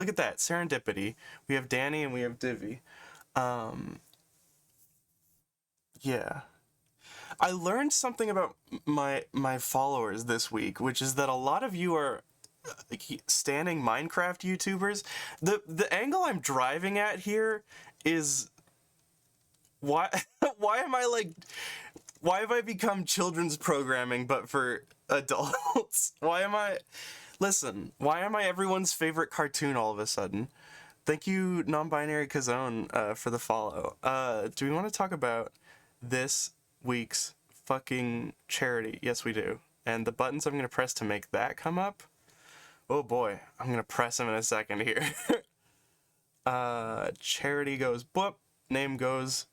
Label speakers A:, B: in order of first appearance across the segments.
A: Look at that serendipity. We have Danny and we have Divi. Um, yeah. I learned something about my followers this week, which is that a lot of you are standing Minecraft YouTubers. The angle I'm driving at here is why why am I like why have I become children's programming but for adults? Why am I Listen, why am I everyone's favorite cartoon all of a sudden? Thank you, non-binary Kazone, for the follow. Do we want to talk about this week's fucking charity? Yes, we do. And the buttons I'm going to press to make that come up, oh boy, I'm going to press them in a second here. Charity goes boop, name goes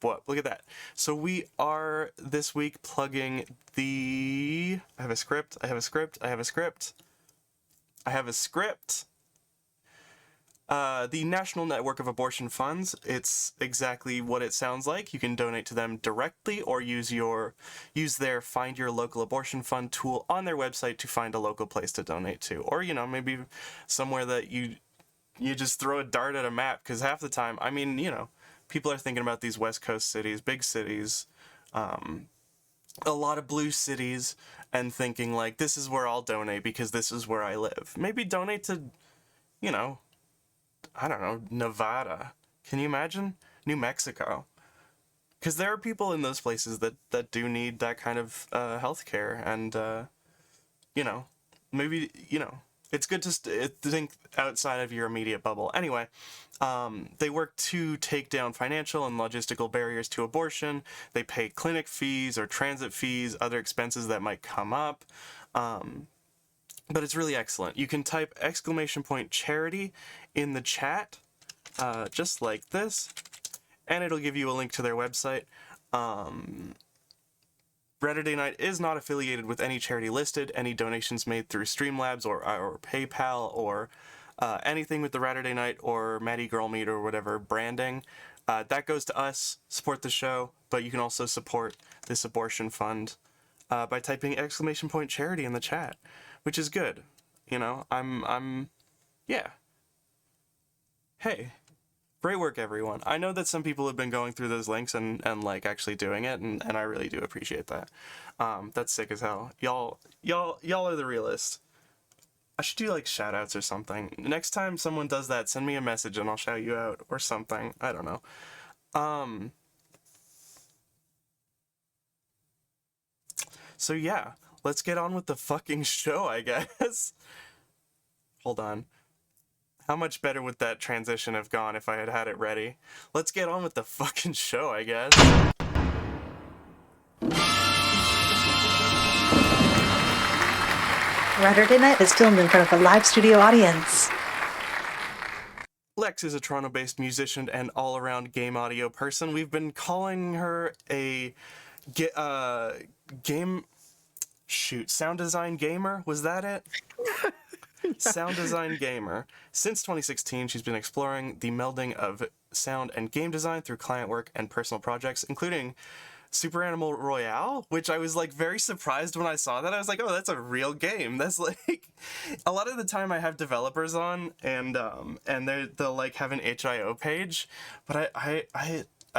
A: boop. Look at that. So we are this week plugging the... I have a script. The National Network of Abortion Funds. It's exactly what it sounds like. You can donate to them directly or use their Find Your Local Abortion Fund tool on their website to find a local place to donate to. Or, maybe somewhere that you just throw a dart at a map, because half the time, people are thinking about these West Coast cities, big cities, a lot of blue cities, and thinking like, this is where I'll donate because this is where I live. Maybe donate to, I don't know, Nevada. Can you imagine? New Mexico. Because there are people in those places that do need that kind of healthcare, and, maybe, it's good to think outside of your immediate bubble. Anyway, they work to take down financial and logistical barriers to abortion. They pay clinic fees or transit fees, other expenses that might come up. But it's really excellent. You can type !charity in the chat, just like this, and it'll give you a link to their website. RATURDAY Night is not affiliated with any charity listed. Any donations made through Streamlabs or PayPal or anything with the RATURDAY Night or Maddie Girl Meet or whatever branding, that goes to us, support the show, but you can also support this abortion fund by typing !charity in the chat, which is good. Yeah. Hey. Great work, everyone. I know that some people have been going through those links and like actually doing it, and I really do appreciate that. That's sick as hell. Y'all are the realest. I should do like shout outs or something. Next time someone does that, send me a message and I'll shout you out or something. I don't know. So yeah, let's get on with the fucking show, I guess. Hold on. How much better would that transition have gone if I had had it ready? Let's get on with the fucking show, I guess.
B: RATURDAY Night is filmed in front of a live studio audience.
A: Lex is a Toronto-based musician and all-around game audio person. We've been calling her a sound design gamer. Was that it? Sound design gamer. Since 2016, she's been exploring the melding of sound and game design through client work and personal projects, including Super Animal Royale, which I was like very surprised when I saw that. I was like, oh, that's a real game. That's like a lot of the time I have developers on and they'll like have an HIO page, but I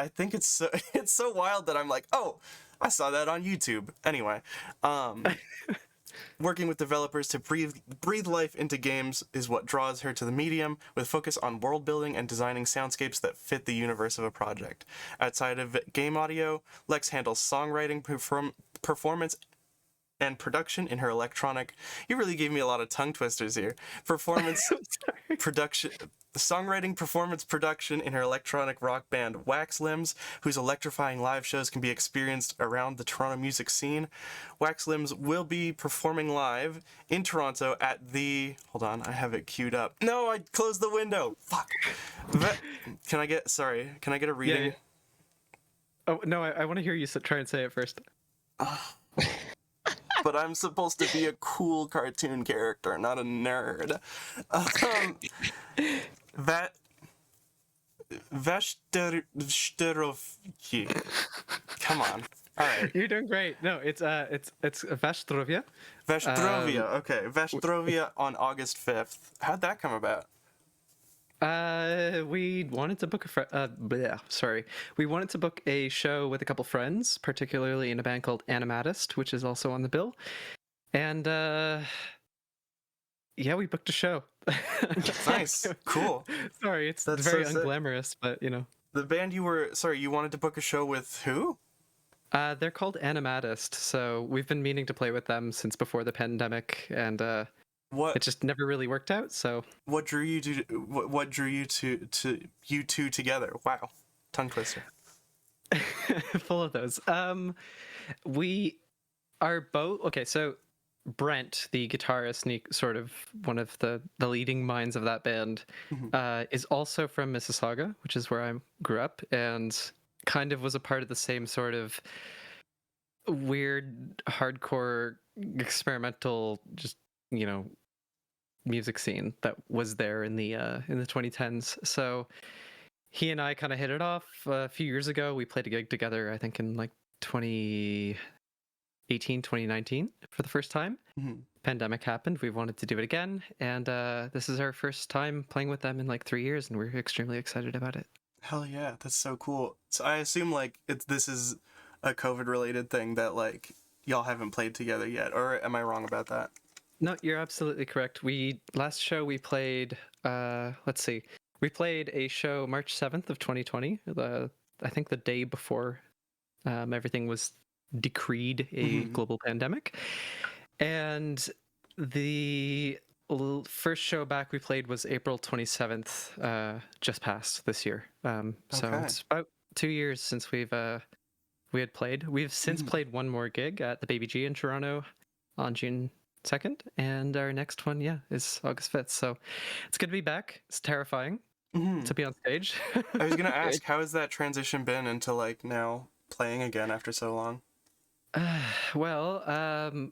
A: think it's so wild that I'm like, oh, I saw that on YouTube. Anyway, working with developers to breathe life into games is what draws her to the medium, with focus on world building and designing soundscapes that fit the universe of a project. Outside of game audio, Lex handles songwriting, performance, and production in her electronic... You really gave me a lot of tongue twisters here. Songwriting, performance, production in her electronic rock band Wax Limbs, whose electrifying live shows can be experienced around the Toronto music scene. Wax Limbs will be performing live in Toronto at the... Hold on, I have it queued up. No, I closed the window. Fuck. Can I get a reading?
C: Yeah. Oh, no, I want to hear you try and say it first.
A: But I'm supposed to be a cool cartoon character, not a nerd. Vashtorovki. Come on. All right.
C: You're doing great. No, it's Vastrovia.
A: Vastrovia. Okay. Vastrovia on August 5th. How'd that come about?
C: We wanted to book we wanted to book a show with a couple friends, particularly in a band called Animatist, which is also on the bill. And yeah, we booked a show.
A: Nice. Cool.
C: Sorry, it's
A: That's
C: very
A: so sick.
C: unglamorous, but you know.
A: The band you wanted to book a show with who?
C: They're called Animatist, so we've been meaning to play with them since before the pandemic, and it
A: What
C: just never really worked out. So
A: what drew you to what drew you to you two together? Wow. Tongue twister.
C: full of those. We are both okay. So Brent, the guitarist, and sort of one of the leading minds of that band, is also from Mississauga, which is where I grew up, and kind of was a part of the same sort of weird, hardcore, experimental, just music scene that was there in the 2010s. So he and I kind of hit it off a few years ago. We played a gig together, I think in like 2018, 2019 for the first time. Pandemic happened. We wanted to do it again, and this is our first time playing with them in like 3 years, and we're extremely excited about it.
A: Hell yeah, that's so cool. So I assume like this is a COVID related thing that like y'all haven't played together yet, or am I wrong about that?
C: No, you're absolutely correct. Last show we played, let's see, we played a show March 7th of 2020. I think the day before everything was decreed a global pandemic, and the first show back we played was April 27th, just past this year. So
A: Okay.
C: it's about 2 years since we had played. We've since played one more gig at the Baby G in Toronto on June 2nd, and our next one, is August 5th. So it's good to be back. It's terrifying to be on stage.
A: I was gonna ask, how has that transition been into like now playing again after so long?
C: Well,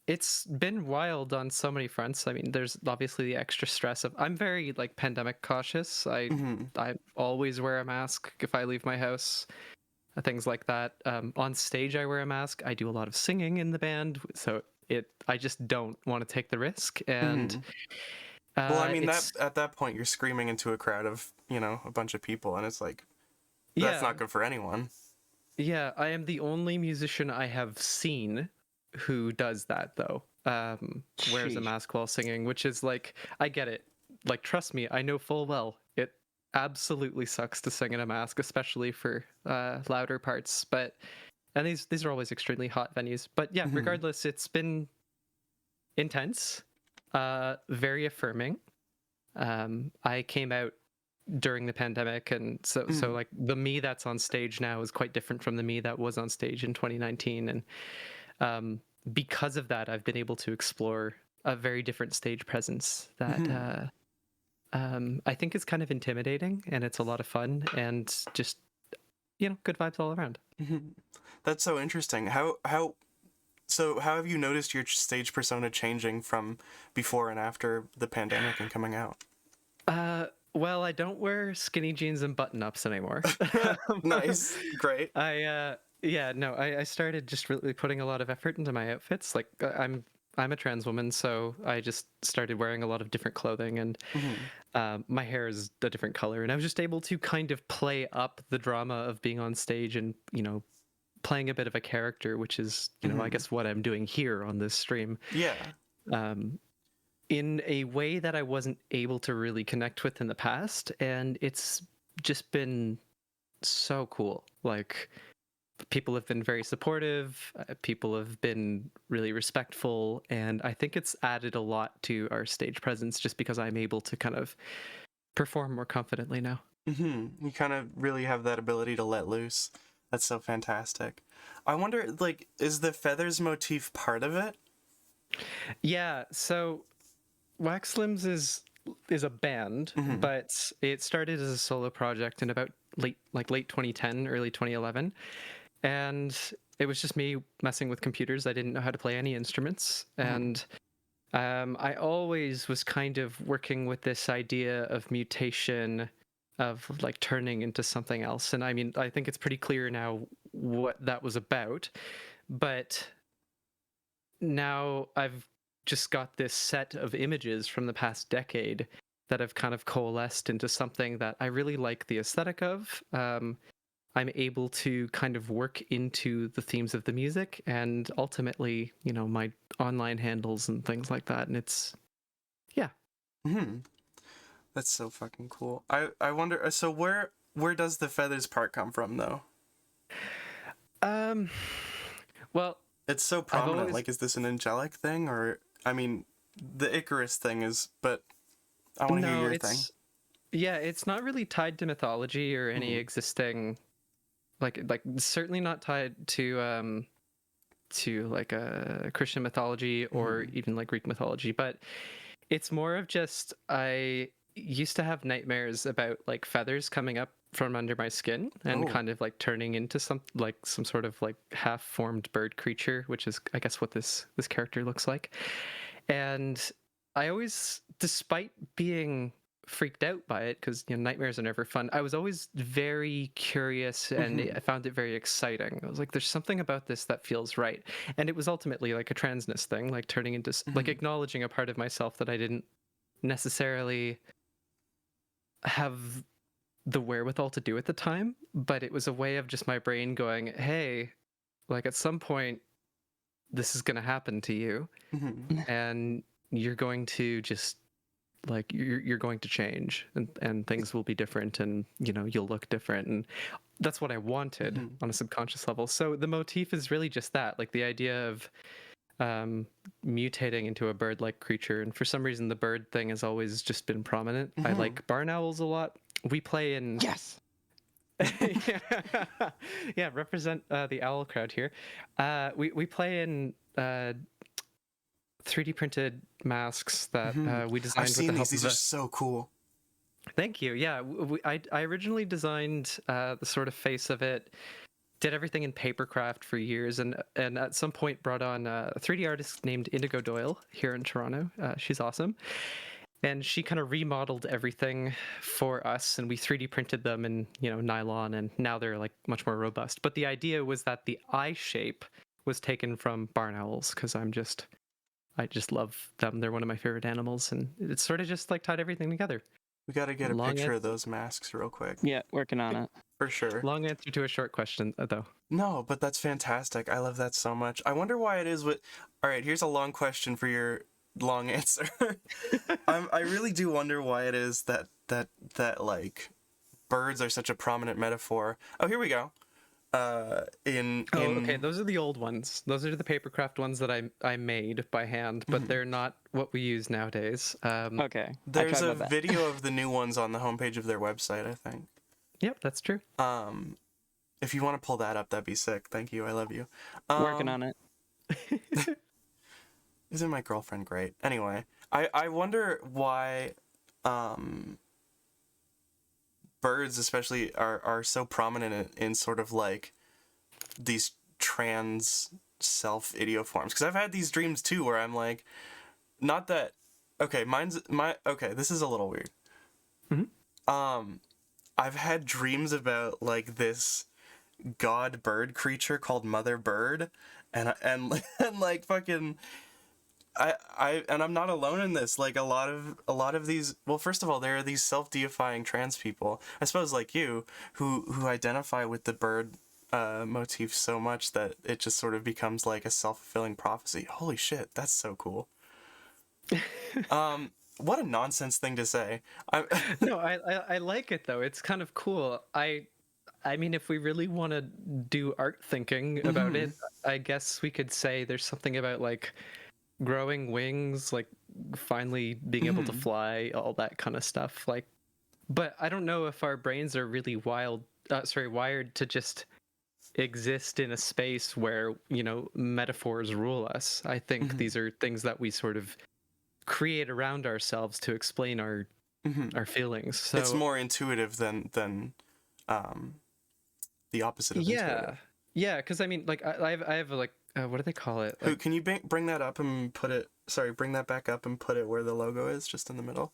C: it's been wild on so many fronts. I mean, there's obviously the extra stress of I'm very like pandemic cautious. I always wear a mask if I leave my house, things like that. On stage, I wear a mask. I do a lot of singing in the band, so I just don't want to take the risk. And
A: Well, I mean that
C: it's
A: at that point you're screaming into a crowd of, a bunch of people, and it's like that's
C: yeah,
A: not good for anyone.
C: yeah. I am the only musician I have seen who does that though. Wears a
A: Sheesh.
C: mask while singing, which is like I get it. Like trust me, I know full well it absolutely sucks to sing in a mask, especially for louder parts. But and these are always extremely hot venues. But yeah, regardless, it's been intense, very affirming. I came out during the pandemic, and so like the me that's on stage now is quite different from the me that was on stage in 2019, and because of that, I've been able to explore a very different stage presence that I think is kind of intimidating, and it's a lot of fun, and just good vibes all around.
A: That's so interesting. How have you noticed your stage persona changing from before and after the pandemic and coming out?
C: Well, I don't wear skinny jeans and button-ups anymore.
A: Nice. Great.
C: I started just really putting a lot of effort into my outfits. Like I'm a trans woman, so I just started wearing a lot of different clothing, and my hair is a different color, and I was just able to kind of play up the drama of being on stage and playing a bit of a character, which is I guess what I'm doing here on this stream.
A: Yeah.
C: In a way that I wasn't able to really connect with in the past, and it's just been so cool. Like people have been very supportive, people have been really respectful, and I think it's added a lot to our stage presence just because I'm able to kind of perform more confidently now.
A: You kind of really have that ability to let loose. That's so fantastic. I wonder, like, is the feathers motif part of it?
C: Yeah, so Wax Limbs is a band, but it started as a solo project in about late 2010, early 2011, and it was just me messing with computers. I didn't know how to play any instruments, and I always was kind of working with this idea of mutation, of like turning into something else. And I mean, I think it's pretty clear now what that was about, but now I've just got this set of images from the past decade that have kind of coalesced into something that I really like the aesthetic of. I'm able to kind of work into the themes of the music and ultimately, my online handles and things like that. And it's, yeah.
A: Hmm. That's so fucking cool. I wonder. So where does the feathers part come from though?
C: Um, well,
A: It's so
C: I've
A: prominent.
C: always,
A: Like, is this an angelic thing, or I mean, the Icarus thing is. But I want to hear
C: no,
A: your thing.
C: yeah, it's not really tied to mythology or any
A: Mhm.
C: existing, like certainly not tied to like a Christian mythology or
A: Mhm.
C: even like Greek mythology, but it's more of just I used to have nightmares about like feathers coming up from under my skin and
A: Oh.
C: kind of like turning into some sort of like half-formed bird creature, which is I guess what this character looks like. And I always, despite being freaked out by it, because nightmares are never fun, I was always very curious and I
A: Mhm.
C: found it very exciting. I was like, there's something about this that feels right. And it was ultimately like a transness thing, like turning into like
A: Mhm.
C: acknowledging a part of myself that I didn't necessarily have the wherewithal to do at the time, but it was a way of just my brain going, hey, like at some point this is going to happen to you
A: Mhm.
C: and you're going to just like you're going to change and things will be different and you'll look different, and that's what I wanted
A: Mhm.
C: on a subconscious level. So the motif is really just that, like the idea of um mutating into a bird-like creature, and for some reason the bird thing has always just been prominent. I
A: Mhm.
C: like barn owls a lot. We play in
D: Yes.
C: yeah, yeah, represent the owl crowd here. We play in 3D printed masks that
A: Mhm.
C: we
A: I've
C: designed with the
A: seen these.
C: help
A: These
C: of
A: are
C: a.
A: so cool.
C: Thank you. Yeah, I originally designed the sort of face of it, did everything in papercraft for years, and at some point brought on a 3D artist named Indigo Doyle here in Toronto. She's awesome, and she kind of remodeled everything for us, and we 3D printed them in nylon, and now they're like much more robust. But the idea was that the eye shape was taken from barn owls because I just love them. They're one of my favorite animals, and it's sort of just like tied everything together.
A: We got to get a
C: Long
A: picture
C: an-
A: of those masks real quick.
D: Yeah, working on it.
A: For sure.
C: long answer to a short question, though.
A: No, but that's fantastic. I love that so much. I wonder why it is with. All right, here's a long question for your long answer. I really do wonder why it is that like birds are such a prominent metaphor. Oh, here we go.
C: Oh, okay.
A: In
C: Those are the old ones. Those are the papercraft ones that I made by hand, but
A: Mhm.
C: they're not what we use nowadays.
D: Okay, I
A: There's
D: tried
A: a
D: my best.
A: video of the new ones on the homepage of their website, I think.
C: Yep, that's true.
A: Um, if you want to pull that up, that'd be sick. Thank you. I love you.
D: Working on it.
A: Isn't my girlfriend great? Anyway, I wonder why um birds especially are so prominent in sort of like these trans self idioforms, because I've had these dreams too where I'm like, not that okay, okay, this is a little weird.
C: Mhm.
A: I've had dreams about like this god bird creature called Mother Bird, and like fucking and I'm not alone in this. Like a lot of these. Well, first of all, there are these self-deifying trans people, I suppose, like you, who identify with the bird motif so much that it just sort of becomes like a self-fulfilling prophecy. Holy shit, that's so cool. What a nonsense thing to say. I
C: No, I like it though. It's kind of cool. I mean, if we really want to do art thinking about
A: Mhm.
C: it, I guess we could say there's something about like growing wings, like finally being able to
A: Mhm.
C: fly, all that kind of stuff. Like, but I don't know if our brains are really wired to just exist in a space where, metaphors rule us. I think
A: Mhm.
C: these are things that we sort of create around ourselves to explain
A: Mhm.
C: our feelings.
A: It's
C: So,
A: more intuitive than um the opposite of
C: yeah.
A: intuitive.
C: Yeah, because I mean, like I have like what do they call it?
A: Who
C: Like
A: can you bring that up and put it? Sorry, bring that back up and put it where the logo is, just in the middle,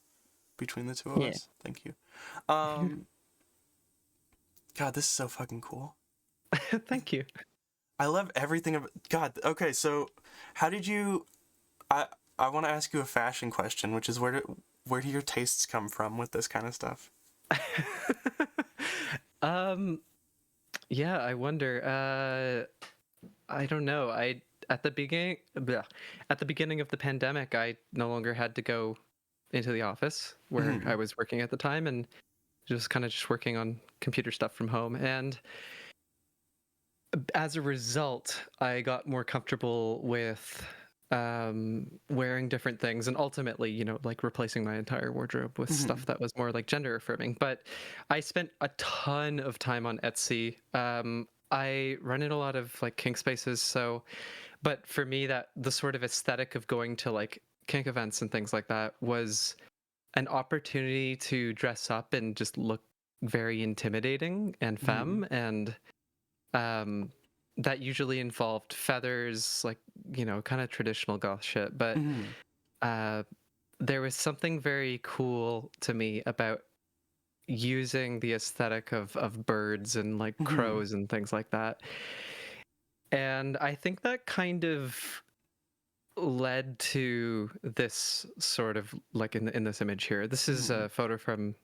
A: between the two of
D: Yeah.
A: us. Thank you. Um, God, this is so fucking cool.
C: thank you.
A: I love everything about God. Okay, so how did you? I I want to ask you a fashion question, which is where do your tastes come from with this kind of stuff?
C: Yeah, I wonder. I don't know. At the beginning, at the beginning of the pandemic, I no longer had to go into the office where I was working at the time, and just working on computer stuff from home. And as a result, I got more comfortable with wearing different things, and ultimately, like replacing my entire wardrobe with stuff that was more like gender affirming. But I spent a ton of time on Etsy. I run in a lot of like kink spaces, but for me, that the sort of aesthetic of going to like kink events and things like that was an opportunity to dress up and just look very intimidating and femme, and that usually involved feathers, like, kind of traditional goth shit. But there was something very cool to me about using the aesthetic of birds and like crows and things like that. And I think that kind of led to this sort of like in this image here. This is a photo from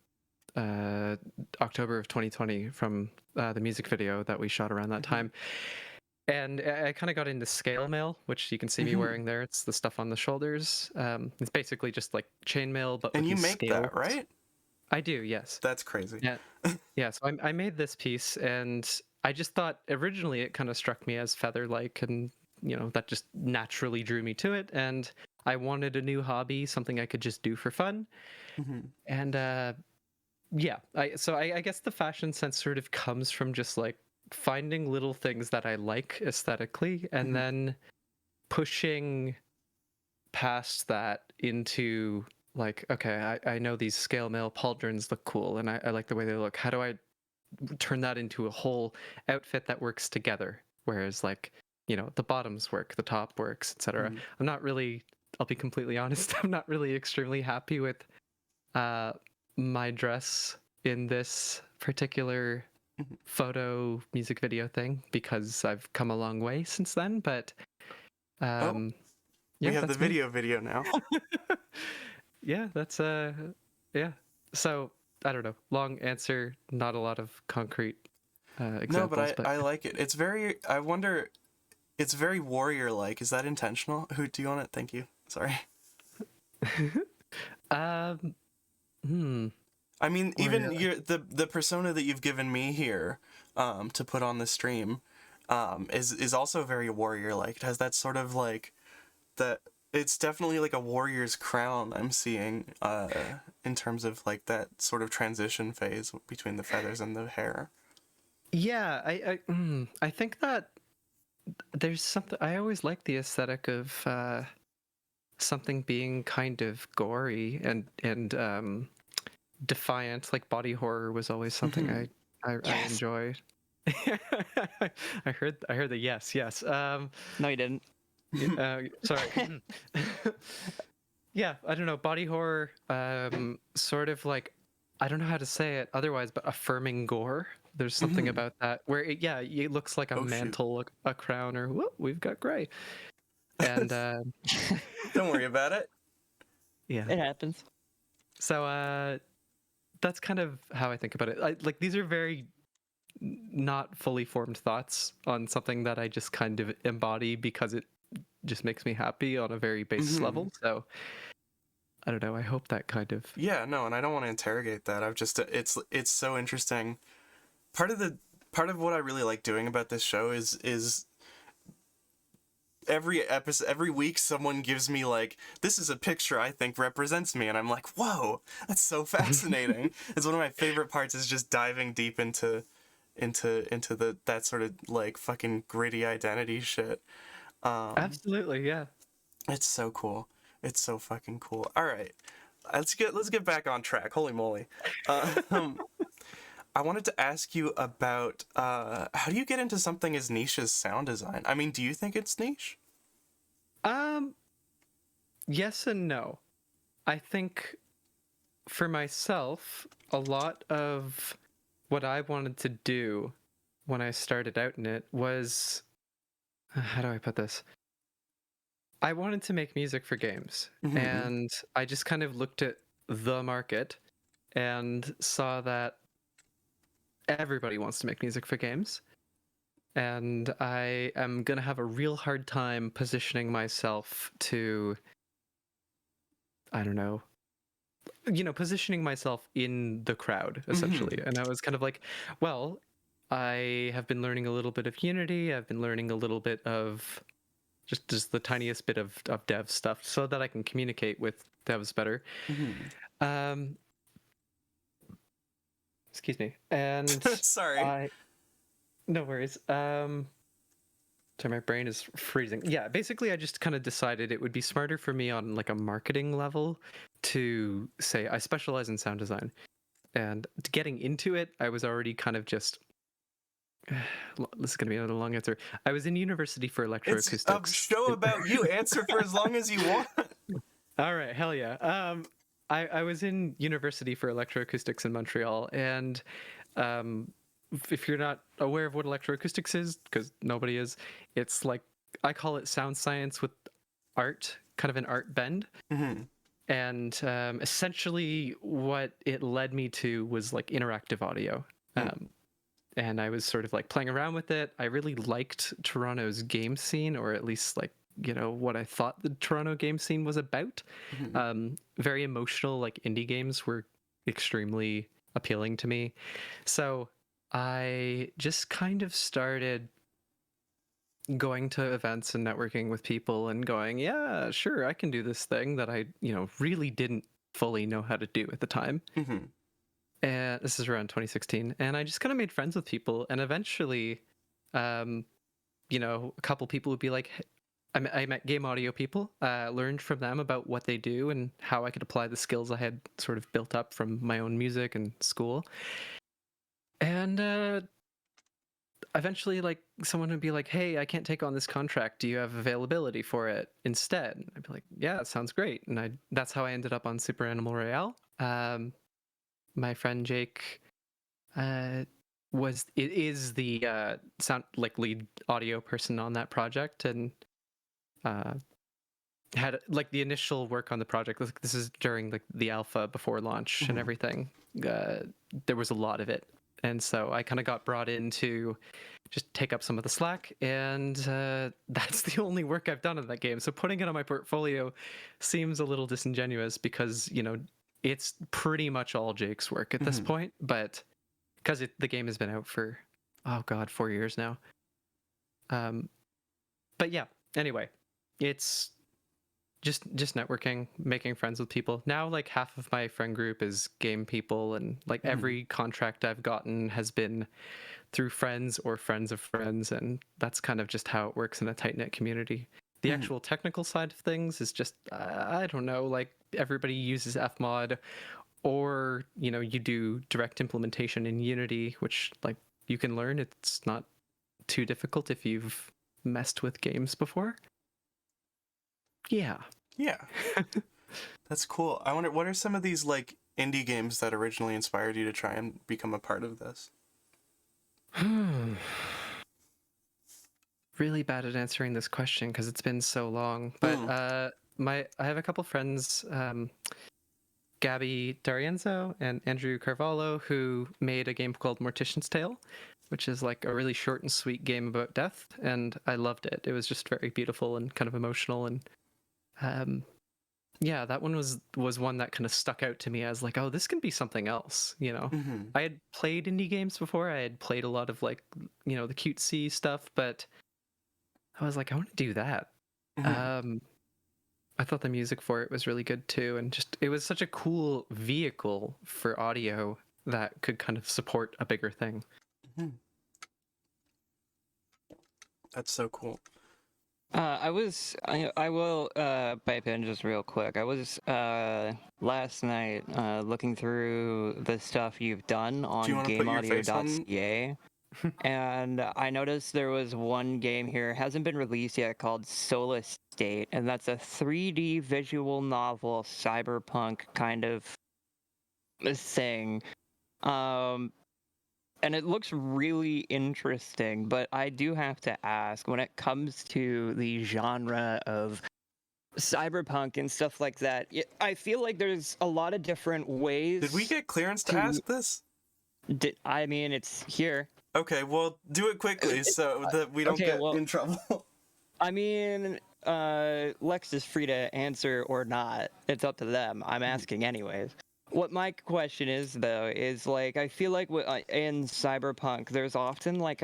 C: October of 2020 from the music video that we shot around that time. And I kind of got into scale mail, which you can see me wearing there. It's the stuff on the shoulders. It's basically just like chainmail, but
A: And
C: with
A: you
C: these
A: make
C: scales.
A: that, right?
C: I do, yes.
A: That's crazy.
C: Yeah, yeah. So I made this piece, and I just thought originally it kind of struck me as feather-like, and that just naturally drew me to it. And I wanted a new hobby, something I could just do for fun. And yeah, I guess the fashion sense sort of comes from just like finding little things that I like aesthetically, and then pushing past that into like, okay, I know these scale mail pauldrons look cool, and I like the way they look. How do I turn that into a whole outfit that works together? Whereas like, the bottoms work, the top works, etc. I'm not really, I'll be completely honest, I'm not really extremely happy with my dress in this particular photo music video thing, because I've come a long way since then. But yeah,
A: we have the
C: that's me.
A: video now.
C: Yeah, that's yeah. So I don't know. Long answer, not a lot of concrete examples.
A: No, but I like it. It's very, I wonder, it's very warrior-like. Is that intentional? Who do you want it? Thank you. Sorry. I mean, even the persona that you've given me here to put on the stream is also very warrior-like. It has that sort of like that. It's definitely like a warrior's crown I'm seeing in terms of like that sort of transition phase between the feathers and the hair.
C: Yeah, I think that there's something, I always like the aesthetic of something being kind of gory and defiant. Like body horror was always something I enjoyed. I heard the yes.
D: No, you didn't.
C: Sorry. Yeah, I don't know. Body horror, sort of like, I don't know how to say it otherwise, but affirming gore. There's something about that where it looks like a mantle, a crown, or whoop, we've got gray. And
A: Don't worry about it.
C: Yeah,
D: it happens.
C: So that's kind of how I think about it. Like these are very not fully formed thoughts on something that I just kind of embody because it just makes me happy on a very base level. So I don't know. I hope that kind of
A: no, and I don't want to interrogate that. I've just it's so interesting. Part of what I really like doing about this show is every episode, every week, someone gives me like, this is a picture I think represents me, and I'm like, whoa, that's so fascinating. It's one of my favorite parts, is just diving deep into that sort of like fucking gritty identity shit.
C: Absolutely, yeah.
A: It's so cool. It's so fucking cool. All right, let's get back on track. Holy moly. I wanted to ask you about how do you get into something as niche as sound design? I mean, do you think it's niche?
C: Yes and no. I think for myself, a lot of what I wanted to do when I started out in it was, how do I put this? I wanted to make music for games, and I just kind of looked at the market and saw that everybody wants to make music for games. And I am going to have a real hard time positioning myself to, I don't know, positioning myself in the crowd, essentially. And I was kind of like, well, I have been learning a little bit of Unity. I've been learning a little bit of just the tiniest bit of dev stuff so that I can communicate with devs better. Excuse me. And
A: Sorry.
C: No worries. So my brain is freezing. Yeah, basically I just kind of decided it would be smarter for me on like a marketing level to say I specialize in sound design. And getting into it, I was already kind of just this is going to be another long answer. I was in university for electroacoustics.
A: It's a show about you. Answer for as long as you want.
C: All right, hell yeah. I was in university for electroacoustics in Montreal, and if you're not aware of what electroacoustics is, because nobody is, it's like, I call it sound science with art, kind of an art bend. And essentially what it led me to was like interactive audio. And I was sort of like playing around with it. I really liked Toronto's game scene, or at least like, what I thought the Toronto game scene was about. Very emotional, like indie games were extremely appealing to me. So I just kind of started going to events and networking with people and going, yeah, sure, I can do this thing that I, really didn't fully know how to do at the time. And this is around 2016. And I just kind of made friends with people. And eventually, a couple people would be like, I met Gameaudio people, learned from them about what they do and how I could apply the skills I had sort of built up from my own music and school. And eventually, like, someone would be like, hey, I can't take on this contract. Do you have availability for it instead? And I'd be like, yeah, that sounds great. And that's how I ended up on Super Animal Royale. My friend Jake is the sound like lead audio person on that project, and had like the initial work on the project. This is during the alpha before launch and everything. There was a lot of it, and so I kind of got brought in to just take up some of the slack, and that's the only work I've done in that game. So putting it on my portfolio seems a little disingenuous because it's pretty much all Jake's work at this point, but because the game has been out for 4 years now. But yeah, anyway, it's just networking, making friends with people. Now like half of my friend group is game people, and like every contract I've gotten has been through friends or friends of friends, and that's kind of just how it works in a tight-knit community. The actual technical side of things is just I don't know, like everybody uses Fmod, or you do direct implementation in Unity, which like you can learn. It's not too difficult if you've messed with games before. Yeah.
A: That's cool. I wonder, what are some of these like indie games that originally inspired you to try and become a part of this?
C: Really bad at answering this question because it's been so long, but I have a couple friends, Gabby D'Arienzo and Andrew Carvalho, who made a game called Mortician's Tale, which is like a really short and sweet game about death, and I loved it. It was just very beautiful and kind of emotional, and yeah, that one was one that kind of stuck out to me as like, oh, this can be something else. I had played indie games before. I had played a lot of like the cutesy stuff, but I was like, I want to do that. I thought the music for it was really good too, and just it was such a cool vehicle for audio that could kind of support a bigger thing.
A: That's so cool.
D: I will pipe in just real quick. I was last night looking through the stuff you've done on
A: Do you want to put your face on?
D: gameaudio.ca, and I noticed there was one game here, hasn't been released yet, called Solar State, and that's a 3D visual novel, cyberpunk kind of thing. And it looks really interesting, but I do have to ask, when it comes to the genre of cyberpunk and stuff like that, I feel like there's a lot of different ways.
A: Did we get clearance to ask this?
D: I mean, it's here.
A: Okay, well, do it quickly so that we don't get in trouble.
D: I mean, Lex is free to answer or not. It's up to them. I'm asking anyways. What my question is, though, is like I feel like in cyberpunk, there's often like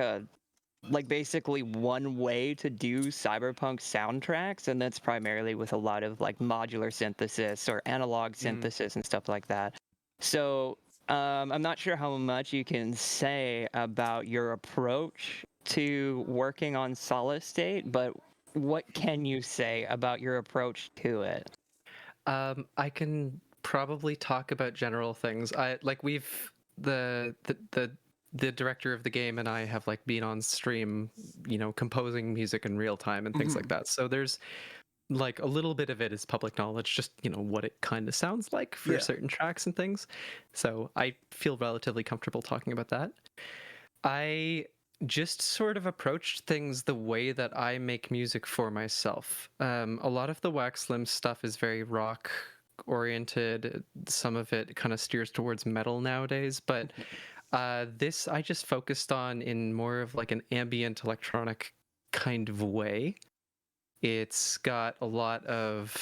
D: basically one way to do cyberpunk soundtracks, and that's primarily with a lot of like modular synthesis or analog synthesis and stuff like that. So I'm not sure how much you can say about your approach to working on solid state, but what can you say about your approach to it?
C: I can probably talk about general things. The director of the game and I have like been on stream, composing music in real time and things like that. So there's like a little bit of it is public knowledge, just what it kind of sounds like for certain tracks and things. So I feel relatively comfortable talking about that. I just sort of approached things the way that I make music for myself. A lot of the Wax Slim stuff is very rock oriented. Some of it kind of steers towards metal nowadays, but this I just focused on in more of like an ambient electronic kind of way. It's got a lot of,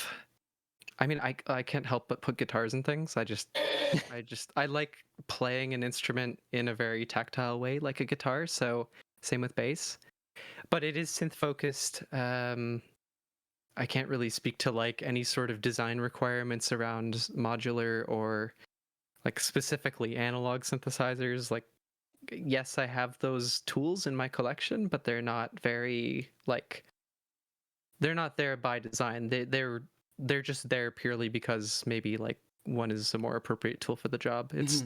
C: I mean, I can't help but put guitars and things. I like playing an instrument in a very tactile way, like a guitar. So same with bass, but it is synth focused. I can't really speak to like any sort of design requirements around modular or like specifically analog synthesizers. Like, yes, I have those tools in my collection, but they're not very like, they're not there by design. They're just there purely because maybe like one is a more appropriate tool for the job. It's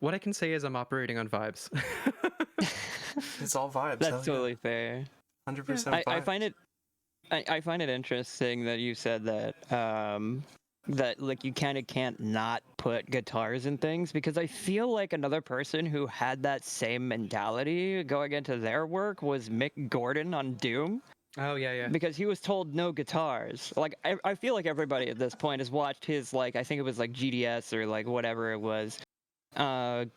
C: what I can say is I'm operating on vibes.
A: It's all vibes.
D: That's totally fair.
A: 100% vibes.
D: I find it interesting that you said that that like you kind of can't not put guitars in things, because I feel like another person who had that same mentality going into their work was Mick Gordon on Doom.
C: Oh yeah.
D: Because he was told no guitars. Like I feel like everybody at this point has watched his like I think it was like GDS or like whatever it was,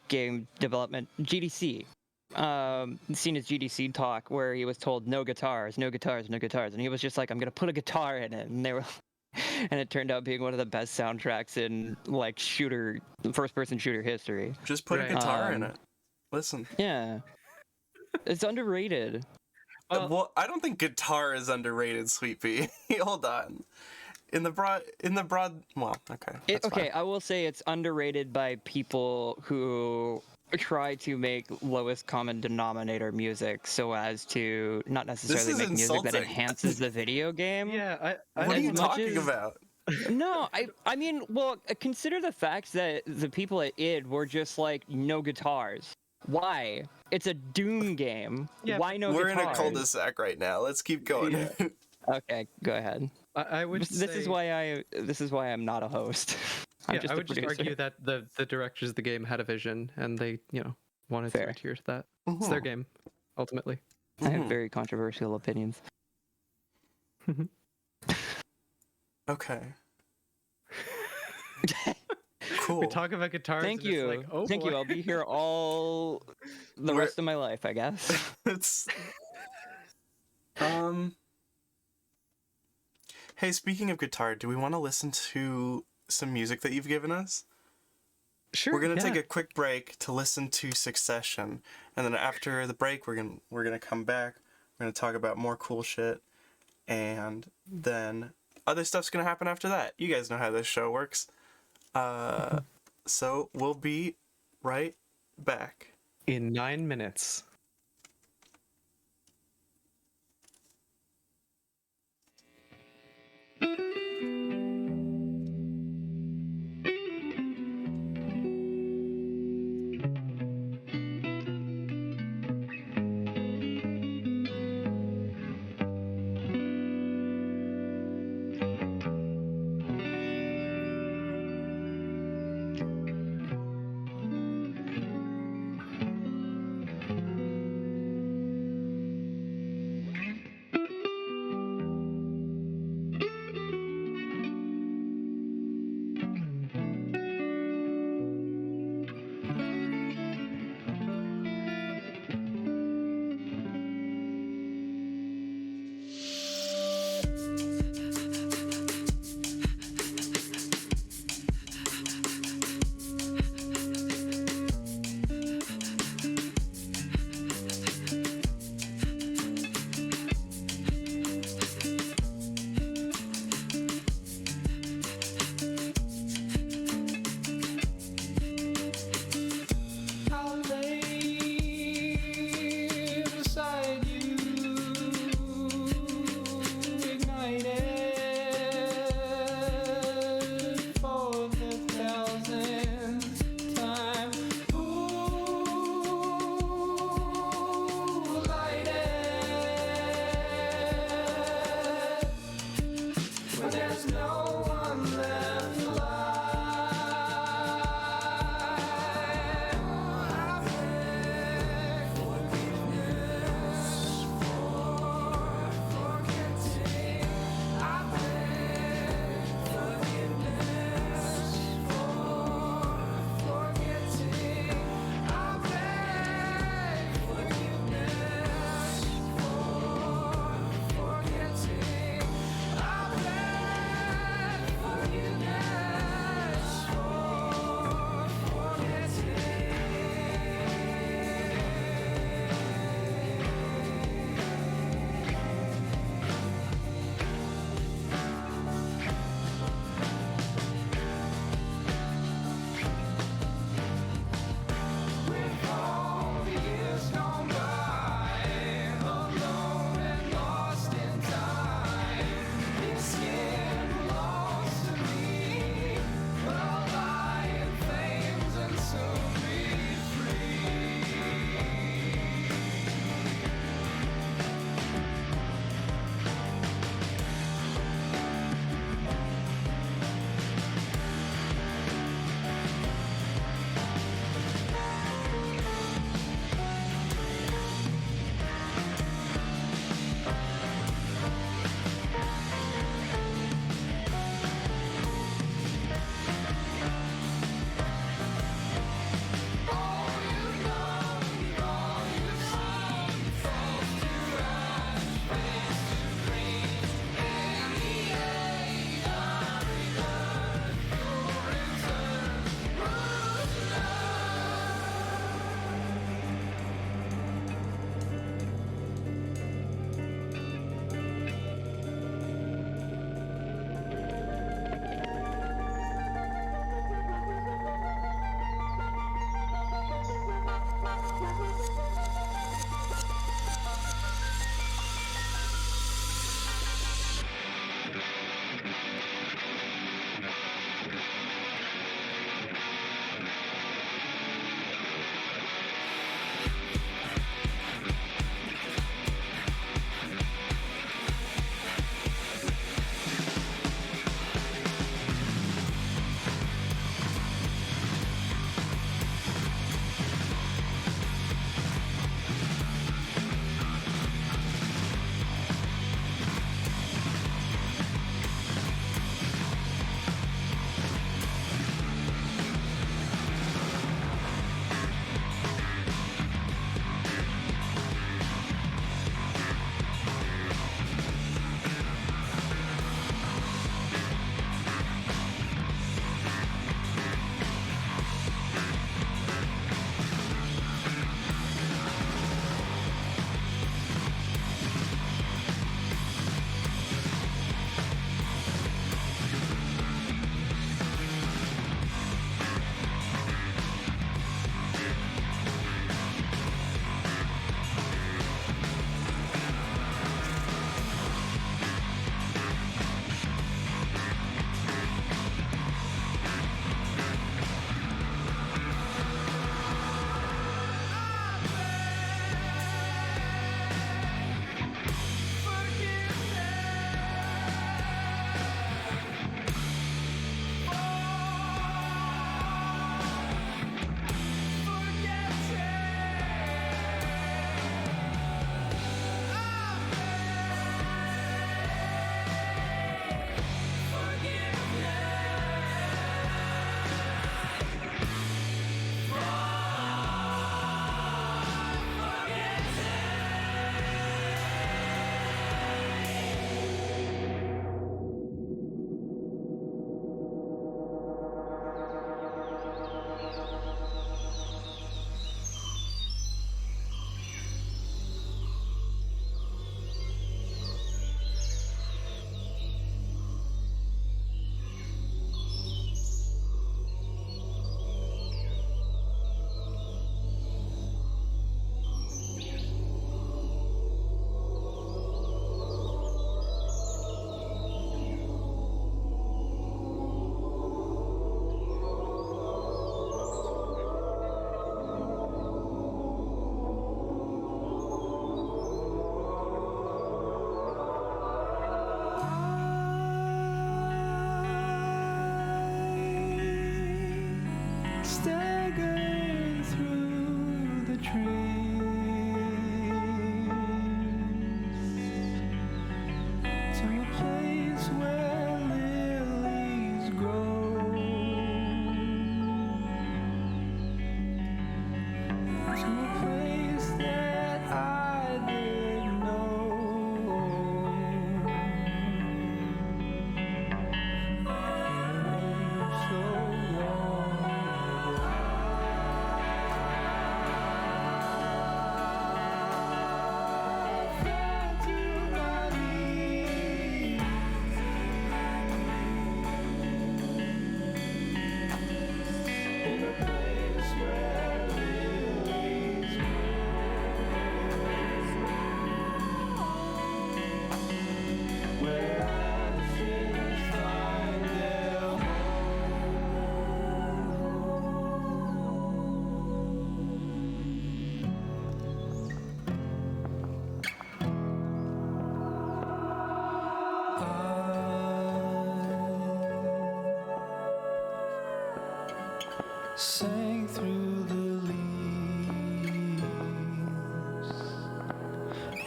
D: game development GDC. Seen his GDC talk where he was told no guitars, no guitars, no guitars, and he was just like, I'm gonna put a guitar in it, and they were, and it turned out being one of the best soundtracks in like first-person shooter history.
A: Just put a guitar in it. Listen.
D: Yeah, it's underrated.
A: Well, I don't think guitar is underrated, Sweet Pea. Hold on. In the broad, well, okay. Fine.
D: I will say it's underrated by people who try to make lowest common denominator music so as to not necessarily make music that enhances the video game.
C: Yeah,
A: what are you talking about?
D: No, I mean, well, consider the fact that the people at id were just like, no guitars. Why? It's a Doom game.
C: Yeah,
D: why no
A: We're
D: guitars?
A: in a cul-de-sac right now. Let's keep going.
C: Yeah.
D: Okay, go ahead.
C: I would
D: This
C: say,
D: is why I'm not a host.
C: I would just argue that the directors of the game had a vision and they, wanted to adhere to that. It's their game, ultimately.
D: I have very controversial opinions.
A: Okay. Cool.
C: We talk about guitars.
D: Thank you.
C: Like, oh
D: Thank
C: boy.
D: you. I'll be here all the rest of my life, I guess.
A: It's Hey, speaking of guitar, do we want to listen to some music that you've given us?
C: Sure.
A: We're gonna take a quick break to listen to Succession, and then after the break, we're gonna come back. We're gonna talk about more cool shit, and then other stuff's gonna happen after that. You guys know how this show works. So we'll be right back.
C: In 9 minutes.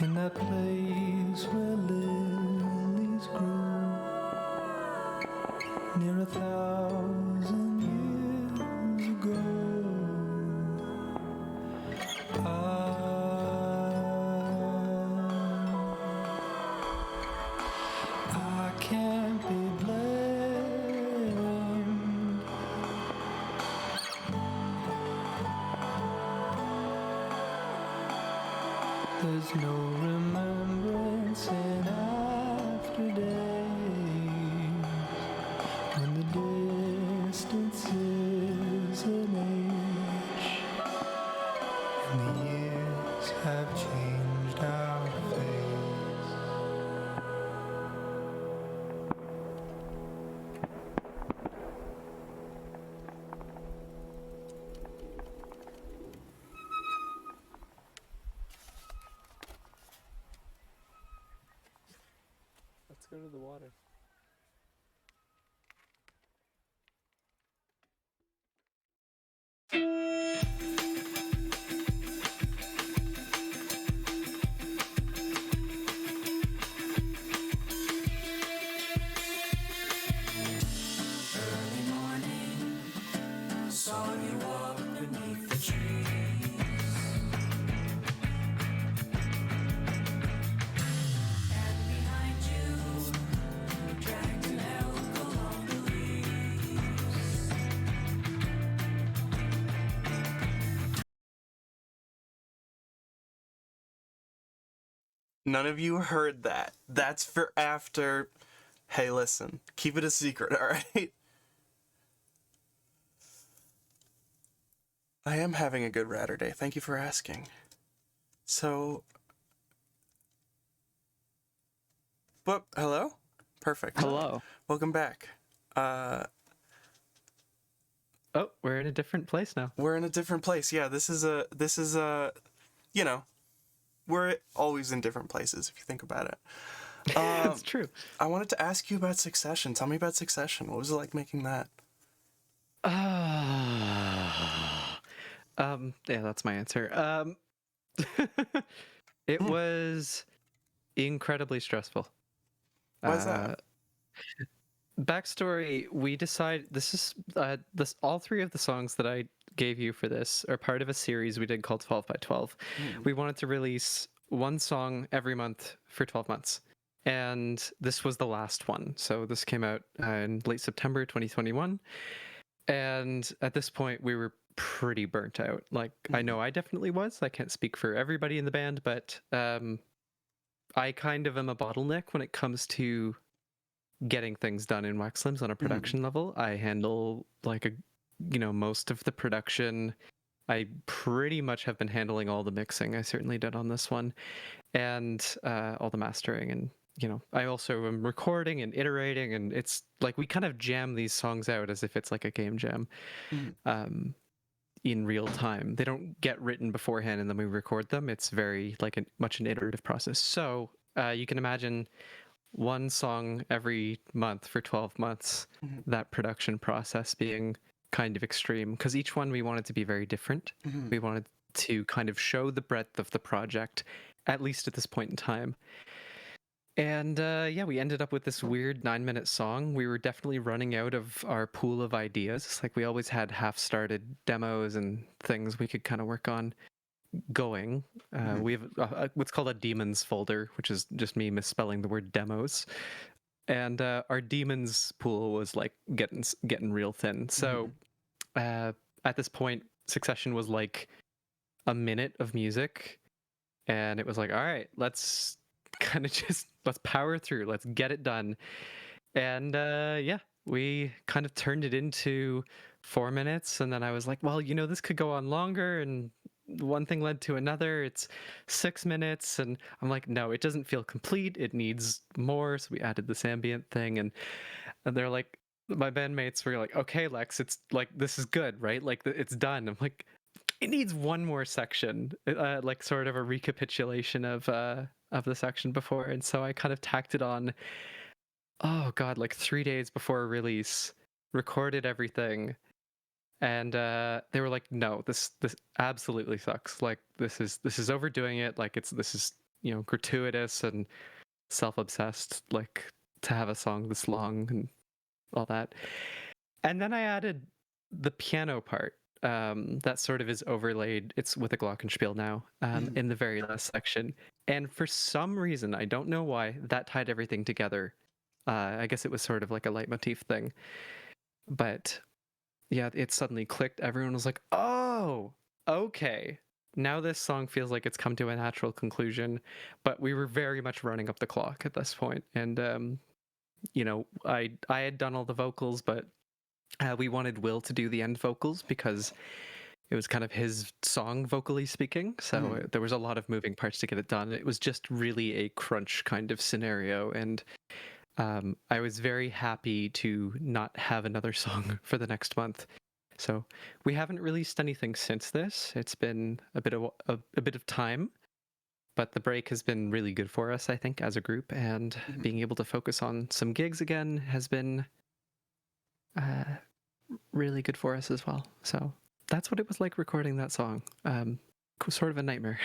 E: in that place where lilies grew near 1,000 years ago. I can't be blamed. There's no remembrance in after days when the distance is an age and the years have changed our face.
C: Let's go to the water.
E: Early morning, saw you walk beneath the trees. And behind you, dragged an elk along the leaves.
A: None of you heard that. That's for after. Hey, listen. Keep it a secret, alright? I am having a good Raturday. Thank you for asking. So... But, hello? Perfect.
D: Hello.
A: Welcome back.
C: Oh, we're in a different place now.
A: We're in a different place. Yeah, this is a, you know, we're always in different places if you think about it.
C: That's true.
A: I wanted to ask you about Succession. Tell me about Succession. What was it like making that?
C: Yeah, that's my answer. It was incredibly stressful.
A: Why is that?
C: Backstory: we decided this all three of the songs that I gave you for this are part of a series we did called 12 by 12. We wanted to release one song every month for 12 months. And this was the last one. So this came out in late September 2021. And at this point, we were pretty burnt out. Like, I know I definitely was. I can't speak for everybody in the band, but I kind of am a bottleneck when it comes to getting things done in Wax Limbs on a production level. I handle most of the production. I pretty much have been handling all the mixing. I certainly did on this one, and all the mastering. And I also am recording and iterating, and it's like we kind of jam these songs out as if it's like a game jam, in real time. They don't get written beforehand and then we record them. It's very like much an iterative process. So you can imagine one song every month for 12 months, that production process being kind of extreme, because each one we wanted to be very different. We wanted to kind of show the breadth of the project, at least at this point in time. And we ended up with this weird 9-minute song. We were definitely running out of our pool of ideas. It's like we always had half-started demos and things we could kind of work on going. We have what's called a demons folder, which is just me misspelling the word demos. And our demons pool was like getting real thin. So at this point, Succession was like a minute of music, and it was like, all right, let's kind of just let's power through, let's get it done. And we kind of turned it into 4 minutes, and then I was like, well, this could go on longer, and one thing led to another. It's 6 minutes, and I'm like, no, it doesn't feel complete, it needs more. So we added this ambient thing, and they're like, my bandmates were like, okay, Lex, it's like, this is good, right? Like, it's done. I'm like, it needs one more section, like sort of a recapitulation of the section before. And so I kind of tacked it on, oh god, like 3 days before release, recorded everything, and they were like, no, this absolutely sucks. Like, this is overdoing it. Like, this is gratuitous and self-obsessed, like to have a song this long and all that. And then I added the piano part that sort of is overlaid. It's with a glockenspiel now in the very last section. And for some reason, I don't know why, that tied everything together. I guess it was sort of like a leitmotif thing. But yeah, it suddenly clicked. Everyone was like, oh, okay. Now this song feels like it's come to a natural conclusion. But we were very much running up the clock at this point. And, I had done all the vocals, but we wanted Will to do the end vocals because it was kind of his song vocally speaking. So there was a lot of moving parts to get it done. It was just really a crunch kind of scenario. And I was very happy to not have another song for the next month. So we haven't released anything since this. It's been a bit of time, but the break has been really good for us, I think, as a group. And being able to focus on some gigs again has been really good for us as well. So that's what it was like recording that song. Sort of a nightmare.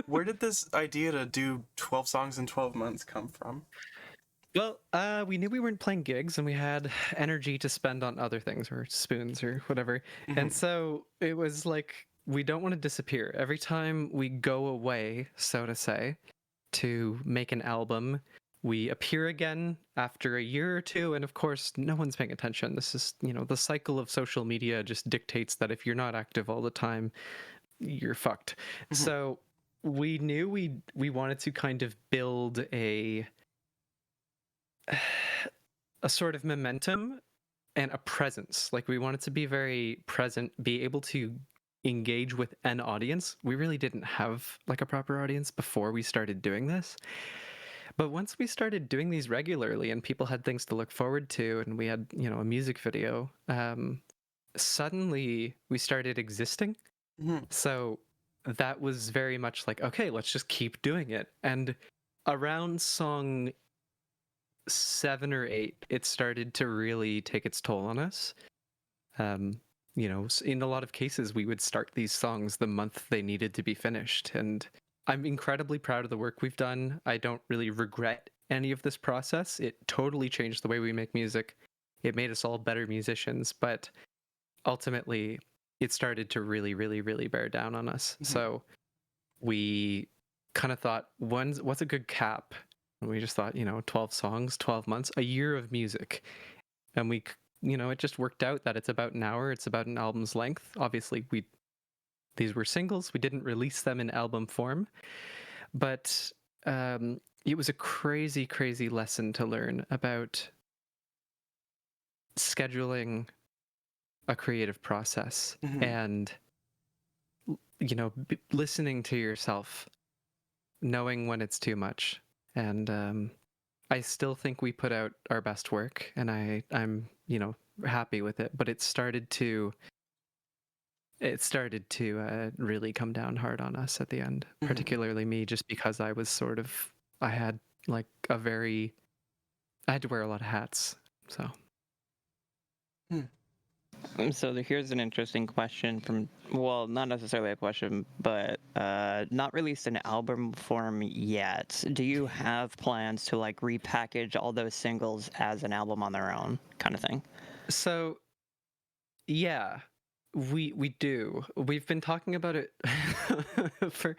A: Where did this idea to do 12 songs in 12 months come from?
C: Well, we knew we weren't playing gigs and we had energy to spend on other things or spoons or whatever. And so it was like, we don't want to disappear. Every time we go away, so to say, to make an album, we appear again after a year or two. And of course, no one's paying attention. This is, the cycle of social media just dictates that if you're not active all the time, you're fucked. So we knew we wanted to kind of build a sort of momentum and a presence. Like we wanted to be very present, be able to engage with an audience. We really didn't have like a proper audience before we started doing this. But once we started doing these regularly and people had things to look forward to and we had, a music video, suddenly we started existing. So that was very much like, okay, let's just keep doing it. And around song 7 or 8, it started to really take its toll on us. In a lot of cases, we would start these songs the month they needed to be finished. And I'm incredibly proud of the work we've done. I don't really regret any of this process. It totally changed the way we make music. It made us all better musicians, but ultimately it started to really, really, really bear down on us. So we kind of thought, what's a good cap? And we just thought, 12 songs, 12 months, a year of music. And we, it just worked out that it's about an hour. It's about an album's length. Obviously, these were singles. We didn't release them in album form. But it was a crazy, crazy lesson to learn about scheduling a creative process and, listening to yourself, knowing when it's too much. And I still think we put out our best work, and I'm happy with it. But it started to really come down hard on us at the end, particularly me, just because I had to wear a lot of hats. So.
D: So here's an interesting question not necessarily a question, but not released in album form yet. Do you have plans to repackage all those singles as an album on their own kind of thing?
C: So, yeah, we do. We've been talking about it for,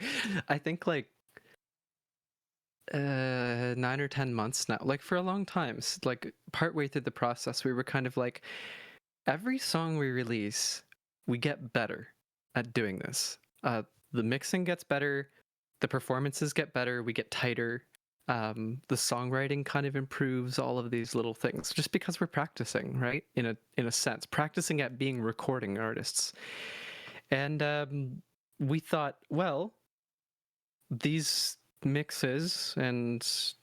C: I think, 9 or 10 months now, for a long time. Partway through the process, we were kind of like, every song we release, we get better at doing this. The mixing gets better, the performances get better, we get tighter, the songwriting kind of improves, all of these little things, just because we're practicing, right? In a sense, practicing at being recording artists. And we thought, well, these mixes and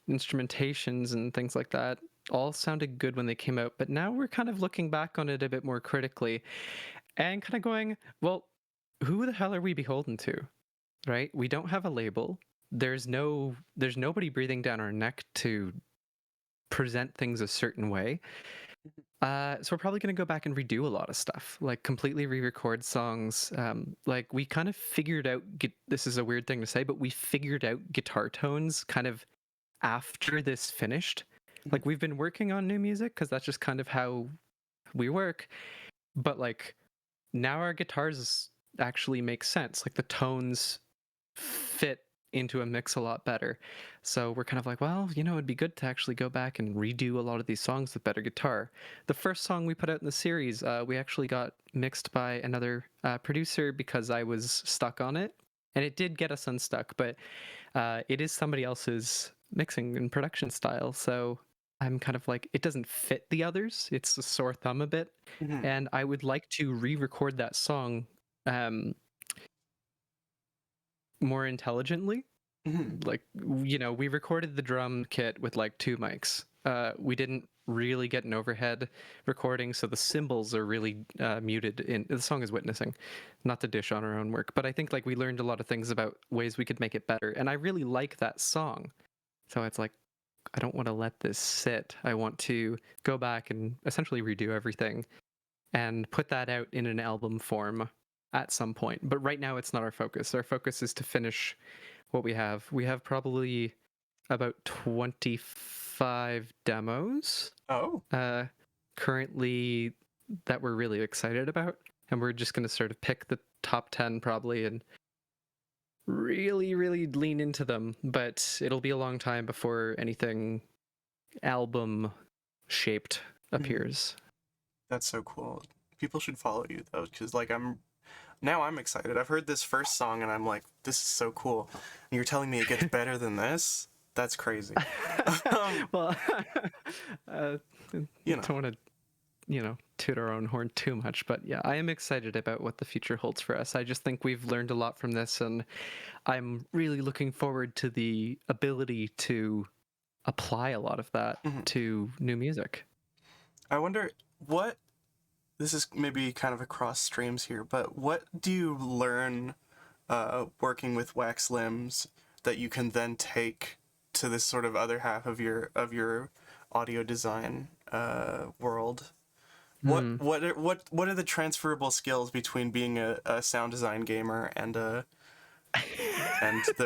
C: instrumentations and things like that all sounded good when they came out, but now we're kind of looking back on it a bit more critically and kind of going, well, who the hell are we beholden to, right? We don't have a label. There's nobody breathing down our neck to present things a certain way. So we're probably going to go back and redo a lot of stuff, like completely re-record songs. Like we kind of figured out, this is a weird thing to say, but we figured out guitar tones kind of after this finished. Like we've been working on new music because that's just kind of how we work. But like now our guitars actually make sense. Like the tones fit into a mix a lot better. So we're kind of like, well, it'd be good to actually go back and redo a lot of these songs with better guitar. The first song we put out in the series, we actually got mixed by another producer because I was stuck on it. And it did get us unstuck, but it is somebody else's mixing and production style. So I'm kind of like, it doesn't fit the others. It's a sore thumb a bit.
A: Mhm.
C: And I would like to re-record that song more intelligently. Like, we recorded the drum kit with like 2 mics. We didn't really get an overhead recording, so the cymbals are really muted. The song is witnessing, not to dish on our own work, but I think like we learned a lot of things about ways we could make it better, and I really like that song. So it's like, I don't want to let this sit. I want to go back and essentially redo everything and put that out in an album form at some point. But right now, it's not our focus. Our focus is to finish what we have. We have probably about 25 demos
A: Oh.
C: currently that we're really excited about. And we're just going to sort of pick the top 10 probably and really, really lean into them. But it'll be a long time before anything album shaped appears.
A: That's so cool. People should follow you though, because like I'm excited. I've heard this first song and I'm like, this is so cool. And you're telling me it gets better than this? That's crazy.
C: Well,
A: You know.
C: don't want to, toot our own horn too much, but yeah, I am excited about what the future holds for us. I just think we've learned a lot from this, and I'm really looking forward to the ability to apply a lot of that to new music.
A: I wonder what this is maybe kind of across streams here, but what do you learn working with Wax Limbs that you can then take to this sort of other half of your audio design world? What are the transferable skills between being a sound design gamer and the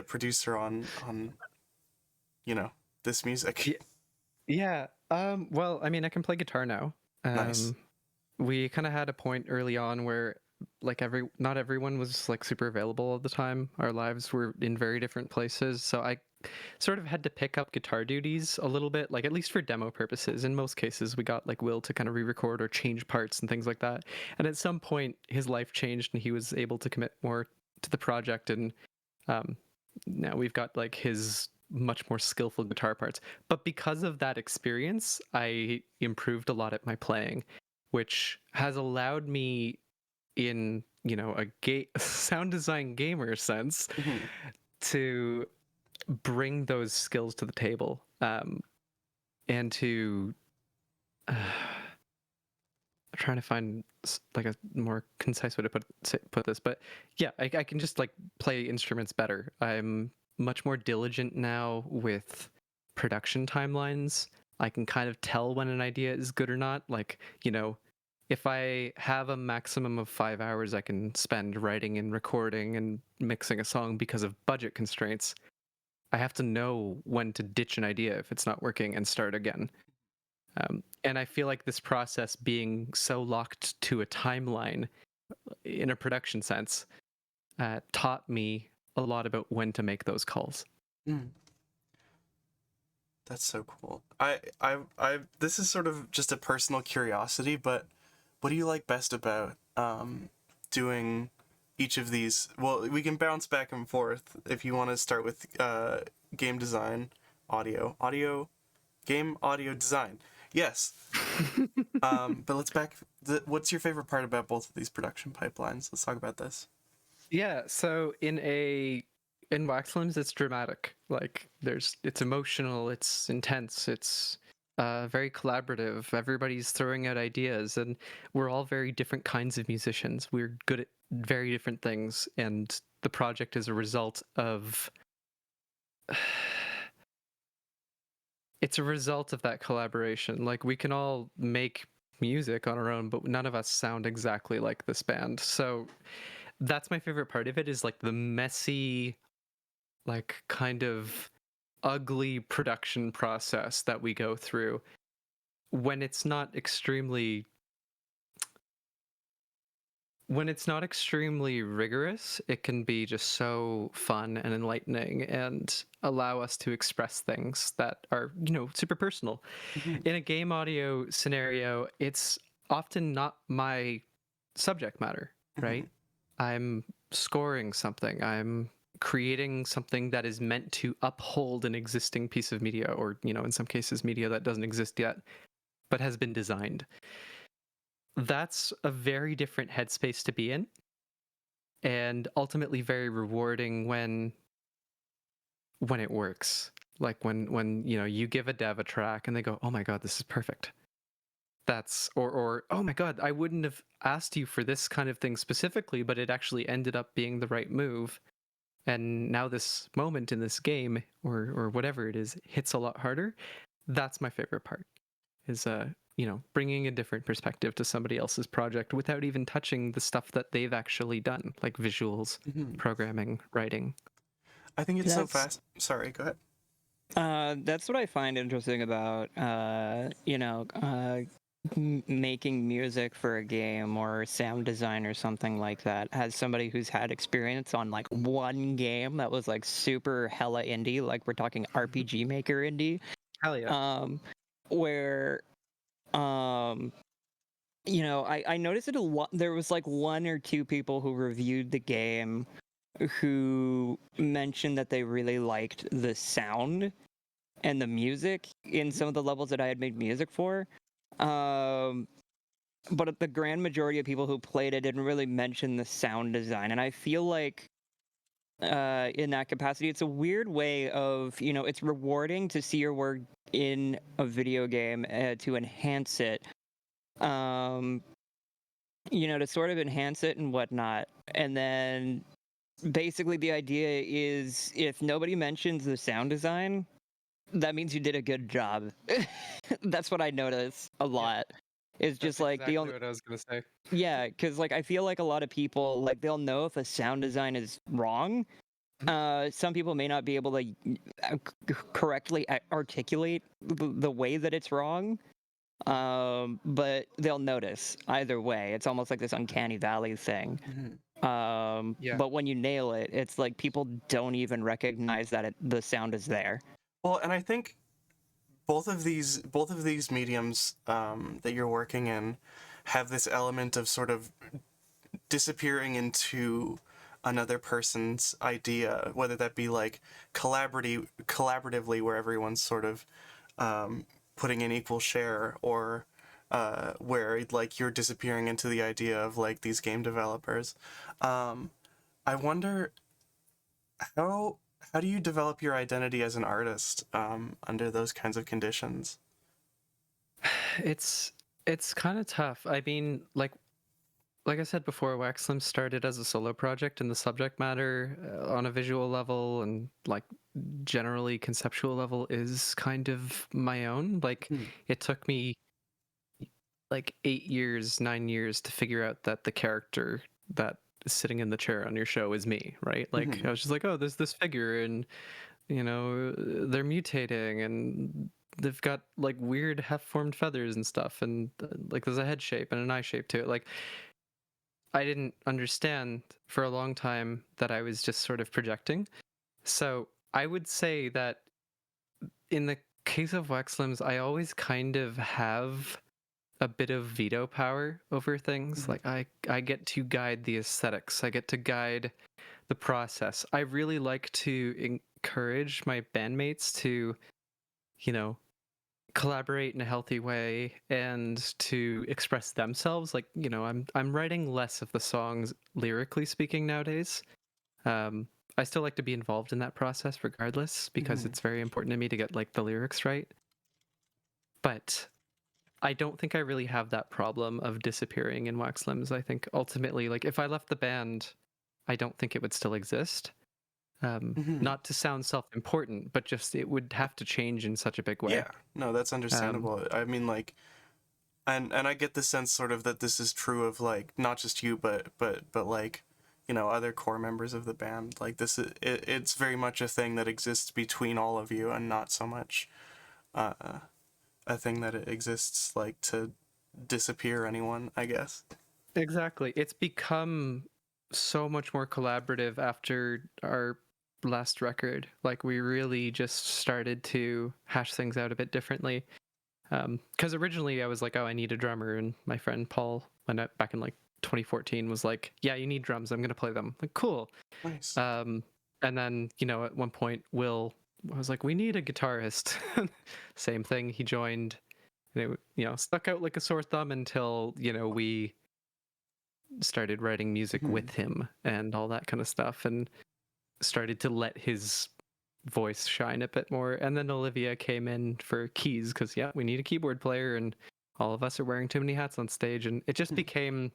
A: producer on this music?
C: Yeah. Well, I mean, I can play guitar now.
A: Nice.
C: We kind of had a point early on where like not everyone was like super available all the time. Our lives were in very different places, so I sort of had to pick up guitar duties a little bit, like at least for demo purposes. In most cases, we got like Will to kind of re-record or change parts and things like that. And at some point, his life changed and he was able to commit more to the project. And now we've got like his much more skillful guitar parts. But because of that experience, I improved a lot at my playing, which has allowed me in, a sound design gamer sense to bring those skills to the table, and to I'm trying to find like a more concise way to put this, but yeah, I can just like play instruments better. I'm much more diligent now with production timelines. I can kind of tell when an idea is good or not. Like, if I have a maximum of 5 hours I can spend writing and recording and mixing a song because of budget constraints, I have to know when to ditch an idea if it's not working and start again. And I feel like this process being so locked to a timeline in a production sense taught me a lot about when to make those calls.
A: That's so cool. I this is sort of just a personal curiosity, but what do you like best about doing each of these? Well, we can bounce back and forth if you want to start with game design, game audio design. Yes. But let's what's your favorite part about both of these production pipelines? Let's talk about this.
C: Yeah, so in Wax Limbs, it's dramatic. Like it's emotional, it's intense, it's very collaborative. Everybody's throwing out ideas, and we're all very different kinds of musicians. We're good at very different things, and the project is a result of. It's a result of that collaboration. Like we can all make music on our own, but none of us sound exactly like this band. So that's my favorite part of it, is like the messy, like kind of ugly production process that we go through when it's not extremely rigorous. It can be just so fun and enlightening and allow us to express things that are, super personal. In a game audio scenario, it's often not my subject matter, right? I'm scoring something. I'm creating something that is meant to uphold an existing piece of media, or, in some cases, media that doesn't exist yet, but has been designed. That's a very different headspace to be in, and ultimately very rewarding when it works. Like when you give a dev a track and they go, "Oh my god, this is perfect." That's or "Oh my god, I wouldn't have asked you for this kind of thing specifically, but it actually ended up being the right move. And now this moment in this game or whatever it is hits a lot harder." That's my favorite part. Is bringing a different perspective to somebody else's project without even touching the stuff that they've actually done, like visuals, programming, writing.
A: I think it's so
D: That's-
A: fast. Sorry, go ahead.
D: That's what I find interesting about, making music for a game or sound design or something like that. As somebody who's had experience on like one game that was like super hella indie, like we're talking RPG Maker indie,
C: Hell yeah.
D: where I noticed it a lot. There was like one or two people who reviewed the game who mentioned that they really liked the sound and the music in some of the levels that I had made music for. But the grand majority of people who played it didn't really mention the sound design. And I feel like in that capacity, it's a weird way of, it's rewarding to see your work in a video game to enhance it. To sort of enhance it and whatnot. And then basically the idea is if nobody mentions the sound design, that means you did a good job. That's what I notice a lot. It's just like
C: exactly
D: the only
C: what I was gonna say.
D: yeah, because like I feel like a lot of people like they'll know if a sound design is wrong. Some people may not be able to correctly articulate the way that it's wrong. But they'll notice either way. It's almost like this uncanny valley thing.
C: Yeah.
D: But when you nail it, it's like people don't even recognize that the sound is there.
A: Well, and I think both of these mediums that you're working in have this element of sort of disappearing into another person's idea, whether that be like collaboratively, where everyone's sort of putting an equal share, or where like you're disappearing into the idea of like these game developers. I wonder how do you develop your identity as an artist under those kinds of conditions?
C: It's kind of tough. I mean, like I said before, Waxlim started as a solo project, and the subject matter on a visual level and like generally conceptual level is kind of my own. Like it took me like 9 years to figure out that the character that is sitting in the chair on your show is me, right? Like I was just like, oh, there's this figure, and they're mutating, and they've got like weird half-formed feathers and stuff, and like there's a head shape and an eye shape to it. Like I didn't understand for a long time that I was just sort of projecting. So I would say that in the case of Wexlims, I always kind of have a bit of veto power over things. Like I get to guide the aesthetics. I get to guide the process. I really like to encourage my bandmates to, collaborate in a healthy way and to express themselves. Like, I'm writing less of the songs lyrically speaking nowadays. I still like to be involved in that process regardless, because it's very important to me to get like the lyrics right. But I don't think I really have that problem of disappearing in Wax Limbs. I think ultimately, like if I left the band, I don't think it would still exist. Not to sound self-important, but just it would have to change in such a big way.
A: Yeah, no, that's understandable. I mean, like, and I get the sense sort of that this is true of like not just you, but like, you know, other core members of the band. Like this is it's very much a thing that exists between all of you, and not so much a thing that it exists like to disappear anyone, I guess.
C: Exactly. It's become so much more collaborative after our last record. Like we really just started to hash things out a bit differently. Because originally I was like, oh, I need a drummer, and my friend Paul, back in like 2014, was like, yeah, you need drums. I'm gonna play them. Like, cool.
A: Nice.
C: And then, you know, at one point, Will was like, we need a guitarist. Same thing. He joined. And it, you know, stuck out like a sore thumb until, you know, we started writing music with him and all that kind of stuff, and started to let his voice shine a bit more. And then Olivia came in for keys because, yeah, we need a keyboard player, and all of us are wearing too many hats on stage. And it just became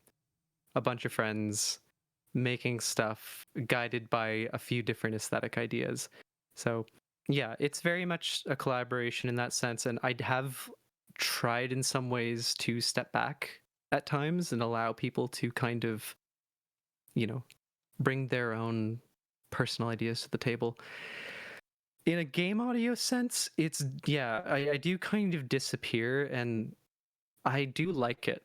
C: a bunch of friends making stuff guided by a few different aesthetic ideas. So yeah, it's very much a collaboration in that sense. And I have tried in some ways to step back at times and allow people to kind of, you know, bring their own personal ideas to the table. In a game audio sense, it's, yeah, I do kind of disappear, and I do like it.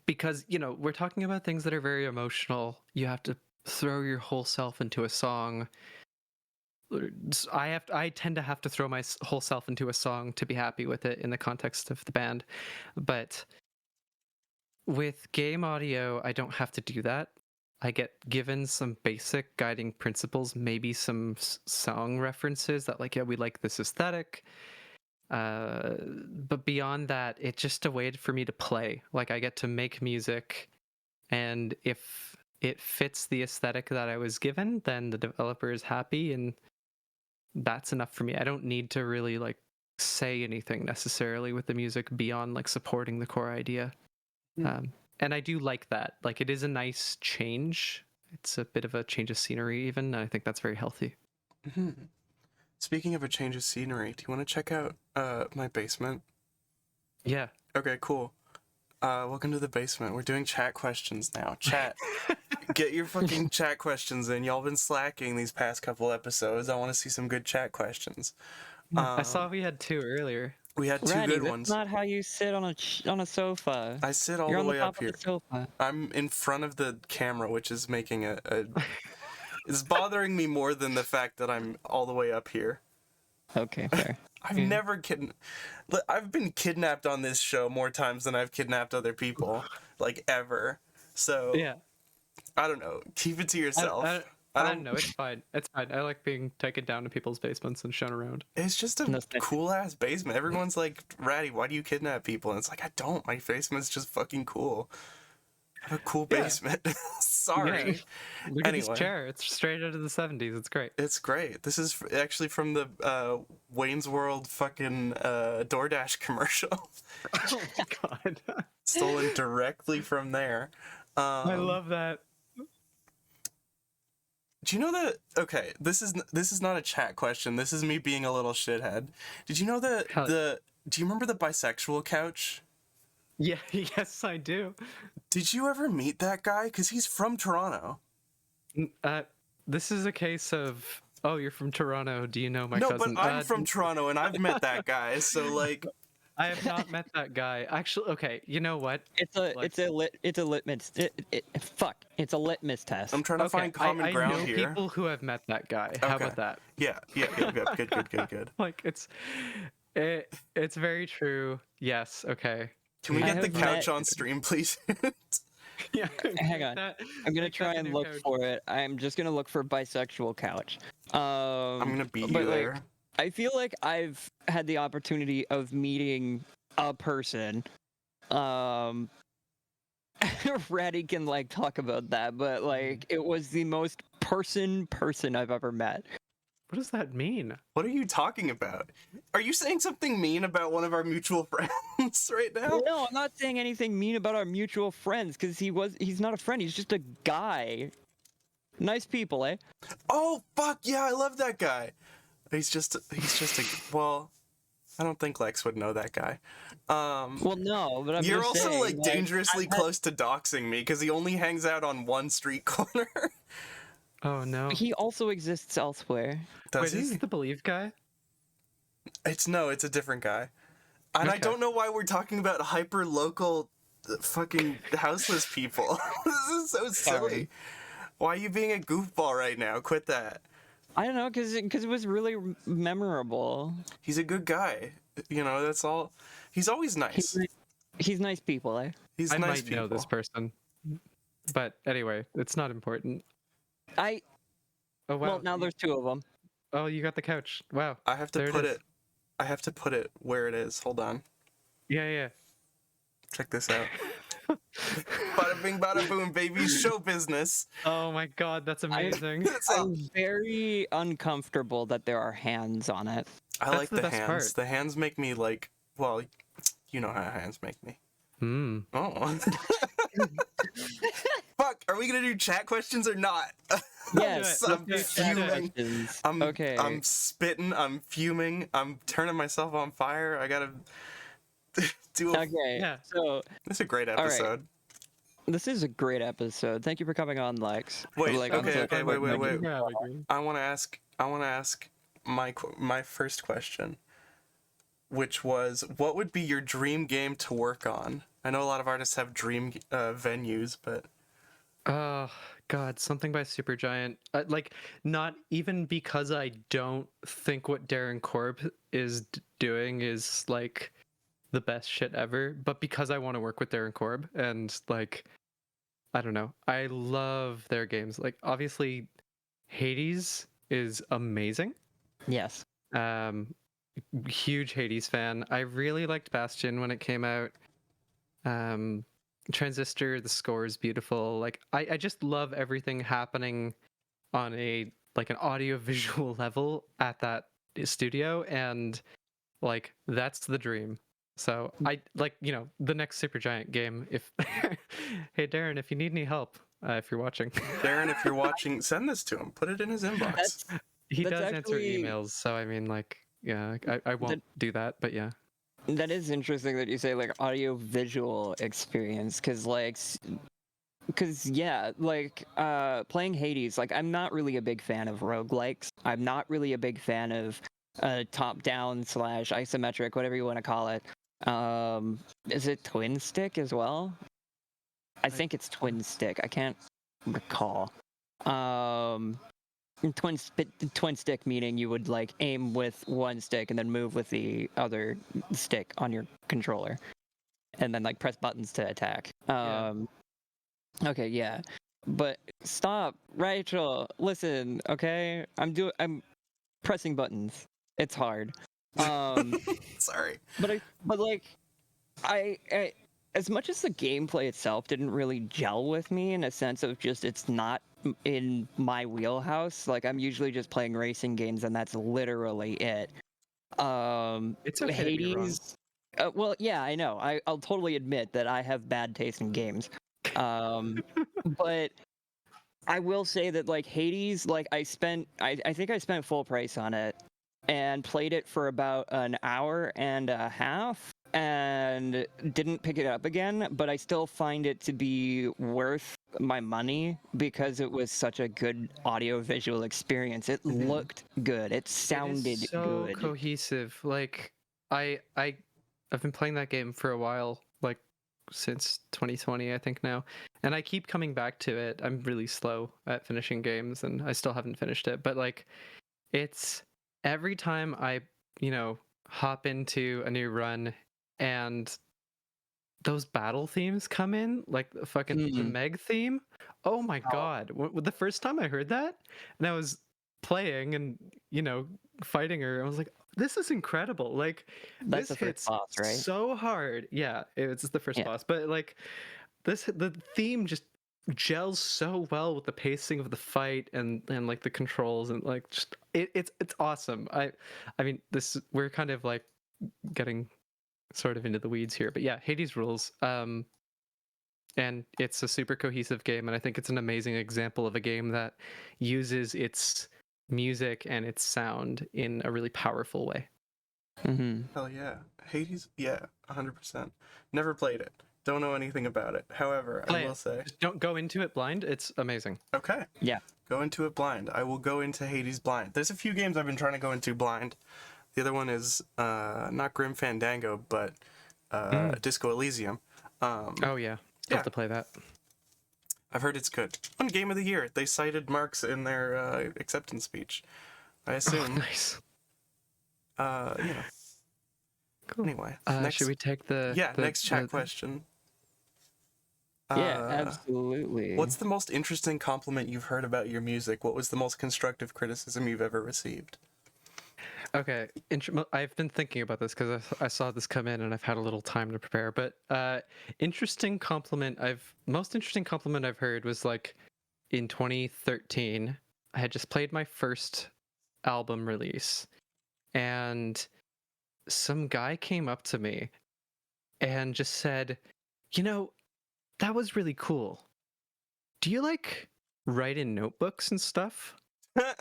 C: Because, you know, we're talking about things that are very emotional. You have to throw your whole self into a song. I tend to have to throw my whole self into a song to be happy with it in the context of the band. But with game audio, I don't have to do that. I get given some basic guiding principles, maybe some song references that, like, yeah, we like this aesthetic. But beyond that, it's just a way for me to play. Like, I get to make music, and if it fits the aesthetic that I was given, then the developer is happy, and that's enough for me. I don't need to really like say anything necessarily with the music beyond like supporting the core idea. And I do like that. Like, it is a nice change. It's a bit of a change of scenery even, and I think that's very healthy.
A: Speaking of a change of scenery, do you want to check out my basement?
C: Yeah.
A: Okay, cool. Welcome to the basement. We're doing chat questions now. Chat. Get your fucking chat questions in. Y'all been slacking these past couple episodes. I want to see some good chat questions.
C: I saw we had 2 earlier.
A: We had 2
D: Ratty,
A: good
D: that's
A: ones.
D: not how you sit on a sofa.
A: I sit all
D: You're
A: the
D: on the
A: way
D: top
A: up here.
D: of the sofa.
A: I'm in front of the camera, which is making it's bothering me more than the fact that I'm all the way up here.
D: Okay, fair.
A: I've been kidnapped on this show more times than I've kidnapped other people, like, ever. So
C: Yeah.
A: I don't know. Keep it to yourself.
C: I don't know. It's fine. It's fine. I like being taken down to people's basements and shown around.
A: It's just a cool ass basement. Everyone's like, Ratty, why do you kidnap people? And it's like, I don't. My basement's just fucking cool. I have a cool basement. Sorry.
C: Yeah. Look at this chair. It's straight out of the 70s. It's great.
A: It's great. This is actually from the Wayne's World fucking DoorDash commercial.
C: Oh my god.
A: Stolen directly from there.
C: I love that.
A: Do you know that? Okay, this is not a chat question. This is me being a little shithead. Did you know that do you remember the bisexual couch?
C: Yeah, yes, I do.
A: Did you ever meet that guy? Because he's from Toronto.
C: This is a case of, oh, you're from Toronto. Do you know my
A: no,
C: cousin?
A: No, but I'm from Toronto, and I've met that guy. So, like,
C: I have not met that guy. Actually, okay. You know what?
D: It's a litmus. It's a litmus test.
A: I'm trying to find common ground
C: I know
A: here.
C: people who have met that guy. How about that?
A: Yeah. Good.
C: Like, it's very true. Yes. Okay.
A: Can we get the couch on stream, please?
C: Yeah.
D: Hang on. I'm gonna try and look for it. I'm just gonna look for bisexual couch.
A: I'm gonna beat you there.
D: Like, I feel like I've had the opportunity of meeting a person. Ratty can like talk about that, but like it was the most person I've ever met.
C: What does that mean?
A: What are you talking about? Are you saying something mean about one of our mutual friends right now?
D: No, I'm not saying anything mean about our mutual friends, because he's not a friend, he's just a guy. Nice people, eh?
A: Oh fuck yeah, I love that guy. He's just a well, I don't think Lex would know that guy.
D: Well, no, but I'm
A: You're
D: just
A: also
D: saying,
A: like dangerously close to doxing me because he only hangs out on one street corner.
C: Oh no.
D: he also exists elsewhere.
A: Does
C: Wait,
A: he?
C: is this the Believe guy?
A: It's a different guy. And I
C: Okay.
A: don't know why we're talking about hyper local fucking houseless people. This is so silly.
D: Sorry.
A: Why are you being a goofball right now? Quit that.
D: I don't know, because it was really memorable.
A: He's a good guy. You know, that's all. He's always nice.
D: He's nice people, eh?
A: He's
C: I
A: nice
C: might
A: people.
C: know this person. But anyway, it's not important.
D: I
C: Oh wow.
D: well, now there's two of them.
C: Oh, you got the couch. Wow.
A: I have to
C: There
A: put
C: is.
A: it. I have to put it where it is. Hold on.
C: Yeah.
A: Check this out. Bada bing, bada boom, baby. Show business.
C: Oh my god, that's amazing.
A: That's all.
D: I'm very uncomfortable that there are hands on it.
A: I
C: That's
A: like
C: the
A: the
C: best
A: hands.
C: part.
A: The hands make me like. Well, you know how hands make me.
C: Hmm.
A: Oh. Fuck. Are we gonna do chat questions or not?
D: Yes,
A: I'm
C: let's do chat
A: fuming.
D: questions.
A: I'm
D: Okay.
A: I'm spitting. I'm fuming. I'm turning myself on fire. I gotta do.
D: Okay.
C: Yeah.
D: So
A: This is a great
D: right.
A: episode.
D: this is a great episode. Thank you for coming on, Lex.
A: Wait,
D: Like,
A: okay,
D: honestly,
A: wait.
C: Yeah, I agree.
A: I want to ask my first question, which was, what would be your dream game to work on? I know a lot of artists have dream venues, but
C: Oh god, something by Supergiant. Like, not even because I don't think what Darren Korb is doing is like the best shit ever, but because I want to work with Darren Korb, and like, I don't know, I love their games. Like, obviously Hades is amazing.
D: yes.
C: Huge Hades fan. I really liked Bastion when it came out. Transistor, the score is beautiful. Like, I just love everything happening on an audio visual level at that studio, and like, that's the dream. So I like, the next Supergiant game. If hey Darren, if you need any help, if you're watching,
A: Darren, if you're watching, send this to him. Put it in his inbox.
D: That's
C: he
D: That's
C: does answer
D: actually-
C: emails. So I mean, like, yeah, I won't do that, but yeah.
D: That is interesting that you say like audio visual experience, because yeah, like playing Hades, like I'm not really a big fan of roguelikes. I'm not really a big fan of top down / isometric, whatever you want to call it. Is it twin stick as well? I think it's twin stick. I can't recall. Twin stick meaning you would like aim with one stick and then move with the other stick on your controller, and then like press buttons to attack.
C: Yeah.
D: Okay, yeah, but stop, Rachel. Listen, okay, I'm pressing buttons. It's hard.
A: Sorry.
D: But like, I as much as the gameplay itself didn't really gel with me in a sense of just it's not in my wheelhouse. Like I'm usually just playing racing games, and that's literally it.
C: It's okay to be wrong.
D: Hades. Well, yeah, I know. I'll totally admit that I have bad taste in games. But I will say that like Hades, like I think I spent full price on it and played it for about an hour and a half and didn't pick it up again, but I still find it to be worth my money because it was such a good audio visual experience. It looked good. It sounded
C: It is so
D: good.
C: cohesive. Like, I've been playing that game for a while, like since 2020, I think now, and I keep coming back to it. I'm really slow at finishing games, and I still haven't finished it. But like, it's every time I, hop into a new run, and those battle themes come in, like the fucking the Meg theme. Oh my god! The first time I heard that, and I was playing and fighting her, I was like, this is incredible. Like,
D: That's
C: this
D: the first
C: hits
D: boss, right?
C: so hard. Yeah, it's the first
D: Yeah.
C: boss, but like the theme just gels so well with the pacing of the fight and like the controls, and like just it's awesome. I mean, we're kind of like getting sort of into the weeds here, but yeah, Hades rules. And it's a super cohesive game, and I think it's an amazing example of a game that uses its music and its sound in a really powerful way.
D: Mm-hmm.
A: Hell yeah. Hades? Yeah, 100%. Never played it. Don't know anything about it. However, I
C: Play
A: will
C: it.
A: say,
C: Just don't go into it blind. It's amazing.
A: okay,
D: Yeah.
A: go into it blind. I will go into Hades blind. There's a few games I've been trying to go into blind. The other one is not Grim Fandango, but Disco Elysium.
C: Oh yeah,
A: yeah.
C: love to play that.
A: I've heard it's good. One game of the year. They cited Marx in their acceptance speech. I assume.
C: Nice.
A: You know.
C: Cool.
A: Anyway,
C: Should we take the
A: next chat question.
D: Yeah, absolutely.
A: What's the most interesting compliment you've heard about your music? What was the most constructive criticism you've ever received?
C: Okay, I've been thinking about this because I saw this come in and I've had a little time to prepare. But most interesting compliment I've heard was like in 2013. I had just played my first album release, and some guy came up to me and just said, "You know, that was really cool. Do you like write in notebooks and stuff?" I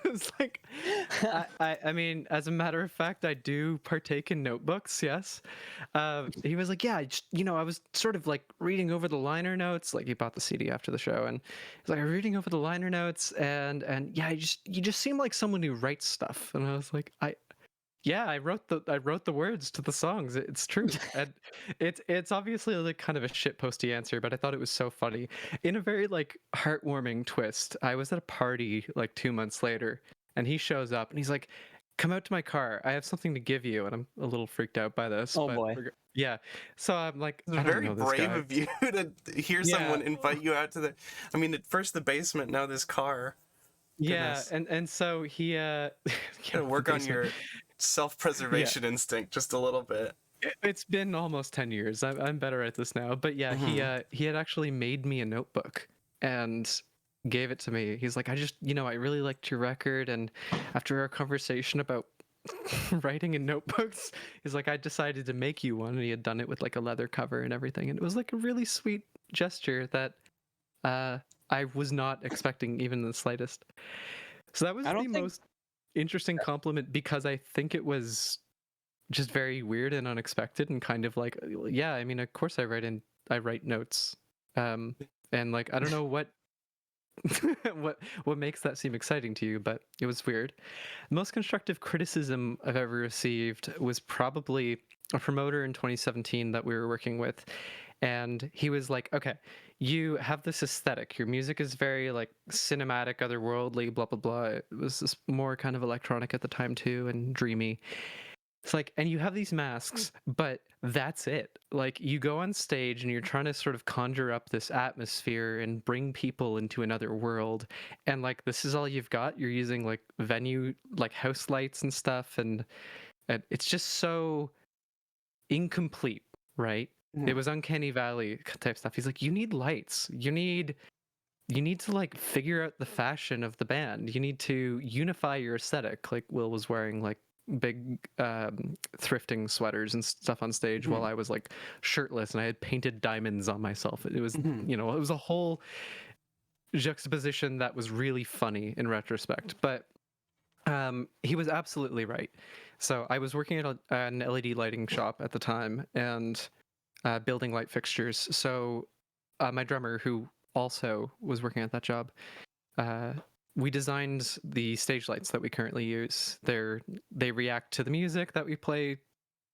C: was like, I mean, as a matter of fact, I do partake in notebooks. Yes. He was like, yeah, I was sort of like reading over the liner notes. Like, he bought the CD after the show, and he's like, I'm reading over the liner notes, and yeah, you just seem like someone who writes stuff. And I was like, I wrote the words to the songs. It's true, and it's obviously like kind of a shit posty answer, but I thought it was so funny in a very like heartwarming twist. I was at a party like 2 months later, and he shows up and he's like, "Come out to my car. I have something to give you." And I'm a little freaked out by this.
D: Oh
C: but
D: boy.
C: yeah. So I'm like,
A: It's
C: I don't
A: very
C: know this
A: brave
C: guy.
A: of you to hear
C: Yeah.
A: someone invite you out to the. I mean, at first the basement, now this car.
C: Yeah,
A: Goodness.
C: and so he
A: Gotta
C: the
A: work on
C: basement.
A: your self-preservation instinct just a little bit.
C: It's been almost 10 years. I'm better at this now. But yeah, he had actually made me a notebook and gave it to me. He's like, I really liked your record, and after our conversation about writing in notebooks, he's like, I decided to make you one, and he had done it with like a leather cover and everything. And it was like a really sweet gesture that I was not expecting even the slightest. So that was
D: I
C: the
D: don't think
C: most interesting compliment because I think it was just very weird and unexpected and kind of like, yeah, I mean, of course I write notes. And like, I don't know what what makes that seem exciting to you, but it was weird. The most constructive criticism I've ever received was probably a promoter in 2017 that we were working with, and he was like, okay, you have this aesthetic, your music is very like cinematic, otherworldly, blah blah blah. It was this more kind of electronic at the time too, and dreamy. It's like, and you have these masks, but that's it. Like, you go on stage and you're trying to sort of conjure up this atmosphere and bring people into another world. And like, this is all you've got. You're using like venue, like house lights and stuff. And it's just so incomplete, right? It was Uncanny Valley type stuff. He's like, you need lights. You need to like figure out the fashion of the band. You need to unify your aesthetic. Like, Will was wearing like big thrifting sweaters and stuff on stage while I was like shirtless, and I had painted diamonds on myself. It was it was a whole juxtaposition that was really funny in retrospect, but he was absolutely right. So I was working at an LED lighting shop at the time and building light fixtures. So my drummer, who also was working at that job, we designed the stage lights that we currently use. They react to the music that we play,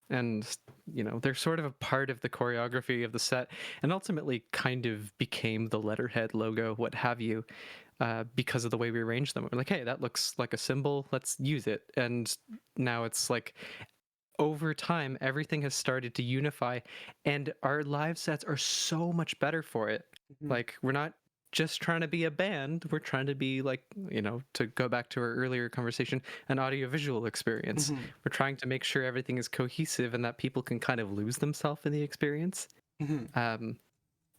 C: and they're sort of a part of the choreography of the set, and ultimately kind of became the letterhead, logo, what have you, because of the way we arranged them. We're like, hey, that looks like a symbol, let's use it. And now it's like, over time, everything has started to unify, and our live sets are so much better for it. Like, we're not just trying to be a band, we're trying to be like, to go back to our earlier conversation, an audiovisual experience. We're trying to make sure everything is cohesive and that people can kind of lose themselves in the experience.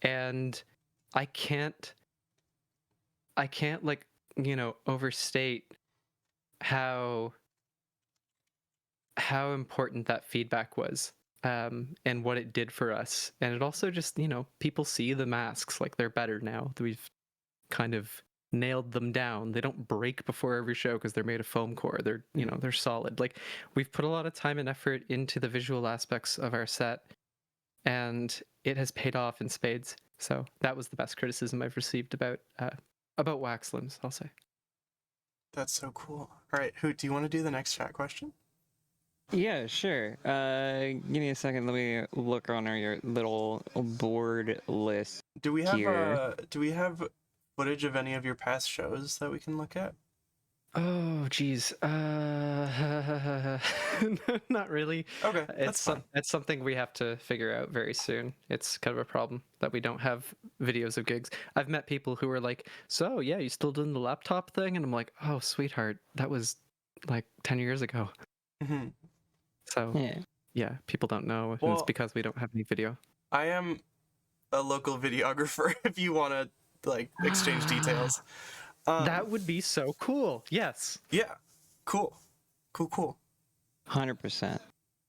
C: And I can't like, overstate how important that feedback was, and what it did for us. And it also just, people see the masks, like, they're better now. We've kind of nailed them down. They don't break before every show because they're made of foam core. They're, you know, they're solid. Like, we've put a lot of time and effort into the visual aspects of our set, and it has paid off in spades. So that was the best criticism I've received about wax limbs, I'll say.
A: That's so cool. All right, Hoot, do you want to do the next chat question?
D: Yeah, sure. Give me a second. Let me look on your little board list.
A: Do we
D: Here.
A: have footage of any of your past shows that we can look at?
C: Oh, geez. Not really.
A: Okay, that's fine.
C: It's something we have to figure out very soon. It's kind of a problem that we don't have videos of gigs. I've met people who are like, "So, yeah, you still doing the laptop thing?" And I'm like, "Oh, sweetheart, that was like 10 years ago."
A: Mhm.
C: So,
D: Yeah.
C: yeah, people don't know, and
A: Well-
C: it's because we don't have any video.
A: I am a local videographer if you want to like exchange details.
C: That would be so cool. Yes.
A: Yeah. Cool.
D: 100%.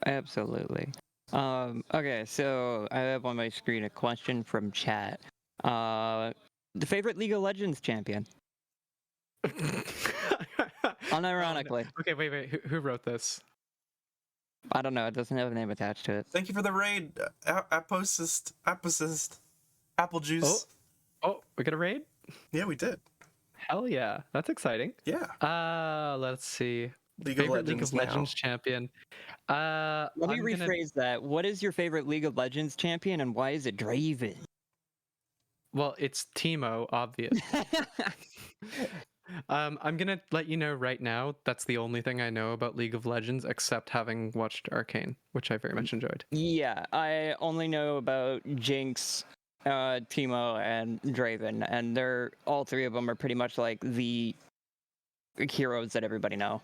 D: Absolutely. Okay, so I have on my screen a question from chat. The favorite League of Legends champion? Unironically.
C: Okay, wait. Who wrote this?
D: I don't know. It doesn't have a name attached to it.
A: Thank you for the raid, Aposist, Apple Juice.
C: Oh, we got a raid?
A: Yeah, we did.
C: Hell yeah. That's exciting.
A: Yeah.
C: Let's see.
A: League of
C: Favorite League
A: Legends
C: of Legends champion.
D: Let me
C: I'm
D: rephrase that. What is your favorite League of Legends champion and why is it Draven?
C: Well, it's Teemo, obvious. I'm gonna let you know right now. That's the only thing I know about League of Legends, except having watched Arcane, which I very much enjoyed.
D: Yeah, I only know about Jinx, Teemo, and Draven, and they're all three of them are pretty much like the heroes that everybody knows.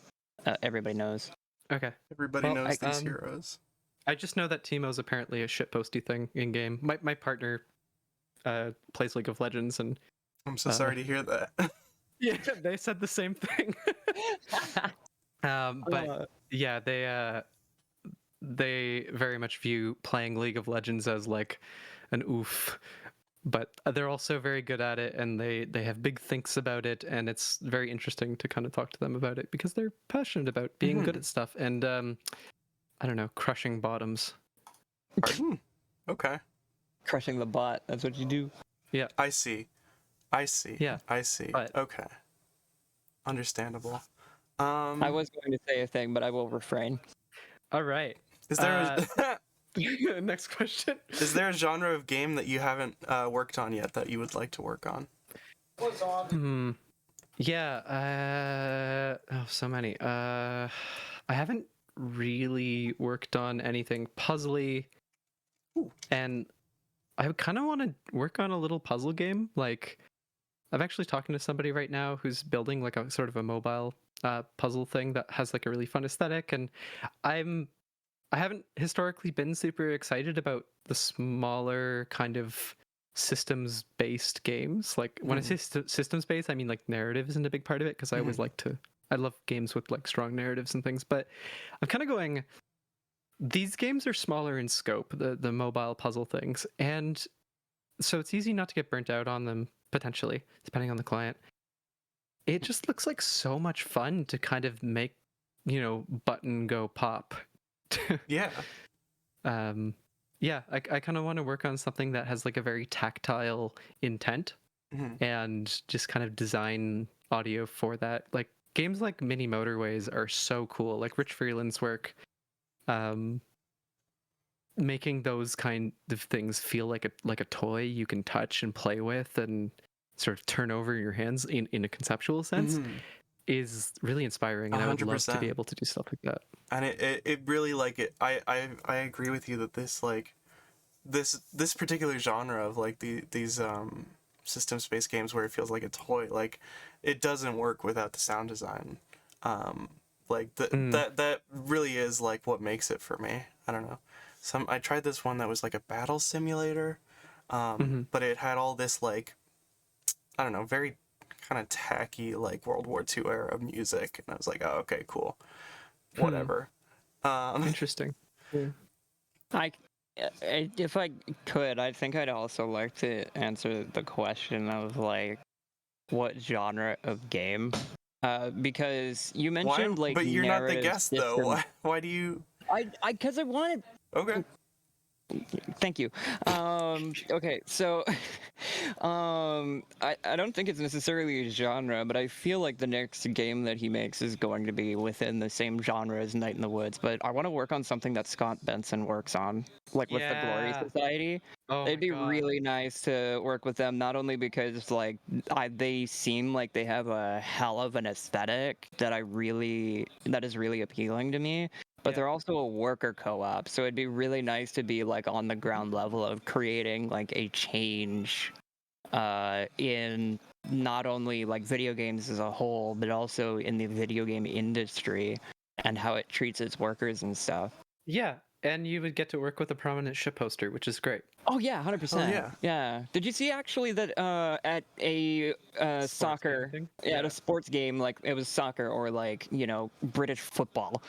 C: Okay.
A: Everybody
C: Well,
A: knows these heroes.
C: I just know that Teemo's apparently a shitposty thing in game. My partner plays League of Legends, and
A: I'm so sorry to hear that.
C: yeah, they said the same thing. But yeah, they very much view playing League of Legends as like an oof, but they're also very good at it, and they have big thinks about it, and it's very interesting to kind of talk to them about it because they're passionate about being good at stuff and I don't know, crushing bottoms.
A: Pardon? Okay.
D: Crushing the bot, that's what you do.
C: Yeah.
A: I see.
C: Yeah.
A: I see.
C: But-
A: Okay. Understandable.
D: I was going to say a thing, but I will refrain.
C: All right.
A: Is there
C: Next question.
A: is there a genre of game that you haven't worked on yet that you would like to work on?
C: Yeah. So many. I haven't really worked on anything puzzly, and I kind of want to work on a little puzzle game. Like, I'm actually talking to somebody right now who's building like a sort of a mobile puzzle thing that has like a really fun aesthetic, and I haven't historically been super excited about the smaller kind of systems-based games. Like, when I say systems-based, I mean like narrative isn't a big part of it, because I always I love games with like strong narratives and things, but I'm kind of going, these games are smaller in scope, the mobile puzzle things, and so it's easy not to get burnt out on them, potentially, depending on the client. It just looks like so much fun to kind of make, button go pop.
A: Yeah.
C: Yeah, I kind of want to work on something that has like a very tactile intent and just kind of design audio for that. Like, games like Mini Motorways are so cool. Like Rich Freeland's work, making those kind of things feel like a toy you can touch and play with and sort of turn over in your hands in a conceptual sense is really inspiring, and I would love to be able to do stuff like that.
A: And it really, like, I agree with you that this particular genre of like these systems-based games where it feels like a toy, like, it doesn't work without the sound design. Like that really is like what makes it for me. I don't know. I tried this one that was like a battle simulator, but it had all this, like, I don't know, very kind of tacky, like, World War II era music, and I was like, oh, okay, cool, whatever.
C: Interesting.
D: If I could, I think I'd also like to answer the question of like, what genre of game. Because you
A: Why?
D: mentioned like
A: But you're not the
D: narrative
A: guest though.
D: system.
A: Why do you?
D: Because I wanted.
A: Okay.
D: Thank you. Okay, so I don't think it's necessarily a genre, but I feel like the next game that he makes is going to be within the same genre as Night in the Woods. But I want to work on something that Scott Benson works on, like with the Glory
C: Yeah.
D: Society.
C: Oh
D: It'd
C: my
D: be
C: God.
D: really nice to work with them, not only because like they seem like they have a hell of an aesthetic that is really appealing to me, but
C: Yeah.
D: they're also a worker co-op, so it'd be really nice to be like on the ground level of creating like a change in not only like video games as a whole, but also in the video game industry and how it treats its workers and stuff.
C: Yeah, and you would get to work with a prominent ship poster, which is great.
D: Oh yeah, 100%.
A: yeah.
D: Yeah. Did you see actually that at a
C: Sports
D: soccer,
C: game thing?
D: yeah, at
C: Yeah.
D: a sports game, like it was soccer or like, British football.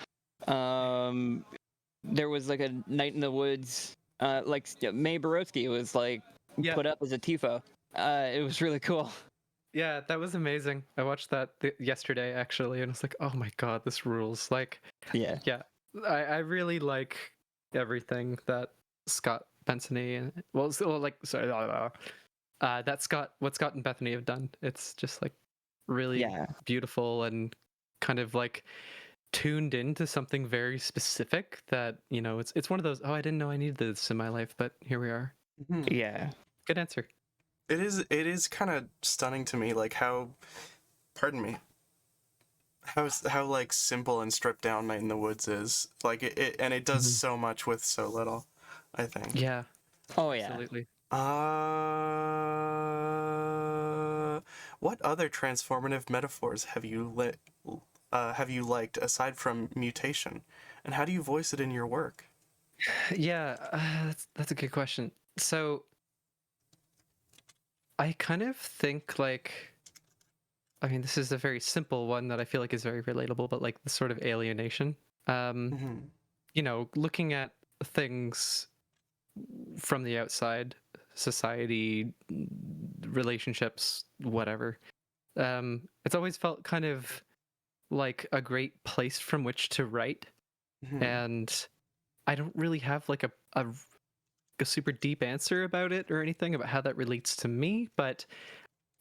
D: There was like a Night in the Woods, like May Borowski was like
C: Yeah.
D: put up as a tifo. It was really cool.
C: Yeah, that was amazing. I watched that yesterday actually, and I was like, oh my God, this rules. Like,
D: Yeah.
C: yeah, I really like everything that Scott Bensony and what Scott and Bethany have done. It's just like really
D: Yeah.
C: beautiful and kind of like tuned into something very specific that, it's one of those, oh, I didn't know I needed this in my life, but here we are.
D: Yeah.
C: Good answer.
A: It is kind of stunning to me, like how, pardon me, how like simple and stripped down Night in the Woods is. Like it does so much with so little, I think.
C: Yeah,
D: Oh yeah.
C: absolutely.
A: What other transformative metaphors have you liked aside from mutation, and how do you voice it in your work?
C: Yeah, that's a good question. So I kind of think like, I mean, this is a very simple one that I feel like is very relatable, but like the sort of alienation. Looking at things from the outside, society, relationships, whatever. It's always felt kind of like a great place from which to write, and I don't really have like a super deep answer about it or anything about how that relates to me, but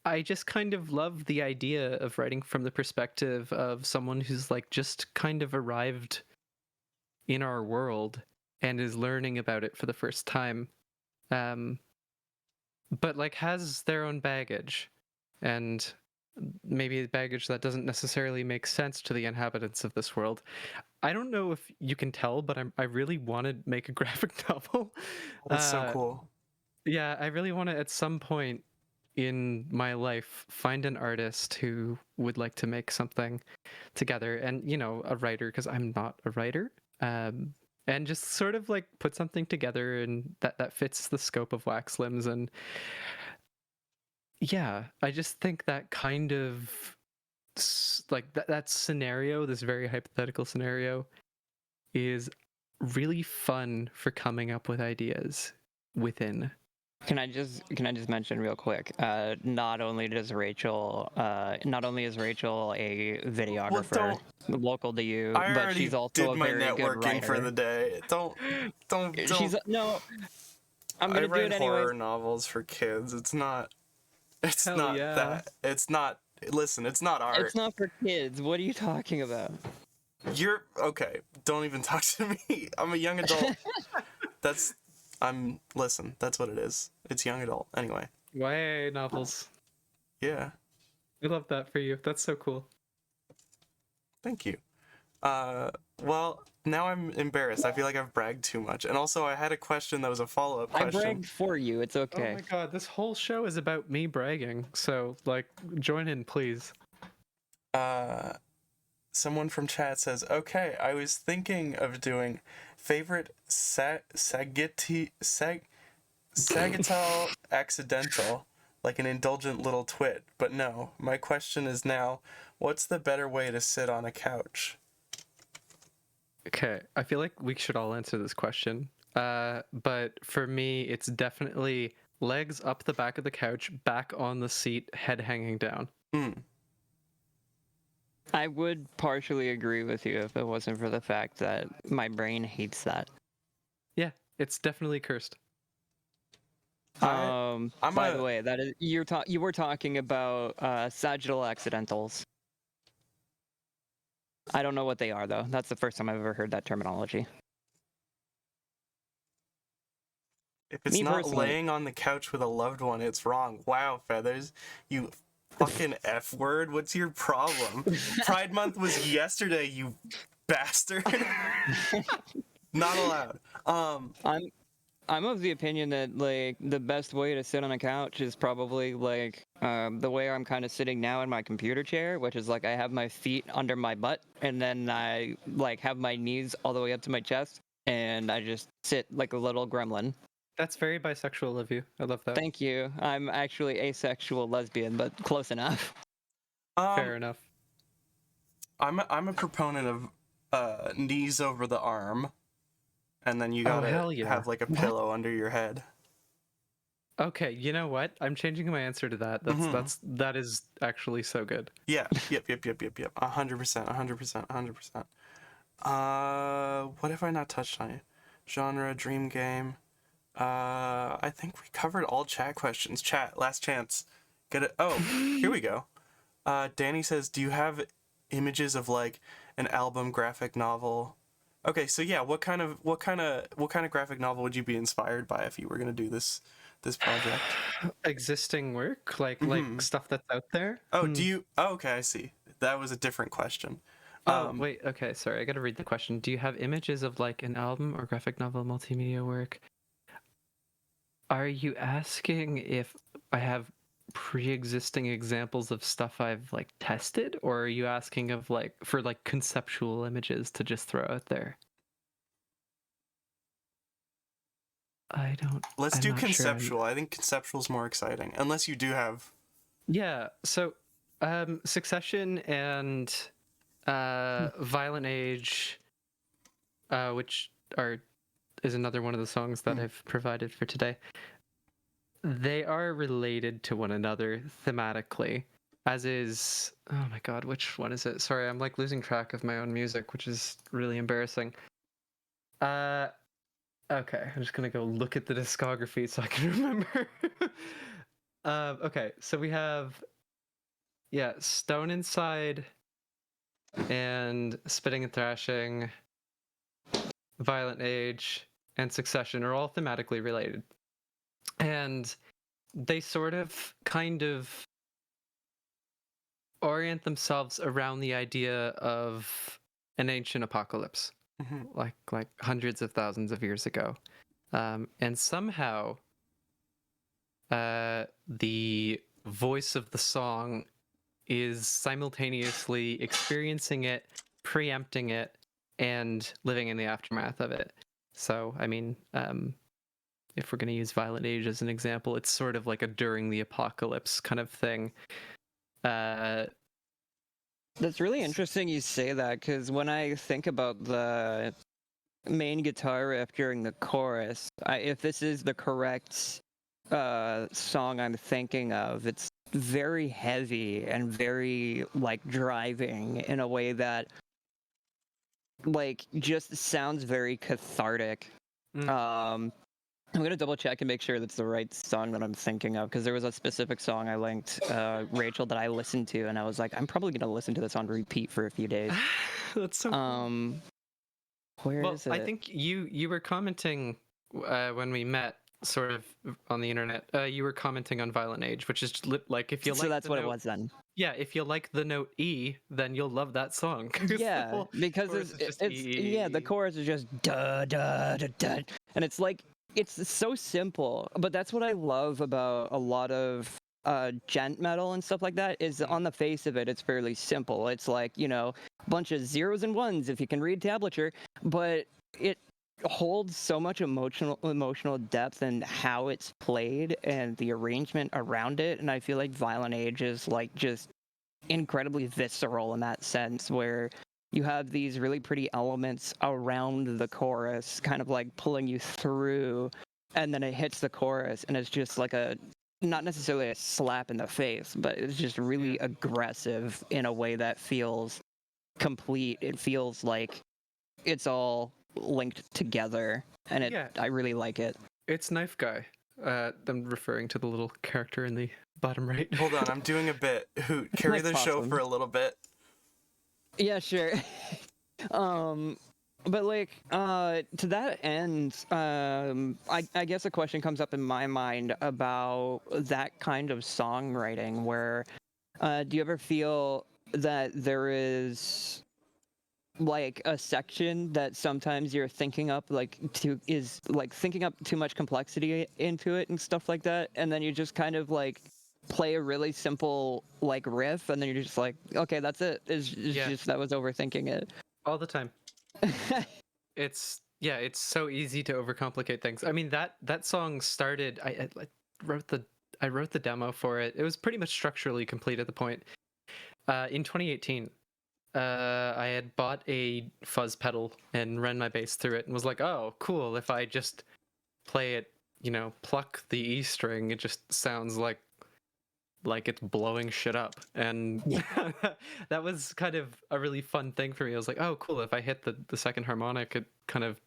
C: I just kind of love the idea of writing from the perspective of someone who's like just kind of arrived in our world and is learning about it for the first time, but like has their own baggage, and maybe baggage that doesn't necessarily make sense to the inhabitants of this world. I don't know if you can tell, but I really want to make a graphic novel.
A: That's so cool.
C: Yeah, I really want to at some point in my life find an artist who would like to make something together, and a writer, because I'm not a writer, and just sort of like put something together and that fits the scope of Wax Limbs. And yeah, I just think that kind of like that scenario, this very hypothetical scenario, is really fun for coming up with ideas within.
D: Can I just mention real quick? Not only is Rachel a videographer local to you,
A: I
D: but
A: already
D: she's also
A: did
D: a
A: my
D: very good
A: networking
D: writer.
A: for the day. Don't.
D: She's no. I'm
A: I
D: gonna do
A: write
D: it anyway.
A: horror novels for kids. It's not. It's
C: Hell
A: not
C: yeah.
A: that. It's not. Listen, it's not art.
D: It's not for kids. What are you talking about?
A: You're okay. Don't even talk to me. I'm a young adult. Listen, that's what it is. It's young adult. Anyway.
C: YA novels.
A: Yeah.
C: I love that for you. That's so cool.
A: Thank you. Well, now I'm embarrassed. I feel like I've bragged too much. And also, I had a question that was a follow-up
D: I
A: question.
D: bragged for you. It's okay.
C: Oh my God, this whole show is about me bragging. So, like, join in, please.
A: Someone from chat says, okay, I was thinking of doing favorite sagittal accidental, like an indulgent little twit. But no, my question is now, what's the better way to sit on a couch?
C: Okay, I feel like we should all answer this question. But for me, it's definitely legs up the back of the couch, back on the seat, head hanging down.
D: I would partially agree with you if it wasn't for the fact that my brain hates that.
C: Yeah, it's definitely cursed.
A: I'm
D: By the way, that is you were talking about sagittal accidentals. I don't know what they are though. That's the first time I've ever heard that terminology.
A: If it's
D: Me
A: not
D: personally-
A: laying on the couch with a loved one, it's wrong. Wow, Feathers, you fucking F word. What's your problem? Pride Month was yesterday, you bastard. Not allowed.
D: I'm of the opinion that like the best way to sit on a couch is probably like the way I'm kind of sitting now in my computer chair, which is like I have my feet under my butt and then I like have my knees all the way up to my chest and I just sit like a little gremlin.
C: That's very bisexual of you. I love that.
D: Thank you. I'm actually asexual lesbian, but close enough.
C: Fair enough.
A: I'm a proponent of knees over the arm, and then you
C: Oh,
A: gotta
C: hell yeah.
A: have like a pillow under your head.
C: Okay, you know what? I'm changing my answer to that. That is actually so good.
A: Yeah. Yep. 100%. 100%. 100%. What have I not touched on? It? Genre, dream game. I think we covered all chat questions. Chat, last chance. Get it. Oh, here we go. Danny says, "Do you have images of like an album, graphic novel?" Okay, so yeah, what kind of graphic novel would you be inspired by if you were gonna do this project?
C: Existing work, like stuff that's out there.
A: Oh, do you? Oh, okay, I see. That was a different question.
C: Oh, wait, okay, sorry, I gotta read the question. Do you have images of like an album or graphic novel, multimedia work? Are you asking if I have pre-existing examples of stuff I've like tested, or are you asking of like for like conceptual images to just throw out there? I don't.
A: Let's
C: I'm
A: do
C: not sure.
A: conceptual. I think conceptual's more exciting, unless you do have.
C: Yeah. So, Succession and Violent Age, which is another one of the songs that I've provided for today. They are related to one another thematically, as is, oh my god, which one is it? Sorry, I'm like losing track of my own music, which is really embarrassing. Okay, I'm just gonna go look at the discography so I can remember. Okay, so we have, yeah, Stone Inside and Spitting and Thrashing, Violent Age, and Succession are all thematically related. And they sort of kind of orient themselves around the idea of an ancient apocalypse, like hundreds of thousands of years ago. And somehow the voice of the song is simultaneously experiencing it, preempting it, and living in the aftermath of it. So, I mean, if we're going to use Violent Age as an example, it's sort of like a during the apocalypse kind of thing.
D: That's really interesting you say that, because when I think about the main guitar riff during the chorus, if this is the correct song I'm thinking of, it's very heavy and very like driving in a way that like just sounds very cathartic. I'm gonna double check and make sure that's the right song that I'm thinking of, because there was a specific song I linked Rachel that I listened to, and I was like, I'm probably gonna listen to this on repeat for a few days.
C: That's so cool.
D: Where is it?
C: I think you were commenting when we met, sort of on the internet. You were commenting on Violent Age, which is like if you like.
D: So that's what it was then.
C: Yeah, if you like the note E, then you'll love that song.
D: Yeah, because it's yeah, the chorus is just da da da da, and it's like it's so simple, but that's what I love about a lot of gent metal and stuff like that, is on the face of it, it's fairly simple. It's like, you know, a bunch of zeros and ones if you can read tablature, but it holds so much emotional depth in how it's played and the arrangement around it. And I feel like Violent Age is like just incredibly visceral in that sense, where you have these really pretty elements around the chorus kind of like pulling you through and then it hits the chorus, and it's just like a not necessarily a slap in the face, but it's just really aggressive in a way that feels complete. It feels like it's all linked together, and I really like it.
C: It's Knife Guy. I'm referring to the little character in the bottom right.
A: Hold on, I'm doing a bit. Carry the show
D: Awesome.
A: for a little bit.
D: Yeah, sure. But like to that end, I guess a question comes up in my mind about that kind of songwriting where do you ever feel that there is like a section that sometimes you're thinking up thinking up too much complexity into it and stuff like that, and then you just kind of like play a really simple like riff, and then you're just like, okay, that's it. It's just that was overthinking it.
C: All the time. It's so easy to overcomplicate things. I mean, that song started. I wrote the demo for it. It was pretty much structurally complete at the point. In 2018, I had bought a fuzz pedal and ran my bass through it and was like, oh, cool. If I just play it, pluck the E string, it just sounds like it's blowing shit up. And that was kind of a really fun thing for me. I was like, oh, cool. If I hit the second harmonic, it kind of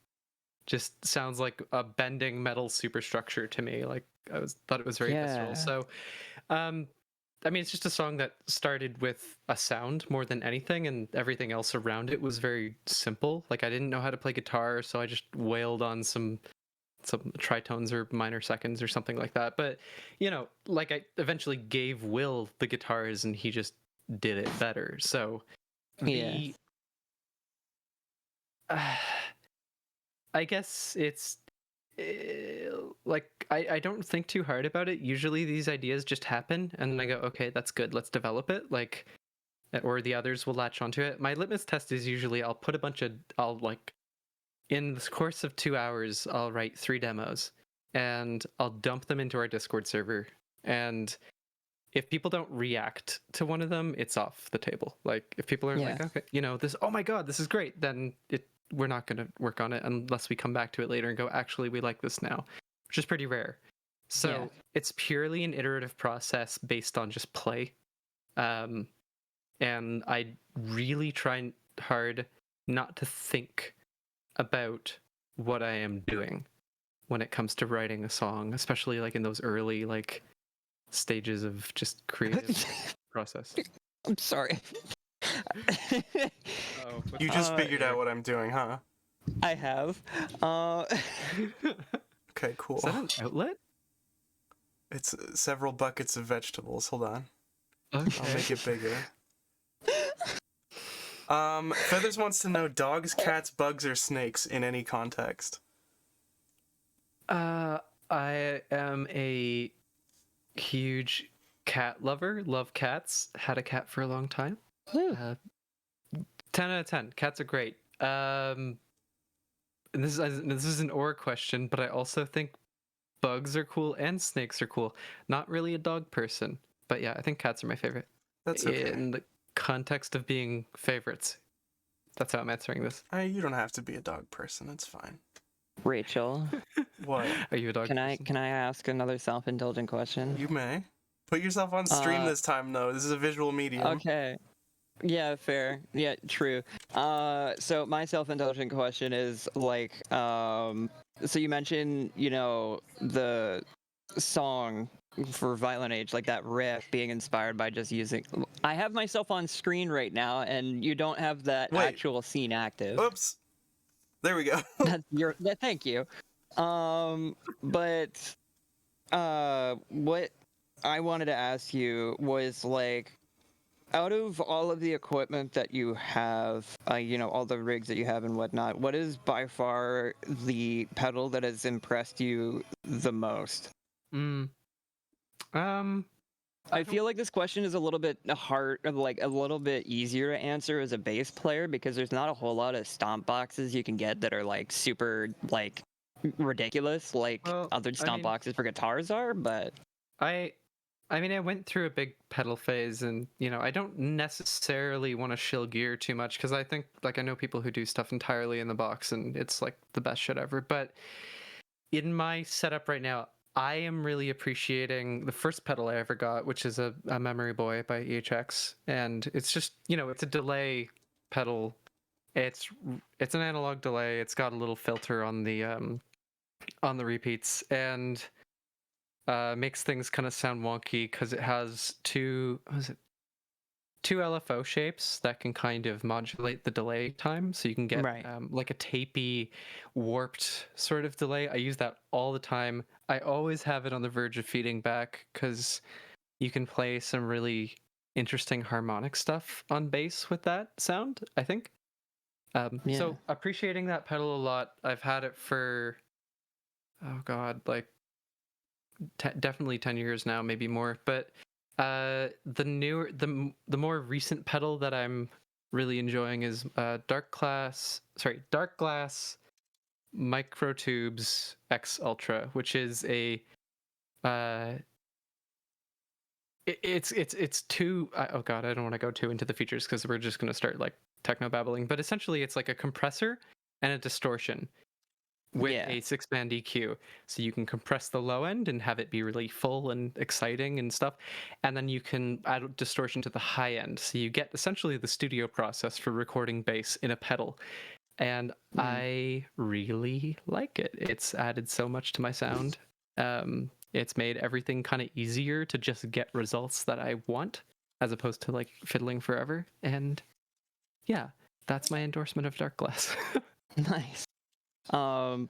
C: just sounds like a bending metal superstructure to me. Like thought it was very visceral. So, I mean, it's just a song that started with a sound more than anything, and everything else around it was very simple. Like I didn't know how to play guitar, so I just wailed on some tritones or minor seconds or something like that. But like I eventually gave Will the guitars, and he just did it better. So I guess it's like I don't think too hard about it. Usually these ideas just happen, and I go, okay, that's good, let's develop it. Like, or the others will latch onto it. My litmus test is usually in the course of 2 hours, I'll write 3 demos, and I'll dump them into our Discord server. And if people don't react to one of them, it's off the table. Like if people are like, okay, this, oh my god, this is great, then we're not going to work on it unless we come back to it later and go, actually, we like this now, which is pretty rare. So it's purely an iterative process based on just play. And I really try hard not to think about what I am doing when it comes to writing a song, especially like in those early like stages of just creative process.
D: I'm sorry.
A: You just figured out what I'm doing, huh?
D: I have.
A: Okay, cool.
C: Is that an outlet?
A: It's several buckets of vegetables. Hold on.
C: Okay.
A: I'll make it bigger. Feathers wants to know dogs, cats, bugs, or snakes in any context.
C: I am a huge cat lover. Love cats. Had a cat for a long time. 10 out of 10. Cats are great. And this is an or question, but I also think bugs are cool and snakes are cool. Not really a dog person, but yeah, I think cats are my favorite.
A: That's okay.
C: In the context of being favorites. That's how I'm answering this.
A: You don't have to be a dog person. It's fine.
D: Rachel,
A: What?
C: Are you a dog person?
D: can I ask another self-indulgent question?
A: You may. Put yourself on stream this time, though. This is a visual medium.
D: Okay. Yeah, fair. Yeah, true. So my self-indulgent question is like, so you mentioned, the song for Violent Age, like that riff being inspired by just using. I have myself on screen right now, and you don't have that actual scene active.
A: Oops. There we go.
D: Thank you. But what I wanted to ask you was like, out of all of the equipment that you have, all the rigs that you have and whatnot, what is by far the pedal that has impressed you the most? I feel like this question is a little bit hard, like a little bit easier to answer as a bass player, because there's not a whole lot of stomp boxes you can get that are like super like ridiculous, like other stomp boxes for guitars are. But
C: I mean, I went through a big pedal phase, and I don't necessarily want to shill gear too much, because I think, like, I know people who do stuff entirely in the box, and it's like the best shit ever. But in my setup right now, I am really appreciating the first pedal I ever got, which is a Memory Boy by EHX, and it's just, it's a delay pedal. It's an analog delay. It's got a little filter on the repeats, and makes things kind of sound wonky because it has two LFO shapes that can kind of modulate the delay time, so you can get
D: Right.
C: like a tapey, warped sort of delay. I use that all the time. I always have it on the verge of feeding back because you can play some really interesting harmonic stuff on bass with that sound, I think.
D: Yeah.
C: So appreciating that pedal a lot. I've had it for, oh god, like definitely 10 years now, maybe more. But the more recent pedal that I'm really enjoying is Dark Glass Microtubes X Ultra, which is a it's two, oh god, I don't want to go too into the features because we're just going to start like techno babbling, but essentially it's like a compressor and a distortion with
D: Yeah.
C: a 6-band EQ, so you can compress the low end and have it be really full and exciting and stuff, and then you can add distortion to the high end, so you get essentially the studio process for recording bass in a pedal. And I really like it. It's added so much to my sound. It's made everything kind of easier to just get results that I want, as opposed to like fiddling forever. And yeah, that's my endorsement of Dark Glass.
D: Nice. I'm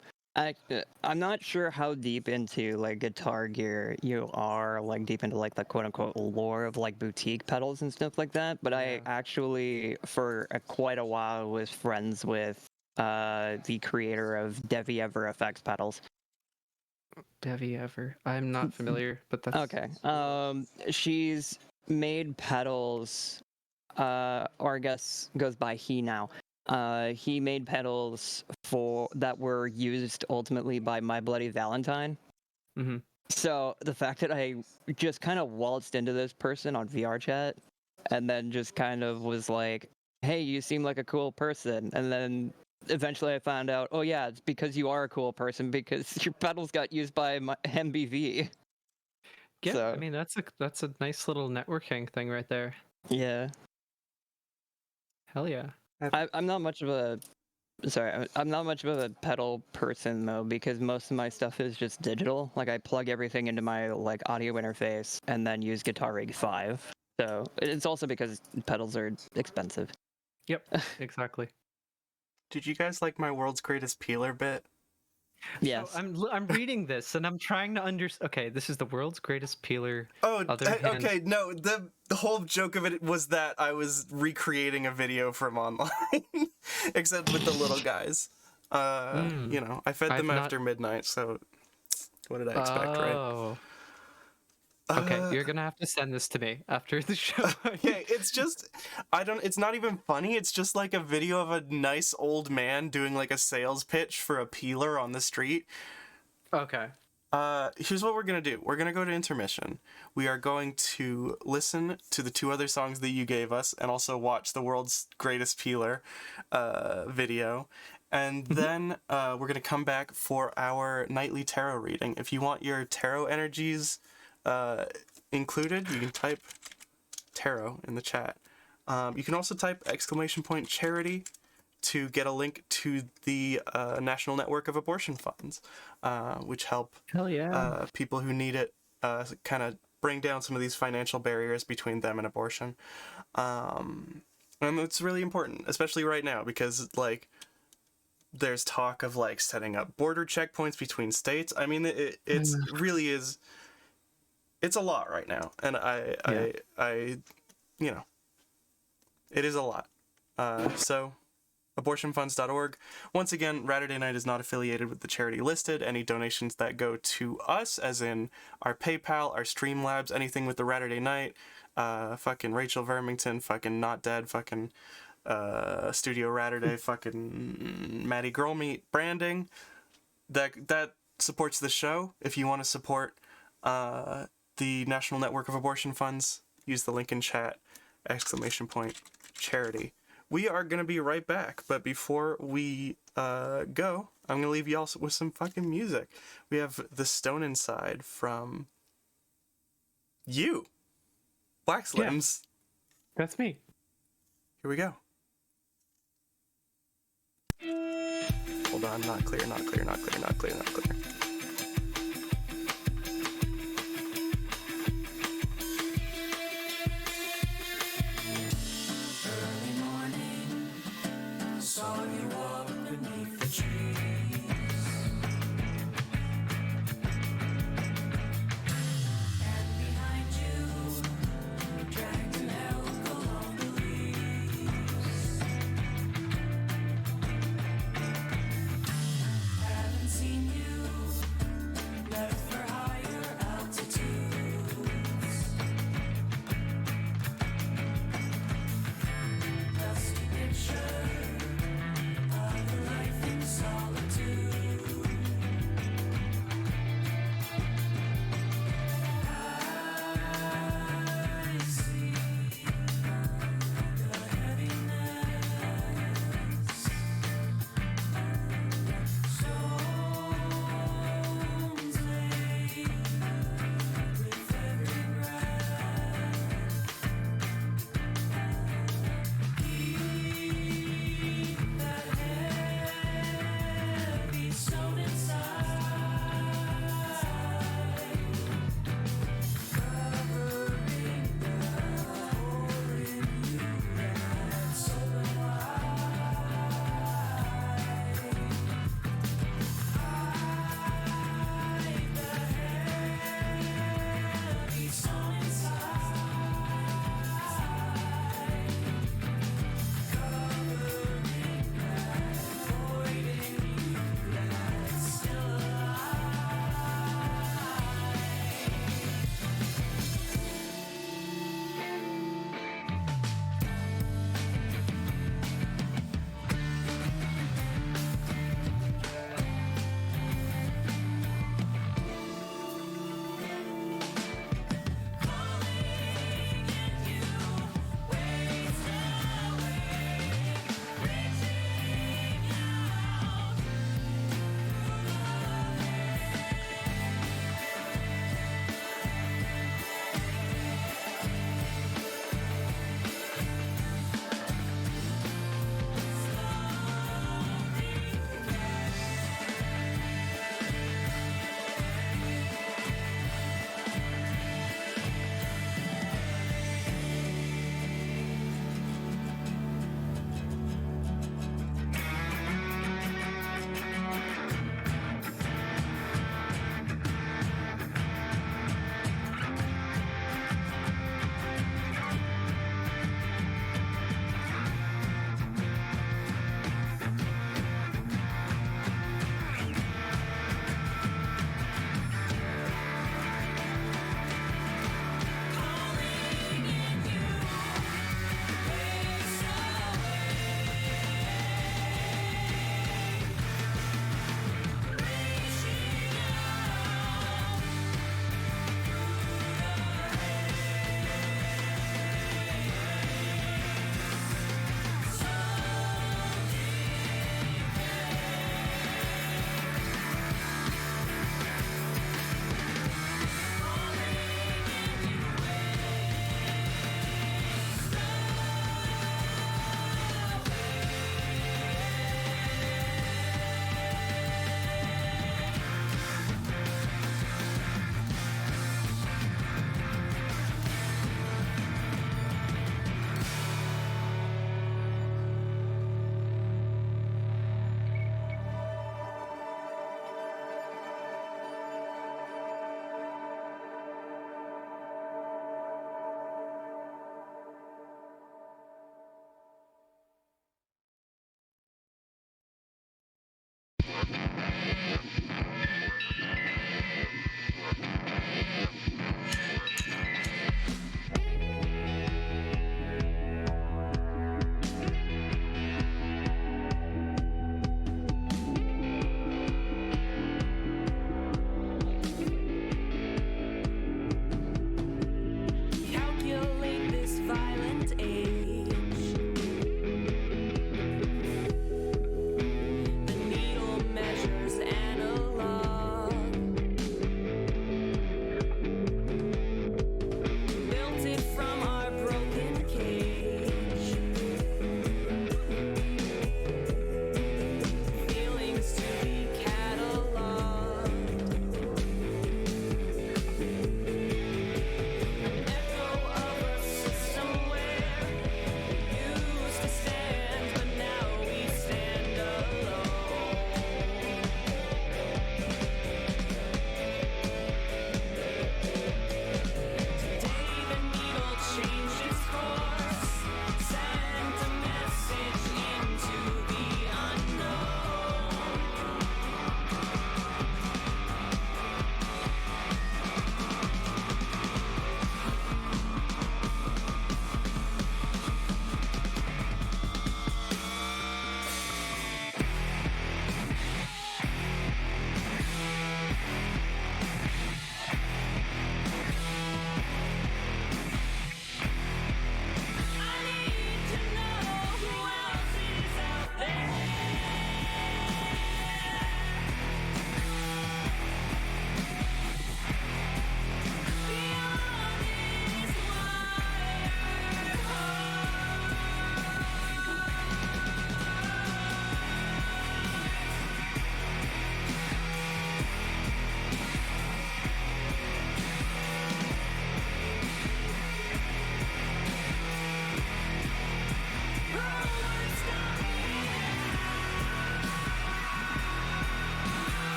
D: not sure how deep into like guitar gear you are, like deep into like the quote unquote lore of like boutique pedals and stuff like that. But I actually, for quite a while, was friends with the creator of Devi Ever FX pedals.
C: Devi Ever. I'm not familiar, but that's
D: Okay. She's made pedals, or I guess goes by he now. He made pedals for that were used ultimately by My Bloody Valentine.
C: Mhm.
D: So the fact that I just kind of waltzed into this person on VR chat and then just kind of was like, "Hey, you seem like a cool person," and then eventually I found out, oh yeah, it's because you are a cool person because your pedals got used by my MBV.
C: yeah.
D: So
C: I mean, that's a nice little networking thing right there.
D: yeah.
C: Hell yeah.
D: I'm not much of a I'm not much of a pedal person though, because most of my stuff is just digital. Like I plug everything into my like audio interface and then use Guitar Rig 5. So it's also because pedals are expensive.
C: Yep. Exactly.
A: Did you guys like my world's greatest peeler bit?
D: Yes.
C: So I'm reading this and I'm trying to understand. Okay, this is the world's greatest peeler.
A: Oh,
C: Other hand-
A: okay. No, the whole joke of it was that I was recreating a video from online, except with the little guys. I fed them
C: I've
A: after midnight, so what did I expect, right?
C: Oh. Okay, you're gonna have to send this to me after the show.
A: Okay, it's just it's not even funny. It's just like a video of a nice old man doing like a sales pitch for a peeler on the street.
C: Okay.
A: Here's what we're gonna do. We're gonna go to intermission. We are going to listen to the two other songs that you gave us, and also watch the world's greatest peeler video. And then we're gonna come back for our nightly tarot reading. If you want your tarot energies included, you can type tarot in the chat. You can also type !charity to get a link to the National Network of Abortion Funds, which help
C: Hell yeah.
A: people who need it kind of bring down some of these financial barriers between them and abortion. And it's really important, especially right now, because like there's talk of like setting up border checkpoints between states. I mean, it's really is. It's a lot right now, and I it is a lot. So abortionfunds.org. Once again, RATURDAY NIGHT is not affiliated with the charity listed. Any donations that go to us, as in our PayPal, our Streamlabs, anything with the RATURDAY NIGHT, fucking Rachel Vermington, fucking Not Dead, fucking Studio RATURDAY, fucking Maddie Girlmeat branding, that supports the show. If you want to support the National Network of Abortion Funds, use the link in chat, !charity. we are gonna be right back. But before we go, I'm gonna leave y'all with some fucking music. We have The Stone Inside from you, Black Slims.
C: That's me.
A: Here we go. Hold on, not clear, not clear, not clear, not clear, not clear.
E: Early morning, saw you walk beneath the trees. And behind you, dragged an elk along the leaves. Haven't seen you, left for higher altitudes. Dusty picture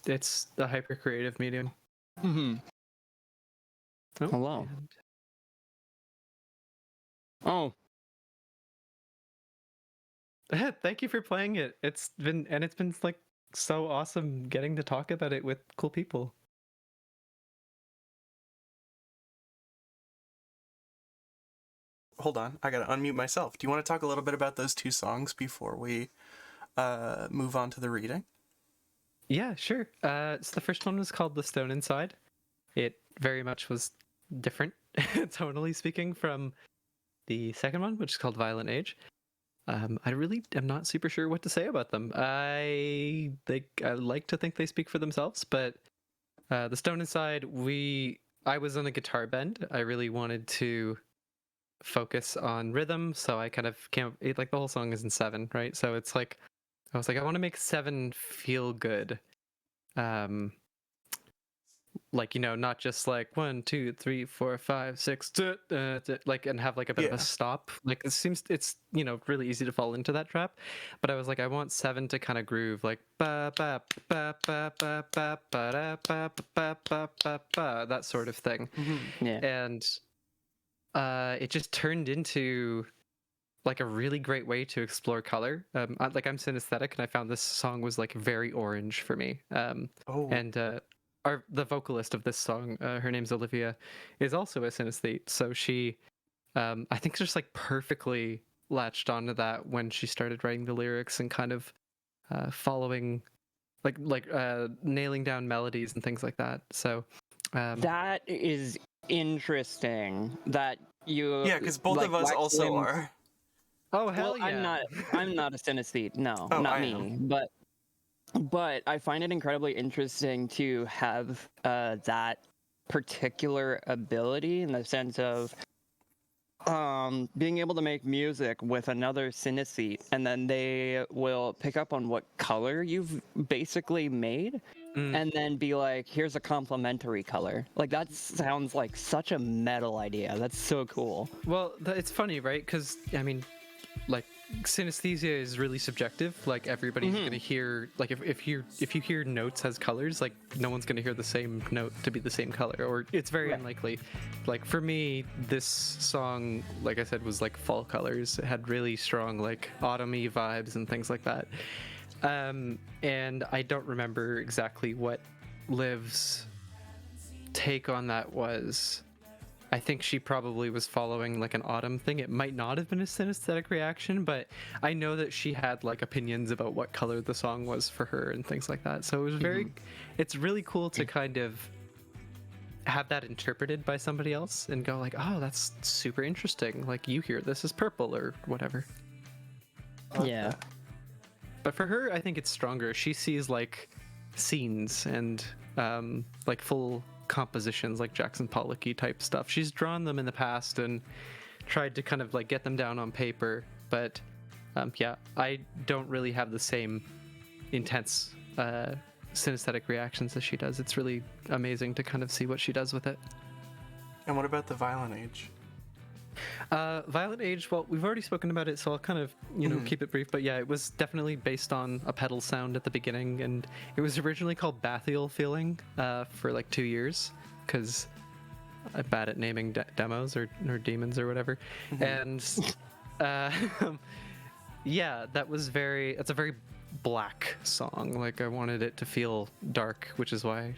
C: it's a hyper creative medium.
D: Mm-hmm.
C: Oh,
D: Hello.
C: and-
D: Oh,
C: Thank you for playing it. It's been like so awesome getting to talk about it with cool people.
A: Hold on, I gotta unmute myself. Do you want to talk a little bit about those two songs before we move on to the reading?
C: Yeah, sure. So the first one was called "The Stone Inside." It very much was different, tonally speaking, from the second one, which is called "Violent Age." I really am not super sure what to say about them. I like to think they speak for themselves, but "The Stone Inside," I was on a guitar bend. I really wanted to focus on rhythm, so I kind of like the whole song is in 7, right? So it's like I was like, I want to make 7 feel good. Like, not just like 1 2 3 4 5 6 like, and have like a bit of
A: Yeah.
C: a stop. Like it's really easy to fall into that trap, but I was like, I want 7 to kind of groove, like ba ba ba ba ba ba ba da, ba ba ba ba ba, that sort of thing.
D: yeah.
C: And it just turned into like a really great way to explore color. I'm synesthetic, and I found this song was like very orange for me.
A: Oh.
C: And the vocalist of this song, her name's Olivia, is also a synesthete. So she, I think, just like perfectly latched onto that when she started writing the lyrics and kind of following, nailing down melodies and things like that. So
D: That is interesting. That you.
A: Yeah, because both
D: like,
A: of us
D: Lex
A: also
D: Gameaudio-
A: are.
C: oh hell
D: Well,
C: yeah!
D: I'm not a synesthete. No,
A: Oh,
D: not
A: I
D: me.
A: am.
D: But I find it incredibly interesting to have that particular ability in the sense of being able to make music with another synesthete, and then they will pick up on what color you've basically made,
C: Mm.
D: and then be like, here's a complementary color. Like, that sounds like such a metal idea. That's so cool.
C: Well, it's funny, right? Because I mean, like, synesthesia is really subjective. Like, everybody's gonna hear, like, if you hear notes as colors, like, no one's gonna hear the same note to be the same color, or it's very unlikely. Like, for me, this song, like I said, was like fall colors. It had really strong, like, autumny vibes and things like that. And I don't remember exactly what Liv's take on that was. I think she probably was following like an autumn thing. It might not have been a synesthetic reaction, but I know that she had like opinions about what color the song was for her and things like that. So it was it's really cool to kind of have that interpreted by somebody else and go like, oh, that's super interesting. Like, you hear this as purple or whatever.
D: Yeah.
C: But for her, I think it's stronger. She sees like scenes and like full compositions, like Jackson Pollock-y type stuff. She's drawn them in the past and tried to kind of like get them down on paper, but yeah, I don't really have the same intense synesthetic reactions as she does. It's really amazing to kind of see what she does with it.
A: And what about the Violent Age?
C: Violent Age, well, we've already spoken about it, so I'll kind of, keep it brief. But yeah, it was definitely based on a pedal sound at the beginning, and it was originally called Bathyal Feeling for like 2 years, because I'm bad at naming demos or demons or whatever. And yeah, it's a very black song. Like, I wanted it to feel dark, which is why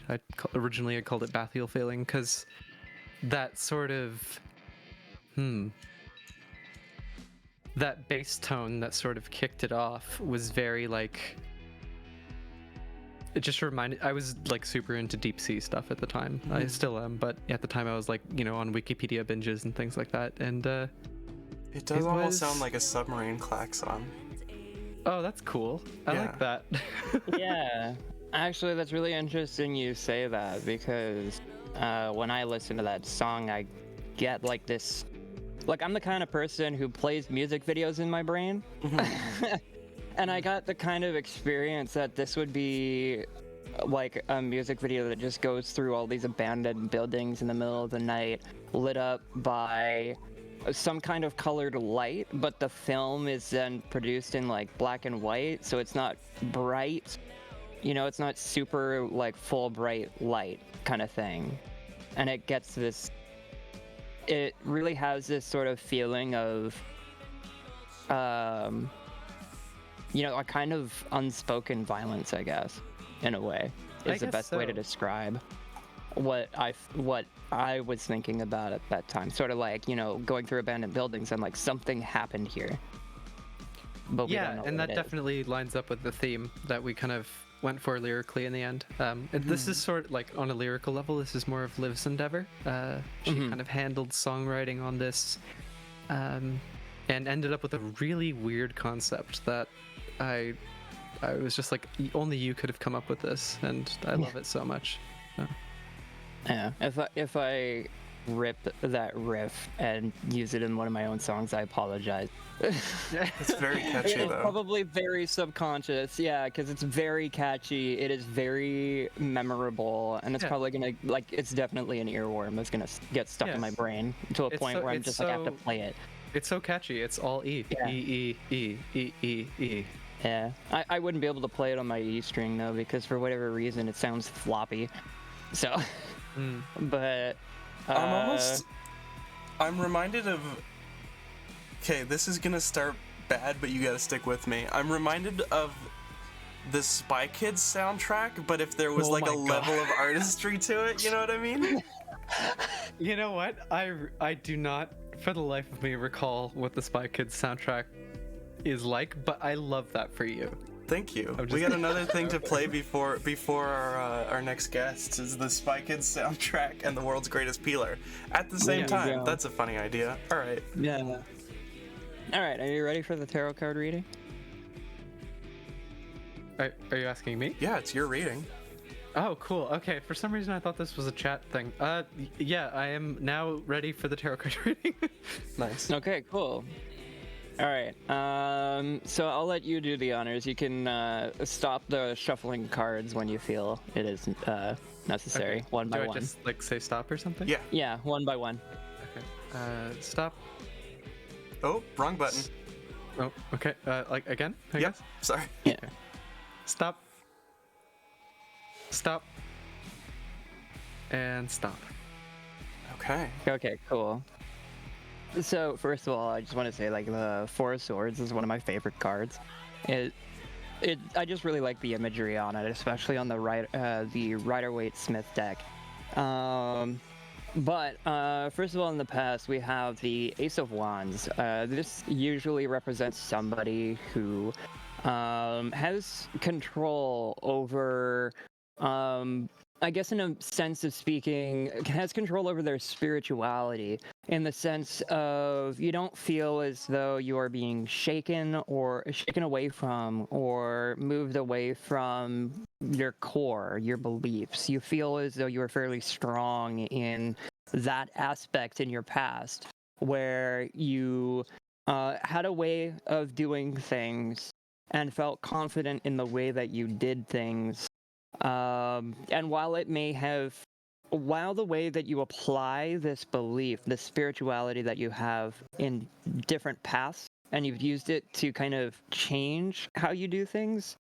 C: originally I called it Bathyal Feeling, because that sort of that bass tone that sort of kicked it off was very like, it just reminded, I was like super into deep sea stuff at the time. I still am, but at the time I was like, on Wikipedia binges and things like that, and
A: It does almost sound like a submarine klaxon.
C: oh, that's cool. I like that.
D: Yeah. Actually, that's really interesting you say that, because when I listen to that song, I get like this. Like, I'm the kind of person who plays music videos in my brain. And I got the kind of experience that this would be like a music video that just goes through all these abandoned buildings in the middle of the night, lit up by some kind of colored light, but the film is then produced in like black and white, so it's not bright. You know, it's not super like full bright light kind of thing. And it gets this, it really has this sort of feeling of, you know, a kind of unspoken violence, I guess, in a way, is the best way to describe what I was thinking about at that time. Sort of like, you know, going through abandoned buildings and like something happened here. But we don't know
C: and
D: what
C: that
D: it is.
C: definitely lines up with the theme that we kind of went for lyrically in the end. And this is sort of like on a lyrical level, this is more of Liv's endeavor. She kind of handled songwriting on this, and ended up with a really weird concept that I was just like, only you could have come up with this, and I love it so much.
D: Yeah, if I rip that riff and use it in one of my own songs, I apologize.
A: It's very catchy
D: It's
A: though.
D: probably very subconscious, yeah, because it's very catchy. It is very memorable, and it's probably gonna like it's definitely an earworm that's gonna get stuck in my brain to a point where I'm just like I have to play it.
C: It's so catchy. It's all E.
D: Yeah.
C: E, E, E, E, E, E.
D: Yeah, I wouldn't be able to play it on my E string though, because for whatever reason it sounds floppy. So, but
A: I'm reminded of. Okay, this is gonna start bad, but you gotta stick with me. I'm reminded of the Spy Kids soundtrack, but if there was like a level of artistry to it, you know what I mean?
C: You know what? I do not, for the life of me, recall what the Spy Kids soundtrack is like, but I love that for you.
A: Thank you. We got another thing to play before our next guest is the Spy Kids soundtrack and the World's Greatest Peeler at the same time.
D: go.
A: That's a funny idea. All right.
D: yeah. All right, are you ready for the tarot card reading?
C: Are you asking me?
A: Yeah, it's your reading.
C: Oh, cool. Okay, for some reason I thought this was a chat thing. Yeah, I am now ready for the tarot card reading.
A: Nice.
D: Okay, cool. All right. So I'll let you do the honors. You can stop the shuffling cards when you feel it is necessary,
C: Okay.
D: one by
C: Do I
D: one.
C: just like say stop or something?
A: Yeah.
D: Yeah, one by one.
C: Okay. Stop.
A: Oh, wrong button.
C: Oh, okay. Like again? I
A: Yep.
C: guess?
A: Sorry.
D: Yeah.
C: Stop. Stop. And stop.
A: Okay.
D: Okay, cool. So first of all, I just want to say like the Four of Swords is one of my favorite cards. I just really like the imagery on it, especially on the Rider-Waite Smith deck. But first of all, in the past, we have the Ace of Wands. This usually represents somebody who has control over, I guess in a sense of speaking, has control over their spirituality in the sense of you don't feel as though you are being shaken away from or moved away from your core, your beliefs. You feel as though you are fairly strong in that aspect in your past where you had a way of doing things and felt confident in the way that you did things. And while the way that you apply this belief, this spirituality that you have in different paths, and you've used it to kind of change how you do things,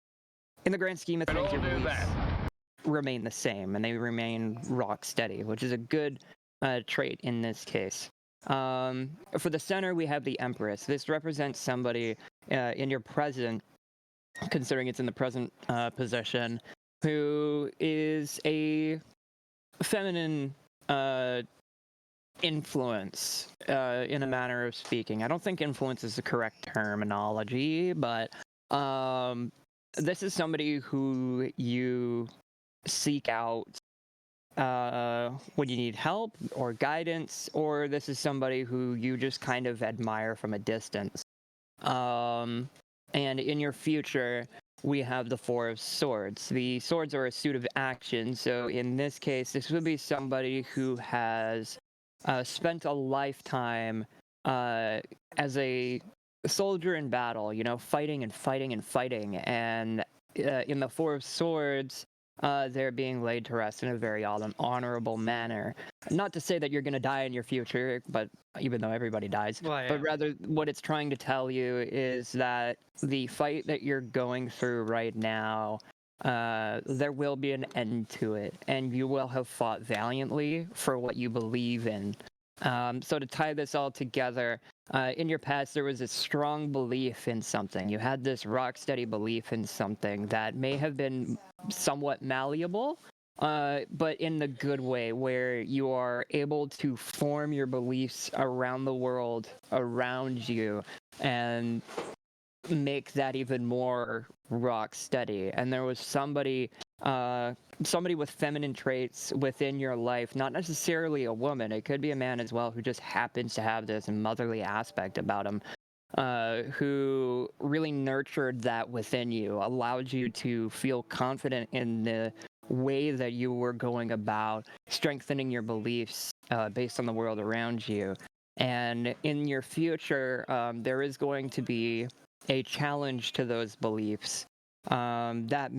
D: in the grand scheme of things, your beliefs remain the same, and they remain rock steady, which is a good trait in this case. For the center, we have the Empress. This represents somebody in your present, considering it's in the present position, who is a feminine influence, in a manner of speaking. I don't think influence is the correct terminology, but this is somebody who you seek out when you need help or guidance, or this is somebody who you just kind of admire from a distance. And in your future, we have the Four of Swords. The swords are a suit of action, so in this case, this would be somebody who has spent a lifetime as a soldier in battle, you know, fighting and fighting and fighting, and in the Four of Swords, they're being laid to rest in a very honorable manner. Not to say that you're going to die in your future, but even though everybody dies, but rather what it's trying to tell you is that the fight that you're going through right now there will be an end to it, and you will have fought valiantly for what you believe in. So to tie this all together, in your past there was a strong belief in something. You had this rock-steady belief in something that may have been somewhat malleable, but in the good way, where you are able to form your beliefs around the world around you and make that even more rock steady. And there was somebody with feminine traits within your life, not necessarily a woman, it could be a man as well, who just happens to have this motherly aspect about him, who really nurtured that within you, allowed you to feel confident in the way that you were going about strengthening your beliefs based on the world around you. And in your future, there is going to be a challenge to those beliefs that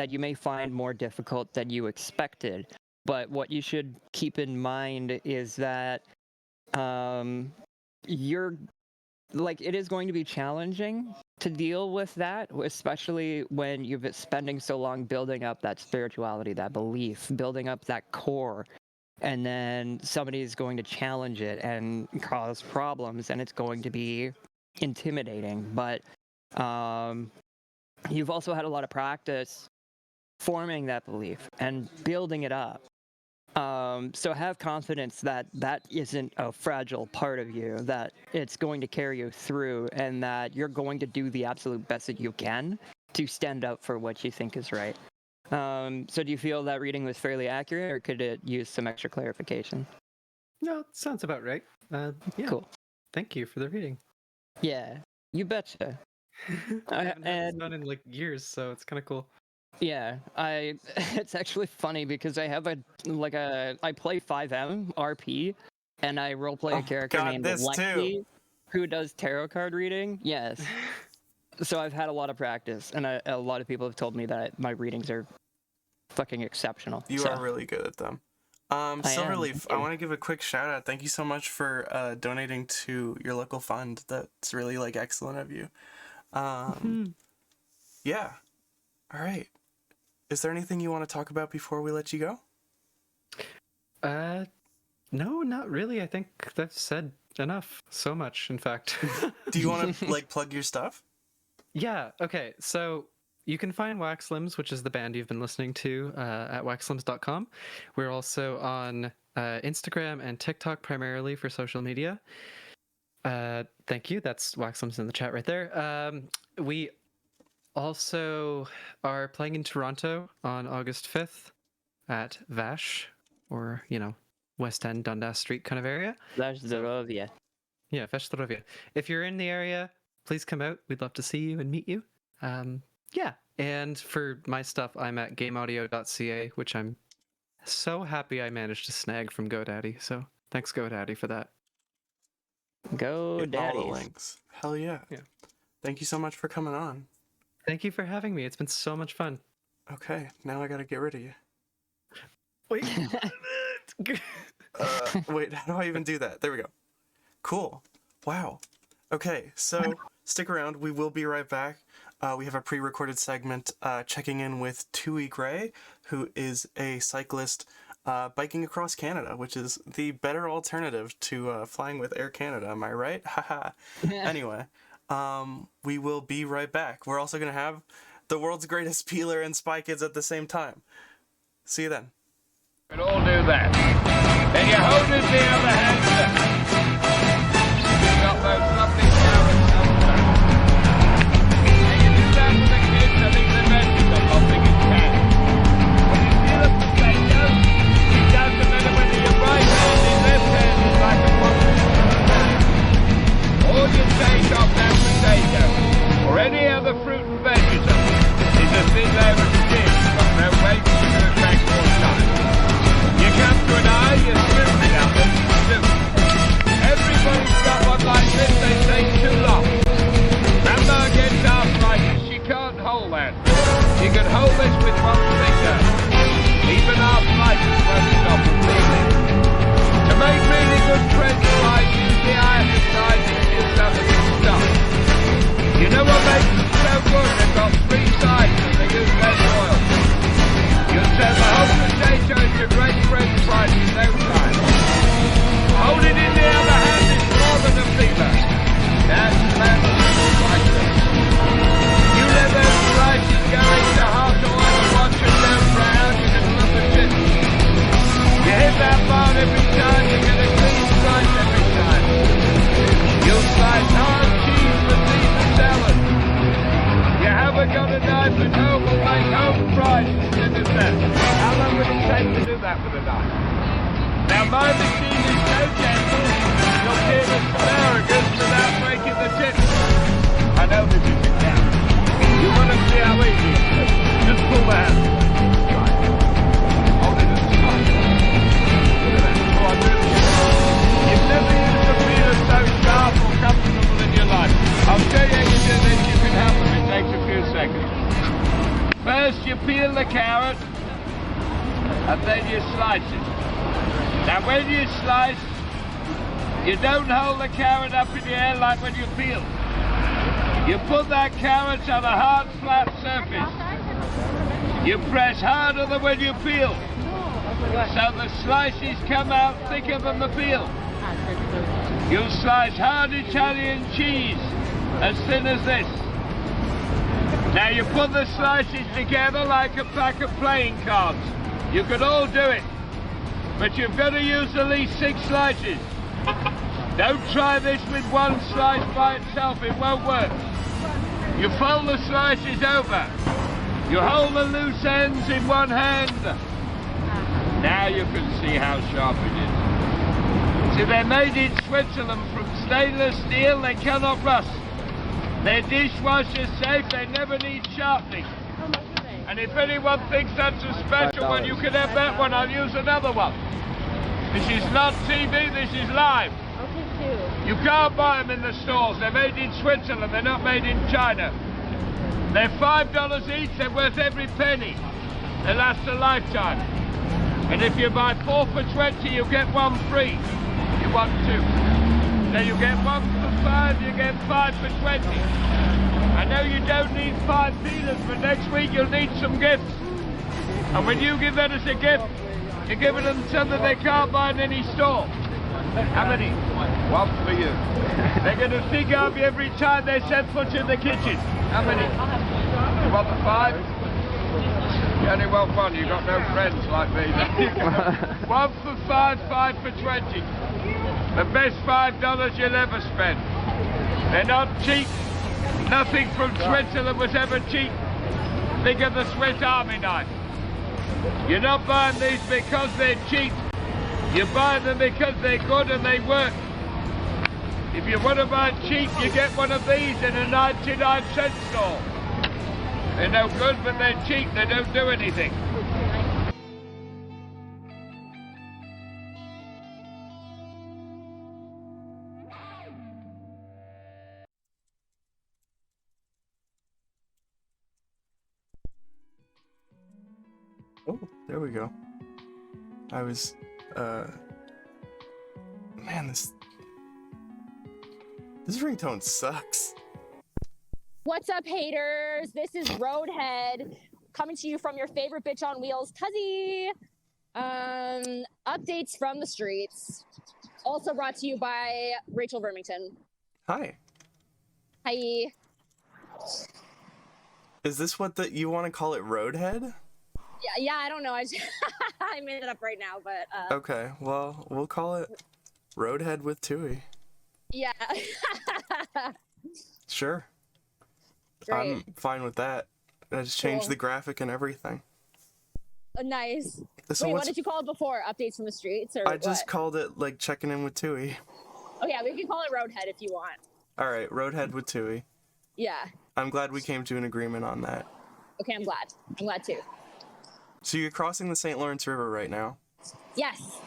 D: you may find more difficult than you expected. But what you should keep in mind is that it is going to be challenging to deal with that, especially when you've been spending so long building up that spirituality, that belief, building up that core, and then somebody is going to challenge it and cause problems, and it's going to be intimidating. But you've also had a lot of practice forming that belief and building it up. So have confidence that that isn't a fragile part of you, that it's going to carry you through, and that you're going to do the absolute best that you can to stand up for what you think is right. So do you feel that reading was fairly accurate, or could it use some extra clarification?
C: No, it sounds about right. Yeah.
D: Cool.
C: Thank you for the reading.
D: Yeah, you betcha.
C: I haven't had this done in like years, so it's kind of cool.
D: Yeah, it's actually funny because I have I play 5M RP, and I roleplay a character named Lexi, who does tarot card reading. Yes. So I've had a lot of practice, and a lot of people have told me that my readings are fucking exceptional.
A: You are really good at them. Silverleaf, I want to give a quick shout out. Thank you so much for donating to your local fund. That's really excellent of you. Yeah. All right. Is there anything you want to talk about before we let you go?
C: No, not really. I think I've said enough. So much, in fact.
A: Do you want to plug your stuff?
C: Yeah. Okay. So you can find Wax Limbs, which is the band you've been listening to, at waxlimbs.com. We're also on Instagram and TikTok primarily for social media. Thank you. That's Wax Limbs in the chat right there. We also are playing in Toronto on August 5th at Vash, or, West End, Dundas Street kind of area.
D: Vash Zdrovia.
C: Yeah, Vash Zdrovia. If you're in the area, please come out. We'd love to see you and meet you. Yeah, and for my stuff, I'm at gameaudio.ca, which I'm so happy I managed to snag from GoDaddy. So thanks, GoDaddy, for that.
D: Go Daddy.
A: All the links. Hell yeah. Thank you so much for coming on.
C: Thank you for having me. It's been so much fun.
A: Okay, now I gotta get rid of you.
C: Wait.
A: Wait, how do I even do that? There we go. Cool. Wow. Okay, so stick around. We will be right back. We have a pre-recorded segment checking in with Twoey Gray, who is a cyclist biking across Canada, which is the better alternative to flying with Air Canada. Am I right? Haha. Anyway, we will be right back. We're also going to have the world's greatest peeler and Spy Kids at the same time. See you then.
F: We'll all do that. Then you hold it the other hand. You've got those lovely carrots elsewhere. And you do that for the kids. I think the best is the hopping and cat. When you see the potato, it doesn't matter whether your right hand is left hand is like a pumpkin. Or you take off that potato, or any other fruit and vegetable, is a thin layer of skin from their weight to attract more time. You come to an eye, you smooth it up, and my machine is so gentle, you'll peel asparagus without breaking the tip. I know this is a cat. You want to see how easy it is? Just pull the hand. Right. Hold it at the top. Look at that. Oh, I really You've never used a peeler so sharp or comfortable in your life. I'll show you how you do this. You can help them. It takes a few seconds. First, you peel the carrot, and then you slice it. Now, when you slice, you don't hold the carrot up in the air like when you peel. You put that carrot on a hard, flat surface. You press harder than when you peel, so the slices come out thicker than the peel. You slice hard Italian cheese, as thin as this. Now you put the slices together like a pack of playing cards. You can all do it, but you've got to use at least 6 slices. Don't try this with one slice by itself, it won't work. You fold the slices over. You hold the loose ends in one hand. Now you can see how sharp it is. See, they're made in Switzerland from stainless steel, they cannot rust. They're dishwasher safe, they never need sharpening. And if anyone thinks that's a special one, you can have that one, I'll use another one. This is not TV, this is live. You can't buy them in the stores, they're made in Switzerland, they're not made in China. They're $5 each, they're worth every penny. They last a lifetime. And if you buy 4 for 20, you get 1 free. You want 2. Then you get 1 for 5, you get 5 for 20. I know you don't need 5 peelers, but next week you'll need some gifts. And when you give that as a gift, you're giving them something they can't buy in any store. How many? 1 for you. They're going to think of you every time they set foot in the kitchen. How many? You want the 5? You only want 1, you've got no friends like me. 1 for 5, 5 for 20. The best $5 you'll ever spend. They're not cheap. Nothing from Switzerland was ever cheap. Think of the Swiss Army knife. You're not buying these because they're cheap. You're buying them because they're good and they work. If you want to buy cheap, you get one of these in a 99-cent store. They're no good, but they're cheap. They don't do anything.
A: Oh, there we go. I was, man, this ringtone sucks.
G: What's up, haters? This is Roadhead coming to you from your favorite bitch on wheels, Tuzzy. Updates from the streets. Also brought to you by Rachel Vermington.
A: Hi.
G: Hi.
A: Is this what you want to call it, Roadhead?
G: Yeah, I don't know. I made it up right now, but
A: Okay, well, we'll call it Roadhead with Twoey.
G: yeah.
A: Sure.
G: Great.
A: I'm fine with that. I just changed
G: Cool.
A: the graphic and everything.
G: Nice.
A: So
G: Wait, what did you call it before? Updates from the streets, or
A: I just
G: what?
A: called it like checking in with Twoey.
G: Oh yeah, we can call it Roadhead if you want.
A: All right, Roadhead with Twoey.
G: Yeah.
A: I'm glad we came to an agreement on that.
G: Okay, I'm glad. I'm glad too.
A: So you're crossing the St. Lawrence River right now?
G: Yes.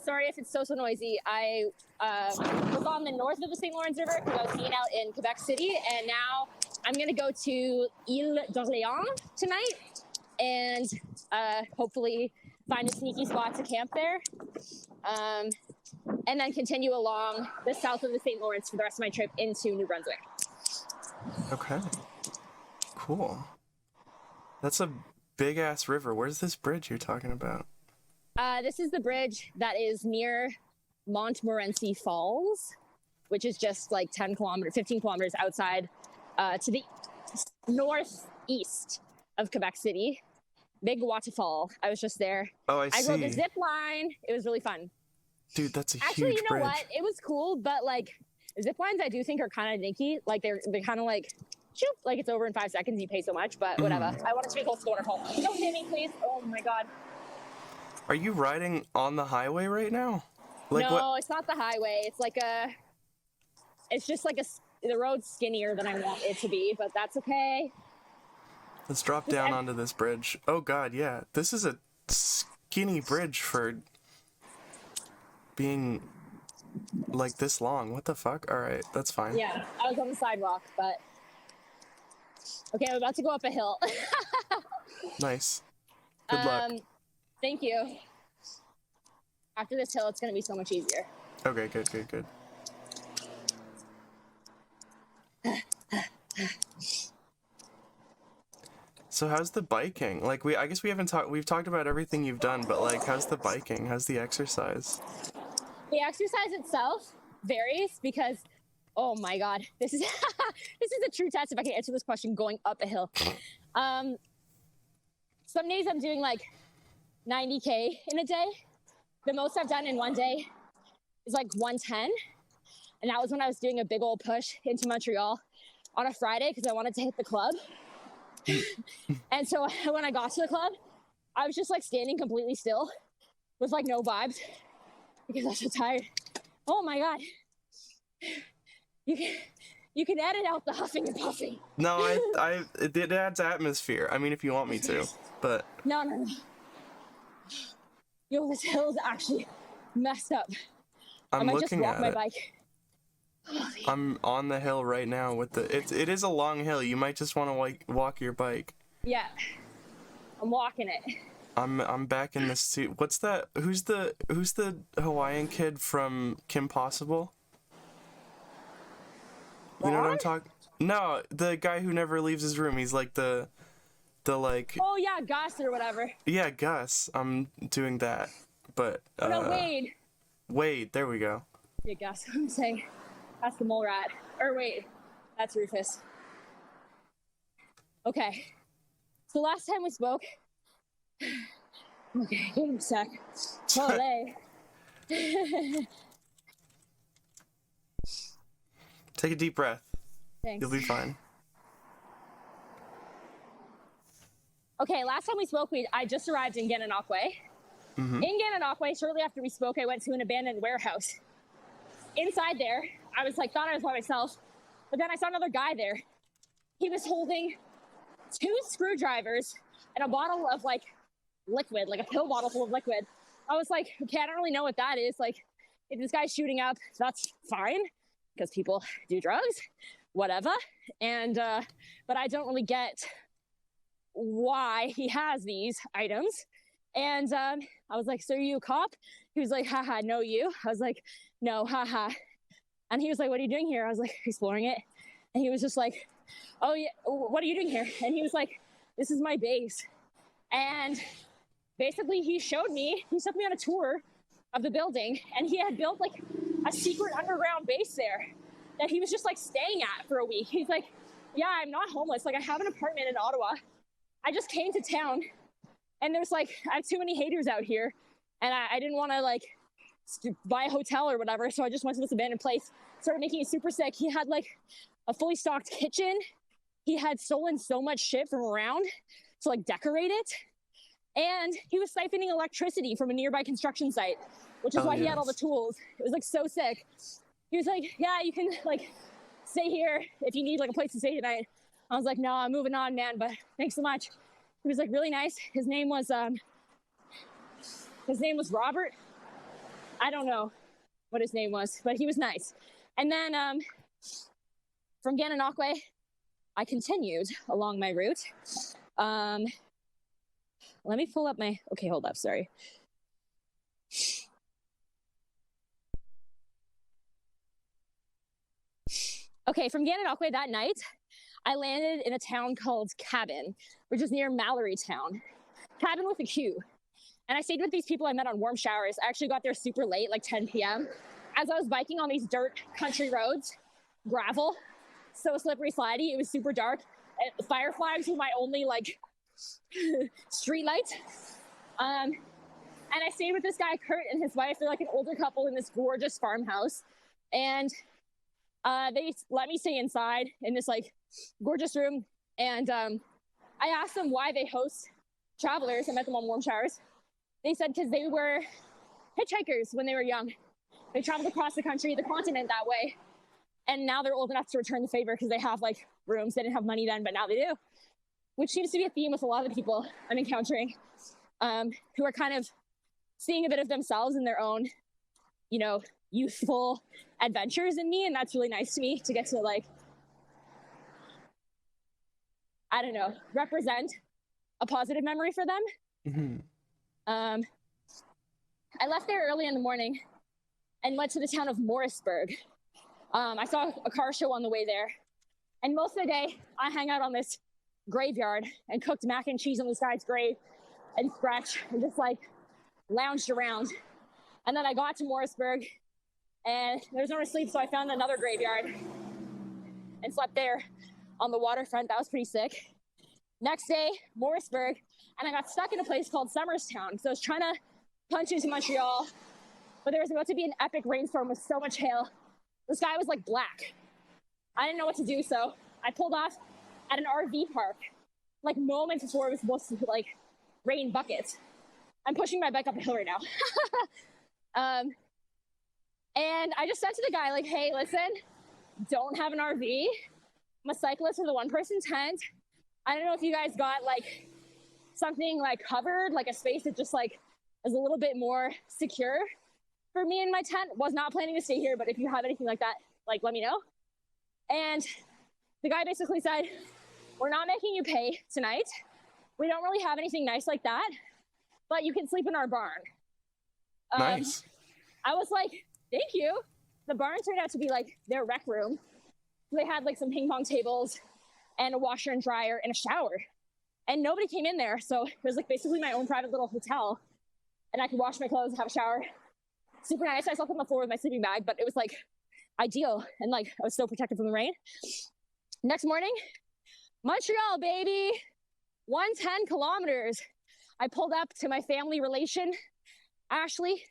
G: Sorry if it's so noisy. I was on the north of the St. Lawrence River because I was hanging out in Quebec City, and now I'm gonna go to Ile d'Orléans tonight, and hopefully find a sneaky spot to camp there, and then continue along the south of the St. Lawrence for the rest of my trip into New Brunswick.
A: Okay. Cool. That's a big ass river. Where's this bridge you're talking about?
G: This is the bridge that is near Montmorency Falls, which is just like 15 kilometers outside to the northeast of Quebec City. Big waterfall. I was just there.
A: Oh, I see.
G: I rode the zip line. It was really fun.
A: Dude, that's a
G: Actually,
A: huge
G: you know
A: bridge.
G: what? It was cool, but like zip lines, I do think are kind of dinky. Like they're kind of like, shoop, like it's over in 5 seconds. You pay so much, but whatever. I want it to be close to the waterfall. Don't hit me, please. Oh my god.
A: Are you riding on the highway right now? Like
G: no,
A: what?
G: it's not the highway. It's like it's just like the road's skinnier than I want it to be, but that's okay.
A: Let's drop down onto this bridge. Oh god, yeah. This is a skinny bridge for being like this long. What the fuck? Alright, that's fine.
G: Yeah, I was on the sidewalk, but okay, I'm about to go up a hill.
A: Nice. Good luck.
G: Thank you. After this hill, it's gonna be so much easier.
A: Okay, good. So how's the biking? Like I guess we've talked about everything you've done, but like how's the biking? How's the exercise?
G: The exercise itself varies because, oh my god, this is this is a true test if I can answer this question going up a hill. Some days I'm doing like 90K in a day. The most I've done in one day is like 110. And that was when I was doing a big old push into Montreal on a Friday because I wanted to hit the club. And so when I got to the club, I was just like standing completely still with like no vibes because I was so tired. Oh my god. You can edit out the huffing and puffing.
A: No, it adds atmosphere. I mean, if you want me to, but
G: No. Yo, this hill is actually messed up. I
A: I'm
G: might just
A: looking
G: walk
A: at
G: my
A: it.
G: bike.
A: I'm on the hill right now with it is a long hill. You might just want to walk your bike.
G: Yeah, I'm walking it.
A: I'm back in the suit. What's that? Who's the Hawaiian kid from Kim Possible? You know what I'm
G: Ron?
A: talking? No, the guy who never leaves his room. He's like the like
G: Oh yeah, Gus or whatever.
A: yeah, Gus. I'm doing that, but
G: No, Wade.
A: Wade. There we go.
G: Yeah, Gus. I'm saying that's the mole rat. Or wait, that's Rufus. Okay. So last time we spoke. Okay, give him a sec. Holy.
A: Take a deep breath.
G: Thanks.
A: You'll be fine.
G: Okay, last time we spoke, I just arrived in Gananoque.
A: Mm-hmm.
G: In Gananoque, shortly after we spoke, I went to an abandoned warehouse. Inside there, I was like, thought I was by myself, but then I saw another guy there. He was holding 2 screwdrivers and a bottle of like liquid, like a pill bottle full of liquid. I was like, okay, I don't really know what that is. Like, if this guy's shooting up, that's fine because people do drugs, whatever. And, but I don't really get why he has these items. And I was like, so are you a cop? He was like, haha, no you. I was like, no, haha. And he was like, what are you doing here? I was like, exploring it. And he was just like, oh yeah, what are you doing here? And he was like, this is my base. And basically he took me on a tour of the building, and he had built like a secret underground base there that he was just like staying at for a week. He's like, yeah, I'm not homeless. Like I have an apartment in Ottawa. I just came to town, and there's like, I have too many haters out here, and I didn't want to like buy a hotel or whatever, so I just went to this abandoned place, started making it super sick. He had like a fully stocked kitchen. He had stolen so much shit from around to like decorate it, and he was siphoning electricity from a nearby construction site, which is why he had all the tools. It was like so sick. He was like, yeah, you can like stay here if you need like a place to stay tonight. I was like, no, I'm moving on, man, but thanks so much. He was like really nice. His name was Robert. I don't know what his name was, but he was nice. And then from Gananoque, I continued along my route. Let me pull up my, okay, hold up, sorry. Okay, from Gananoque that night, I landed in a town called Cabin, which is near Mallory Town. Cabin with a Q. And I stayed with these people I met on warm showers. I actually got there super late, like 10 p.m. As I was biking on these dirt country roads, gravel, so slippery slidey, it was super dark. And fire flags were my only like street light. And I stayed with this guy, Kurt, and his wife. They're like an older couple in this gorgeous farmhouse. And they let me stay inside in this like gorgeous room. And I asked them why they host travelers. I met them on warm showers. they said because they were hitchhikers when they were young. They traveled across the country, the continent that way. And now they're old enough to return the favor because they have like rooms. They didn't have money then, but now they do. Which seems to be a theme with a lot of the people I'm encountering, who are kind of seeing a bit of themselves in their own, you know, youthful adventures in me. And that's really nice to me to get to like, I don't know, represent a positive memory for them.
A: Mm-hmm.
G: I left there early in the morning and went to the town of Morrisburg. I saw a car show on the way there. And most of the day, I hang out on this graveyard and cooked mac and cheese on this guy's grave and scratched and just like lounged around. And then I got to Morrisburg and there was nowhere to sleep, so I found another graveyard and slept there on the waterfront. That was pretty sick. Next day, Morrisburg, and I got stuck in a place called Somerstown. So I was trying to punch into Montreal, but there was about to be an epic rainstorm with so much hail. The sky was like black. I didn't know what to do, so I pulled off at an RV park, like moments before it was supposed to like rain buckets. I'm pushing my bike up a hill right now. And I just said to the guy, like, hey, listen, don't have an RV. I'm a cyclist with a one-person tent. I don't know if you guys got like something like covered, like a space that just like is a little bit more secure for me in my tent. Was not planning to stay here, but if you have anything like that, like let me know. And the guy basically said, we're not making you pay tonight. We don't really have anything nice like that, but you can sleep in our barn.
A: Nice.
G: I was like, thank you. The barn turned out to be like their rec room. They had like some ping pong tables and a washer and dryer and a shower. And nobody came in there. So it was like basically my own private little hotel. And I could wash my clothes, have a shower. Super nice. I slept on the floor with my sleeping bag, but it was like ideal. And like I was so protected from the rain. Next morning, Montreal, baby. 110 kilometers. I pulled up to my family relation, Ashley,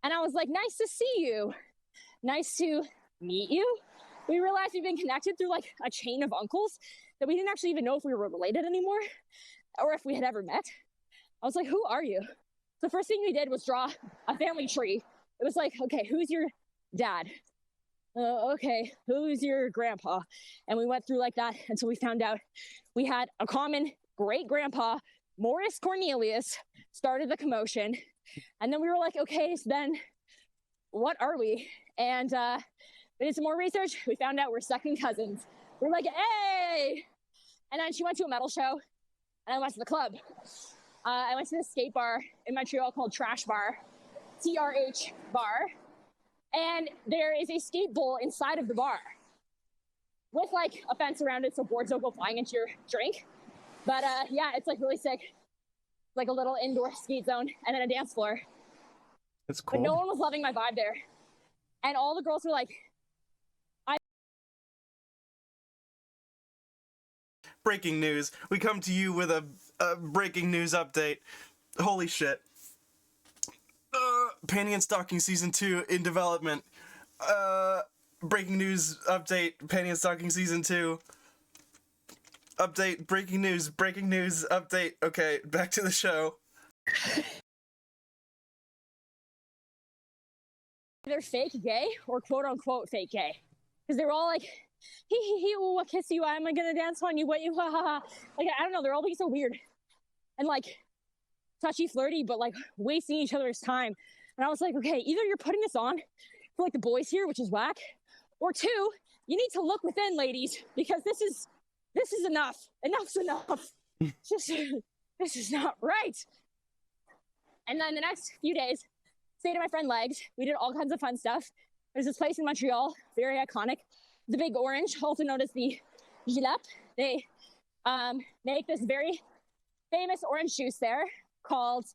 G: and I was like, nice to see you. Nice to meet you. We realized we've been connected through like a chain of uncles that we didn't actually even know if we were related anymore or if we had ever met. I was like, who are you? The first thing we did was draw a family tree. It was like, okay, who's your dad? Okay, who's your grandpa? And we went through like that until we found out we had a common great grandpa, Morris Cornelius, started the commotion. And then we were like, okay, so then what are we? And we did some more research. We found out we're second cousins. We're like, hey! And then she went to a metal show and I went to the club. I went to this skate bar in Montreal called Trash Bar, TRH Bar. And there is a skate bowl inside of the bar with like a fence around it so boards don't go flying into your drink. But yeah, it's like really sick. Like a little indoor skate zone and then a dance floor.
A: That's cool.
G: But no one was loving my vibe there. And all the girls were like,
A: Breaking news. We come to you with a breaking news update. Holy shit. Panty and Stocking Season 2 in development. Breaking news update. Panty and Stocking Season 2. Update. Breaking news update. Okay, back to the show.
G: they're fake gay or quote unquote fake gay. Because they were all like, he, ooh, I'll kiss you, I'm gonna dance on you, what you, ha ha ha. Like, I don't know, they're all being so weird. And like, touchy flirty, but like wasting each other's time. And I was like, okay, either you're putting this on for like the boys here, which is whack, or two, you need to look within, ladies, because this is enough. Enough's enough. Just, this is not right. And then the next few days, stayed at my friend Legs. We did all kinds of fun stuff. There's this place in Montreal, very iconic, the Big Orange, also known as the Gilep. They make this very famous orange juice there called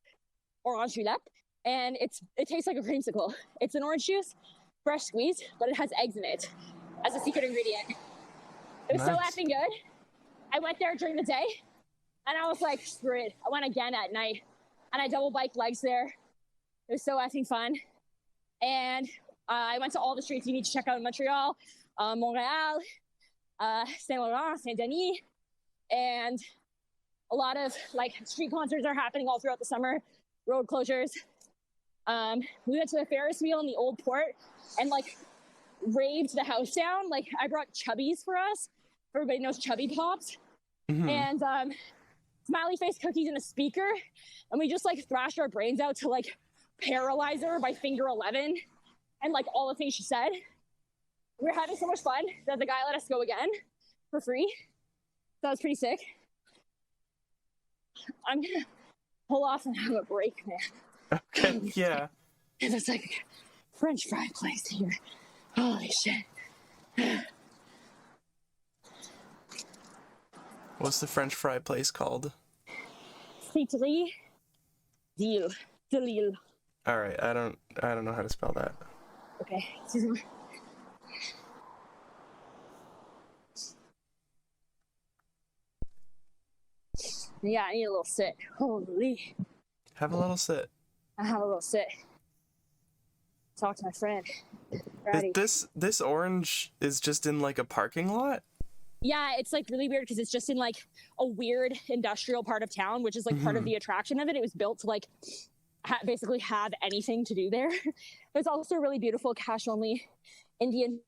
G: Orange Julep, and it tastes like a creamsicle. It's an orange juice, fresh squeezed, but it has eggs in it as a secret ingredient. It was so effing good. I went there during the day, and I was like, screw it. I went again at night, and I double biked Legs there. It was so effing fun. And I went to all the streets you need to check out in Montreal, Montreal, Saint Laurent, Saint Denis, and a lot of like street concerts are happening all throughout the summer. road closures. We went to the Ferris wheel in the old port and like raved the house down. Like I brought chubbies for us. Everybody knows chubby pops. And smiley face cookies and a speaker. And we just like thrashed our brains out to like paralyze her by finger 11 and like all the things she said. We were having so much fun that the guy let us go again for free. That was pretty sick. I'm gonna pull off and have a break, man.
A: Okay, yeah.
G: And there's like a French fry place here. Holy shit.
A: What's the French fry place called?
G: Friterie de Lille.
A: All right, I don't know how to spell that.
G: Okay, excuse me. Yeah, I need a little sit. Holy.
A: Have a little sit.
G: I have a little sit. Talk to my friend. Ready.
A: This orange is just in like a parking lot?
G: Yeah, it's like really weird because it's just in like a weird industrial part of town, which is like part of the attraction of it. It was built to like basically have anything to do there. There's also a really beautiful cash-only Indian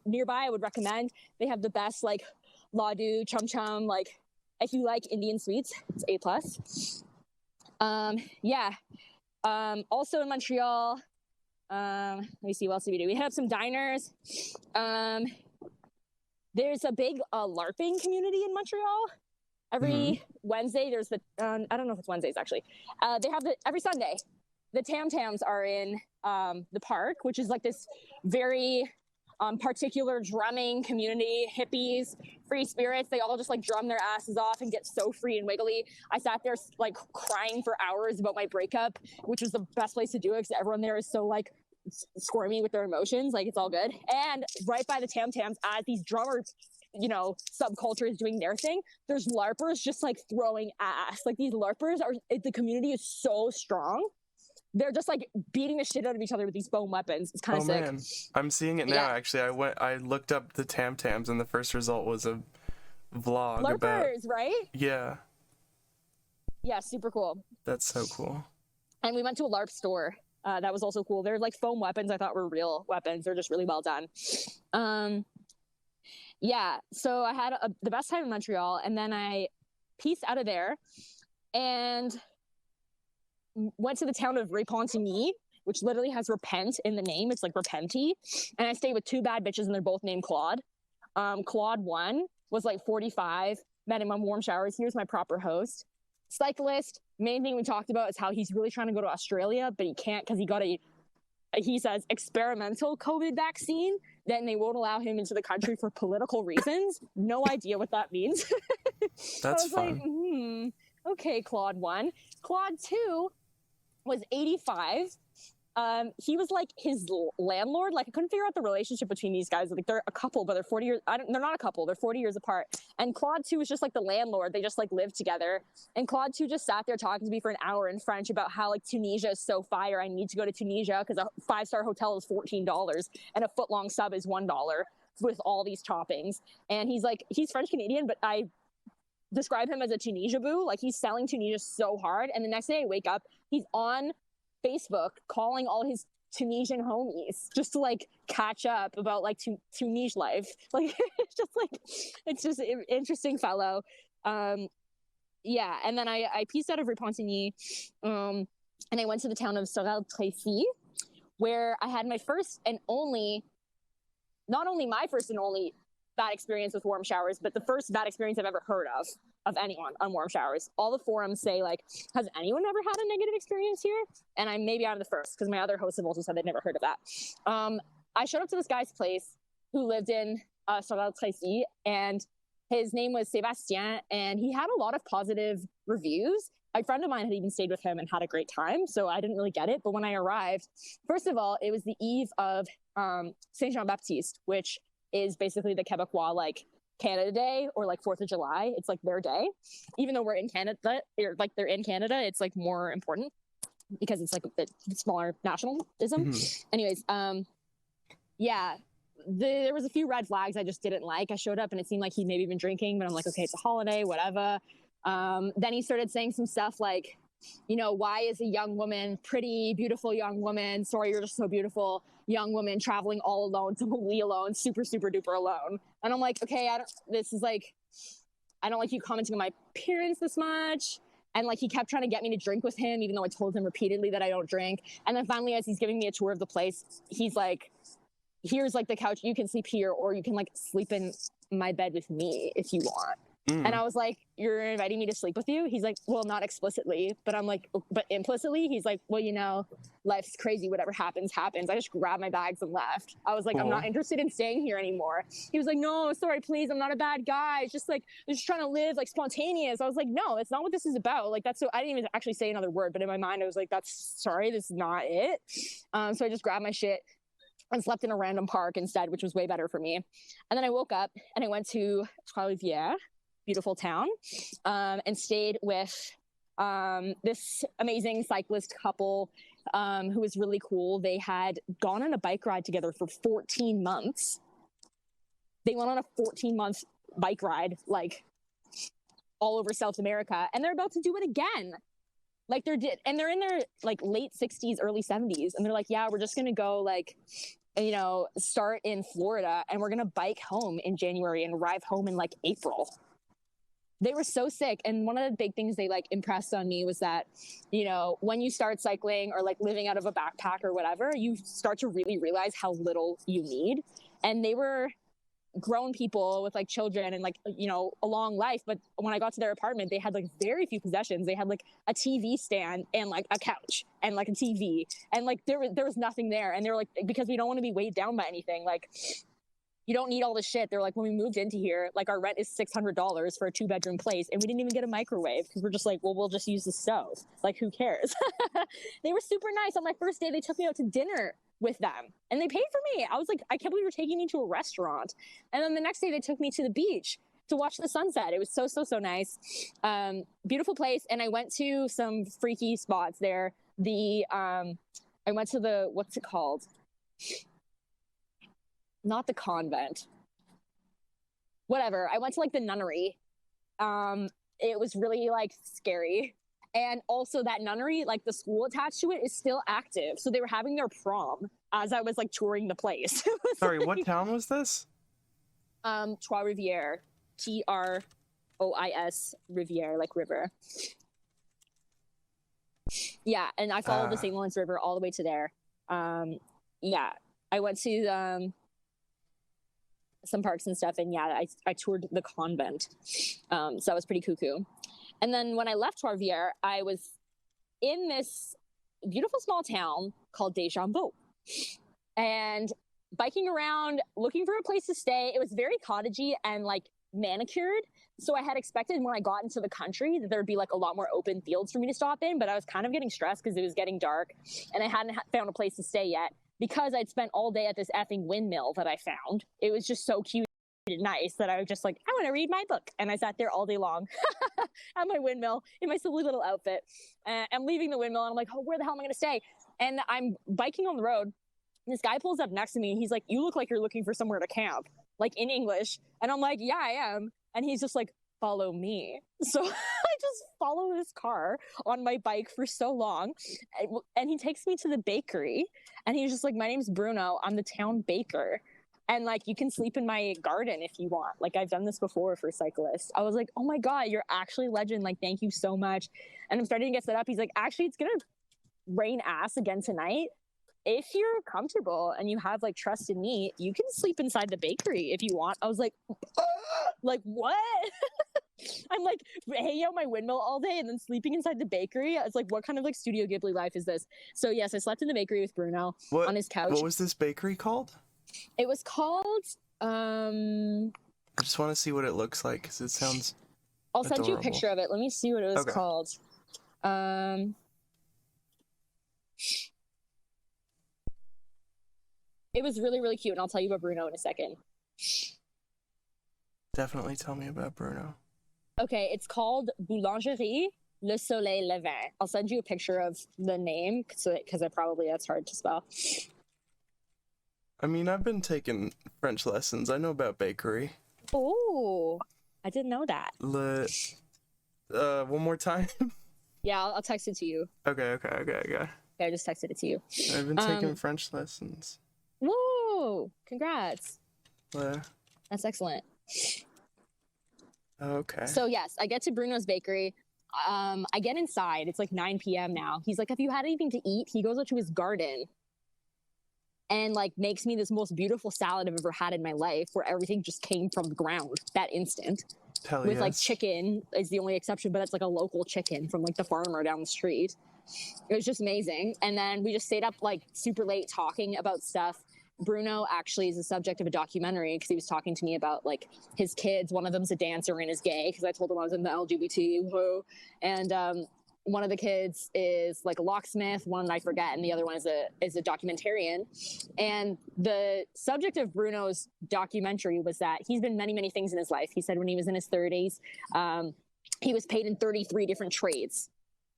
G: nearby. I would recommend. They have the best like laddu, chum chum. Like if you like Indian sweets, it's A+. Yeah. Also in Montreal. Let me see what else did we do. We hit up some diners. There's a big LARPing community in Montreal. Every Wednesday, there's the, I don't know if it's Wednesdays actually. They have every Sunday, the Tam Tams are in the park, which is like this very particular drumming community, hippies, free spirits. They all just like drum their asses off and get so free and wiggly. I sat there like crying for hours about my breakup, which was the best place to do it because everyone there is so like squirmy with their emotions. Like it's all good. And right by the Tam Tams, as these drummers, you know, subculture is doing their thing, there's LARPers just like throwing ass. Like these LARPers are, the community is so strong. They're just like beating the shit out of each other with these foam weapons. It's kind of sick. Man.
A: I'm seeing it now. Actually, I looked up the Tam Tams and the first result was a vlog
G: LARPers,
A: about,
G: right?
A: Yeah,
G: super cool.
A: That's so cool. And
G: we went to a LARP store. That was also cool. They're like foam weapons I thought were real weapons. They're just really well done. Yeah, so I had the best time in Montreal, and then I pieced out of there and went to the town of Repentigny, which literally has repent in the name. It's like repenty. And I stayed with two bad bitches, and they're both named Claude. Claude 1 was like 45, met him on Warm Showers. Here's my proper host. Cyclist. Main thing we talked about is how he's really trying to go to Australia, but he can't because he got he says, experimental COVID vaccine. Then they won't allow him into the country for political reasons. No idea what that means.
A: That's
G: fun. Like, okay, Claude 1. Claude 2 was 85. He was like his landlord. Like I couldn't figure out the relationship between these guys. Like they're a couple, but they're 40 years. They're not a couple. They're 40 years apart. And Claude 2 was just like the landlord. They just like lived together. And Claude 2 just sat there talking to me for an hour in French about how like Tunisia is so fire. I need to go to Tunisia because a 5-star hotel is $14 and a foot-long sub is $1 with all these toppings. And he's French Canadian, but I describe him as a Tunisia boo. Like he's selling Tunisia so hard. And the next day I wake up, he's on Facebook calling all his Tunisian homies just to like catch up about like Tunisia life. Like it's just an interesting fellow. Yeah, and then I pieced out of Repentigny, and I went to the town of Sorel-Tracy, where I had my first and only, not only my first and only bad experience with warm showers, but the first bad experience I've ever heard of anyone on warm showers. All the forums say like, has anyone ever had a negative experience here? And maybe I'm the first because my other hosts have also said they'd never heard of that. I showed up to this guy's place who lived in Sorel-Tracy, and his name was Sébastien, and he had a lot of positive reviews. A friend of mine had even stayed with him and had a great time, so I didn't really get it. But when I arrived, first of all, it was the eve of Saint Jean-Baptiste, which is basically the Quebecois like Canada Day or like 4th of July. It's like their day. Even though we're in Canada, or like they're in Canada, it's like more important because it's like a smaller nationalism. Anyways, yeah, there was a few red flags I just didn't like. I showed up and it seemed like he'd maybe been drinking, but I'm like, okay, it's a holiday, whatever. Then he started saying some stuff like you know, why is a young woman, pretty, beautiful young woman, sorry, you're just so beautiful, young woman traveling all alone, completely alone, super, super duper alone. And I'm like, okay, I don't like you commenting on my appearance this much. And like, he kept trying to get me to drink with him, even though I told him repeatedly that I don't drink. And then finally, as he's giving me a tour of the place, he's like, here's like the couch, you can sleep here, or you can like sleep in my bed with me if you want. And I was like, you're inviting me to sleep with you? He's like, well, not explicitly, but I'm like, but implicitly? He's like, well, you know, life's crazy. Whatever happens, happens. I just grabbed my bags and left. I was like, I'm not interested in staying here anymore. He was like, no, sorry, please. I'm not a bad guy. It's just like, I'm just trying to live like spontaneous. I was like, no, that's not what this is about. Like, that's so, I didn't even actually say another word, but in my mind, I was like, sorry, this is not it. So I just grabbed my shit and slept in a random park instead, which was way better for me. And then I woke up and I went to Trois-Rivières, beautiful town, and stayed with this amazing cyclist couple who was really cool. They had gone on a bike ride together for 14 months. They went on a 14-month bike ride, like all over South America, and they're about to do it again. Like they're in their like late 60s, early 70s, and they're like, yeah, we're just gonna go like, you know, start in Florida, and we're gonna bike home in January and arrive home in like April. They were so sick. And one of the big things they like impressed on me was that, you know, when you start cycling or like living out of a backpack or whatever, you start to really realize how little you need. And they were grown people with like children and like, you know, a long life. But when I got to their apartment, they had like very few possessions. They had like a TV stand and like a couch and like a TV. And like there was nothing there. And they were like, because we don't want to be weighed down by anything. Like, you don't need all this shit. They're like, when we moved into here, like our rent is $600 for a 2-bedroom place, and we didn't even get a microwave because we're just like, well, we'll just use the stove. Like, who cares? They were super nice. On my first day, they took me out to dinner with them, and they paid for me. I was like, I can't believe you're taking me to a restaurant. And then the next day, they took me to the beach to watch the sunset. It was so nice. Beautiful place. And I went to some freaky spots there. I went to the, what's it called? Not the convent, whatever. I went to like the nunnery. It was really like scary. And also that nunnery, like the school attached to it is still active. So they were having their prom as I was like touring the place.
A: Sorry, what town was this?
G: Trois-Rivières, Trois Rivière, like river. Yeah. And I followed the St. Lawrence River all the way to there. Yeah. I went to, some parks and stuff, and yeah, I toured the convent, so that was pretty cuckoo. And then when I left Trois-Rivières, I was in this beautiful small town called Deschambault, and biking around looking for a place to stay. It was very cottagey and like manicured, so I had expected when I got into the country that there'd be like a lot more open fields for me to stop in, but I was kind of getting stressed because it was getting dark and I hadn't found a place to stay yet, because I'd spent all day at this effing windmill that I found. It was just so cute and nice that I was just like, I want to read my book. And I sat there all day long at my windmill in my silly little outfit. I'm leaving the windmill and I'm like, oh, where the hell am I going to stay? And I'm biking on the road. And this guy pulls up next to me and he's like, you look like you're looking for somewhere to camp, like in English. And I'm like, yeah, I am. And he's just like, follow me. So I just follow this car on my bike for so long, and he takes me to the bakery, and he's just like, my name's Bruno, I'm the town baker, and like, you can sleep in my garden if you want. Like, I've done this before for cyclists. I was like, oh my god, you're actually a legend, like, thank you so much. And I'm starting to get set up. He's like, actually, it's gonna rain ass again tonight. If you're comfortable and you have like trust in me, you can sleep inside the bakery if you want. I was like, like what? I'm like hanging out my windmill all day and then sleeping inside the bakery. It's like, what kind of like Studio Ghibli life is this? So yes, I slept in the bakery with Bruno on his couch.
A: What was this bakery called?
G: It was called
A: I just want to see what it looks like because it sounds
G: I'll send you a
A: adorable.
G: picture of it. Let me see what it was called. It was really, really cute, and I'll tell you about Bruno in a second.
A: Definitely tell me about Bruno.
G: Okay, it's called Boulangerie Le Soleil Levant. I'll send you a picture of the name, because that's hard to spell.
A: I mean, I've been taking French lessons. I know about bakery.
G: Oh, I didn't know that.
A: One more time.
G: Yeah, I'll text it to you.
A: Okay.
G: Okay, I just texted it to you.
A: I've been taking French lessons.
G: Whoa! Congrats.
A: Where?
G: That's excellent.
A: Okay.
G: So yes, I get to Bruno's Bakery. I get inside. It's like 9 p.m. now. He's like, "Have you had anything to eat?" He goes out to his garden and like makes me this most beautiful salad I've ever had in my life, where everything just came from the ground that instant.
A: Hell
G: With like
A: yes.
G: chicken is the only exception, but it's like a local chicken from like the farmer down the street. It was just amazing. And then we just stayed up like super late talking about stuff. Bruno actually is the subject of a documentary because he was talking to me about like his kids. One of them's a dancer and is gay because I told him I was in the LGBT. Whoa. And one of the kids is like a locksmith, one I forget, and the other one is a documentarian. And the subject of Bruno's documentary was that he's been many things in his life. He said when he was in his 30s, he was paid in 33 different trades.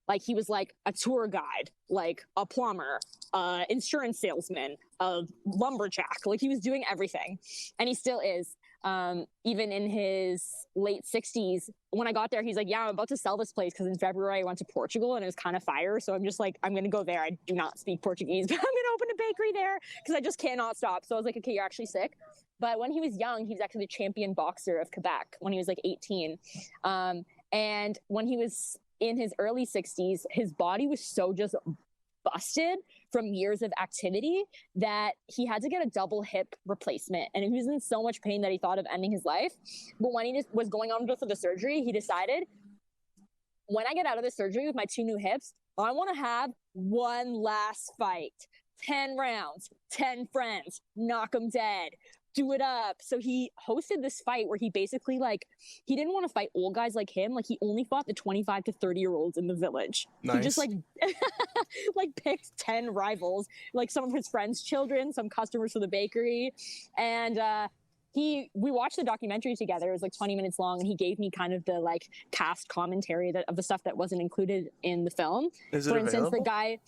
G: Like he was like a tour guide, like a plumber, insurance salesman, a lumberjack. Like he was doing everything, and he still is. Even in his late 60s, when I got there, he's like, "Yeah, I'm about to sell this place because in February I went to Portugal and it was kind of fire. So I'm just like, I'm gonna go there. I do not speak Portuguese, but I'm gonna open a bakery there because I just cannot stop." So I was like, "Okay, you're actually sick." But when he was young, he was actually the champion boxer of Quebec when he was like 18, and when he was in his early 60s, his body was so just busted from years of activity that he had to get a double hip replacement. And he was in so much pain that he thought of ending his life. But when he just was going on for the surgery, he decided, when I get out of the surgery with my 2 new hips, I want to have one last fight. 10 rounds, 10 friends, knock them dead. Do it up. So he hosted this fight where he basically like, he didn't want to fight old guys like him. Like he only fought the 25 to 30-year-olds in the village.
A: Nice.
G: He just like, like picked 10 rivals, like some of his friends' children, some customers for the bakery. And we watched the documentary together. It was like 20 minutes long, and he gave me kind of the like cast commentary of the stuff that wasn't included in the film.
A: Is it
G: For instance,
A: available?
G: the guy,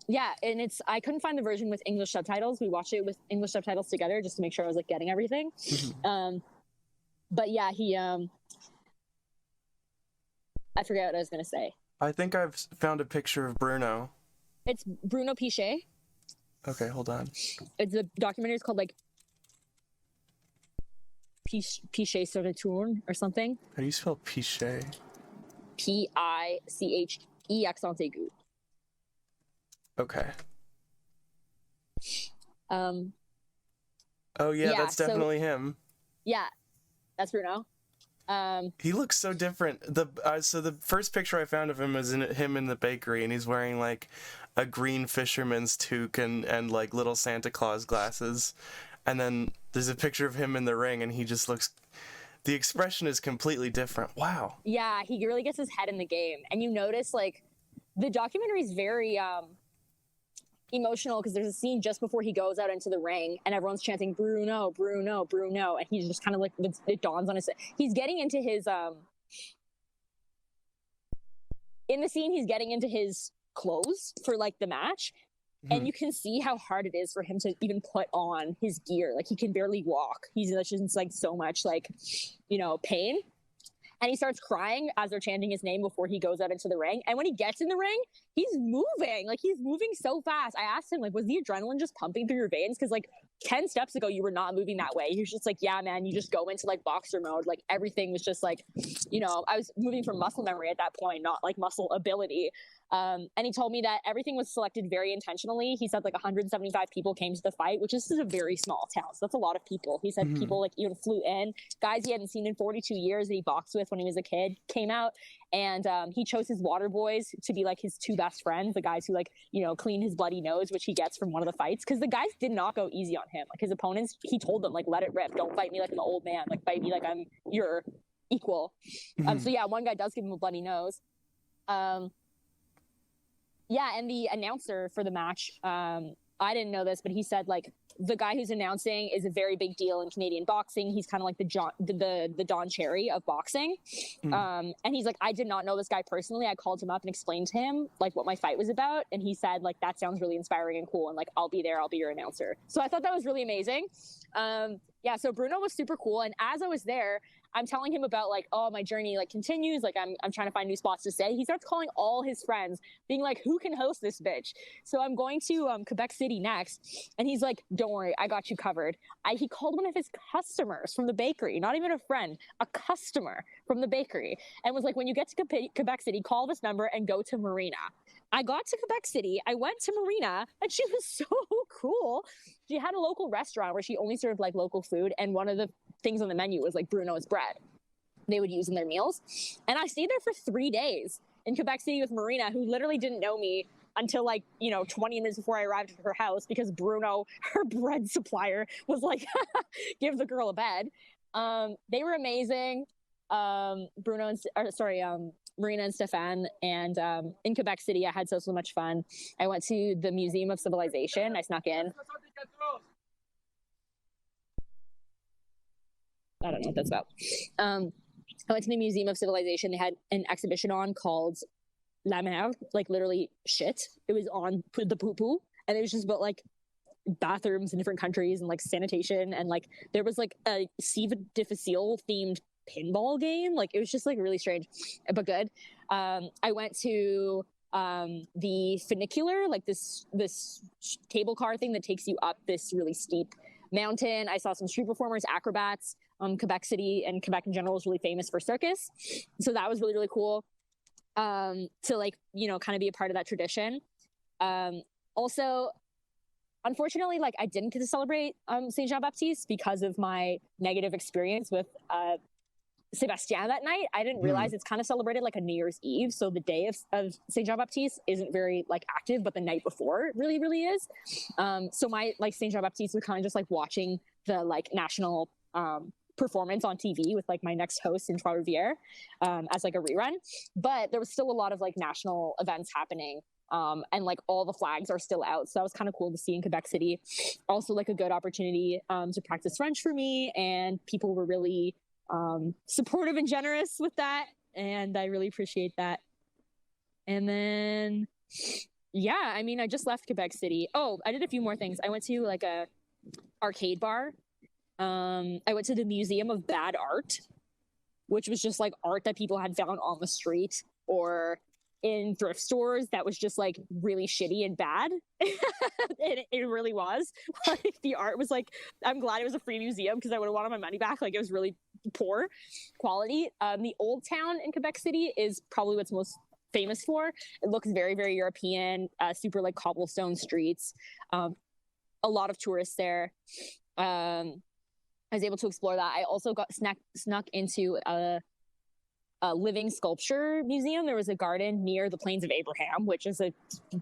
G: yeah, and I couldn't find the version with English subtitles. We watched it with English subtitles together just to make sure I was like getting everything. But yeah, he I forget what I was gonna say.
A: I think I've found a picture of Bruno.
G: It's Bruno Pichet.
A: Okay, hold on.
G: It's a documentary. It's called like Pichet sur le tourne or something.
A: How do you spell Pichet?
G: Piche accent aigu.
A: Okay.
G: Oh
A: yeah,
G: yeah,
A: that's definitely him.
G: Yeah, that's Bruno.
A: He looks so different. So the first picture I found of him is him in the bakery, and he's wearing like a green fisherman's toque and like little Santa Claus glasses. And then there's a picture of him in the ring, and he just looks. The expression is completely different. Wow.
G: Yeah, he really gets his head in the game, and you notice like the documentary is very emotional because there's a scene just before he goes out into the ring, and everyone's chanting Bruno, Bruno, Bruno, and he's just kind of like it dawns on his. He's getting into his in the scene. He's getting into his clothes for like the match. And you can see how hard it is for him to even put on his gear. Like he can barely walk. He's just like so much like, pain. And he starts crying as they're chanting his name before he goes out into the ring. And when he gets in the ring, he's moving. Like he's moving so fast. I asked him, like, was the adrenaline just pumping through your veins? Because like 10 steps ago, you were not moving that way. He was just like, yeah, man, you just go into like boxer mode. Like everything was just like, I was moving from muscle memory at that point, not like muscle ability. And he told me that everything was selected very intentionally. He said like 175 people came to the fight, which is a very small town. So that's a lot of people. He said people like even flew in. Guys he hadn't seen in 42 years that he boxed with when he was a kid came out. And he chose his water boys to be like his 2 best friends, the guys who like, clean his bloody nose, which he gets from one of the fights. Because the guys did not go easy on him. Like his opponents, he told them like, let it rip. Don't fight me like I'm an old man. Like fight me like I'm your equal. So yeah, one guy does give him a bloody nose. Yeah, and the announcer for the match, I didn't know this, but he said like the guy who's announcing is a very big deal in Canadian boxing. He's kind of like the Don Cherry of boxing. And he's like, I did not know this guy personally. I called him up and explained to him like what my fight was about. And he said like, that sounds really inspiring and cool. And like, I'll be there. I'll be your announcer. So I thought that was really amazing. Yeah, so Bruno was super cool. And as I was there, I'm telling him about like, oh, my journey like continues. Like I'm trying to find new spots to stay. He starts calling all his friends, being like, who can host this bitch? So I'm going to Quebec City next, and he's like, don't worry, I got you covered. He called one of his customers from the bakery, not even a friend, a customer from the bakery, and was like, when you get to Quebec City, call this number and go to Marina. I got to Quebec City, I went to Marina, and she was so cool. She had a local restaurant where she only served like local food, and one of the things on the menu was like Bruno's bread they would use in their meals. And I stayed there for 3 days in Quebec City with Marina, who literally didn't know me until like, 20 minutes before I arrived at her house, because Bruno, her bread supplier, was like, give the girl a bed. They were amazing. Marina and Stefan, and in Quebec City I had so much fun. I went to the Museum of Civilization. I snuck in. I don't know what that's about. I went to the Museum of Civilization. They had an exhibition on called La Mer, like literally shit. It was on the poo-poo, and it was just about like bathrooms in different countries and like sanitation, and like there was like a Siva Difficile themed pinball game. Like it was just like really strange but good. I went to the funicular, like this cable car thing that takes you up this really steep mountain. I saw some street performers, acrobats. Quebec City and Quebec in general is really famous for circus, so that was really, really cool to like kind of be a part of that tradition. Also, unfortunately, like I didn't get to celebrate Saint Jean Baptiste because of my negative experience with Sebastien that night. I didn't realize it's kind of celebrated like a New Year's Eve, so the day of Saint Jean Baptiste isn't very like active, but the night before it really, really is. So my like Saint Jean Baptiste was kind of just like watching the like national performance on TV with like my next host in Trois Rivières as like a rerun, but there was still a lot of like national events happening. And like all the flags are still out, so that was kind of cool to see in Quebec City. Also like a good opportunity to practice French for me, and people were really supportive and generous with that, and I really appreciate that. And then yeah, I mean, I just left Quebec City. Oh, I did a few more things. I went to like a arcade bar. I went to the Museum of Bad Art, which was just like art that people had found on the street or in thrift stores that was just like really shitty and bad. it really was. Like the art was like, I'm glad it was a free museum because I would have wanted my money back. Like it was really poor quality. The Old Town in Quebec City is probably what's most famous for. It looks very, very European, super like cobblestone streets. A lot of tourists there. I was able to explore that. I also got snuck into a living sculpture museum. There was a garden near the Plains of Abraham, which is a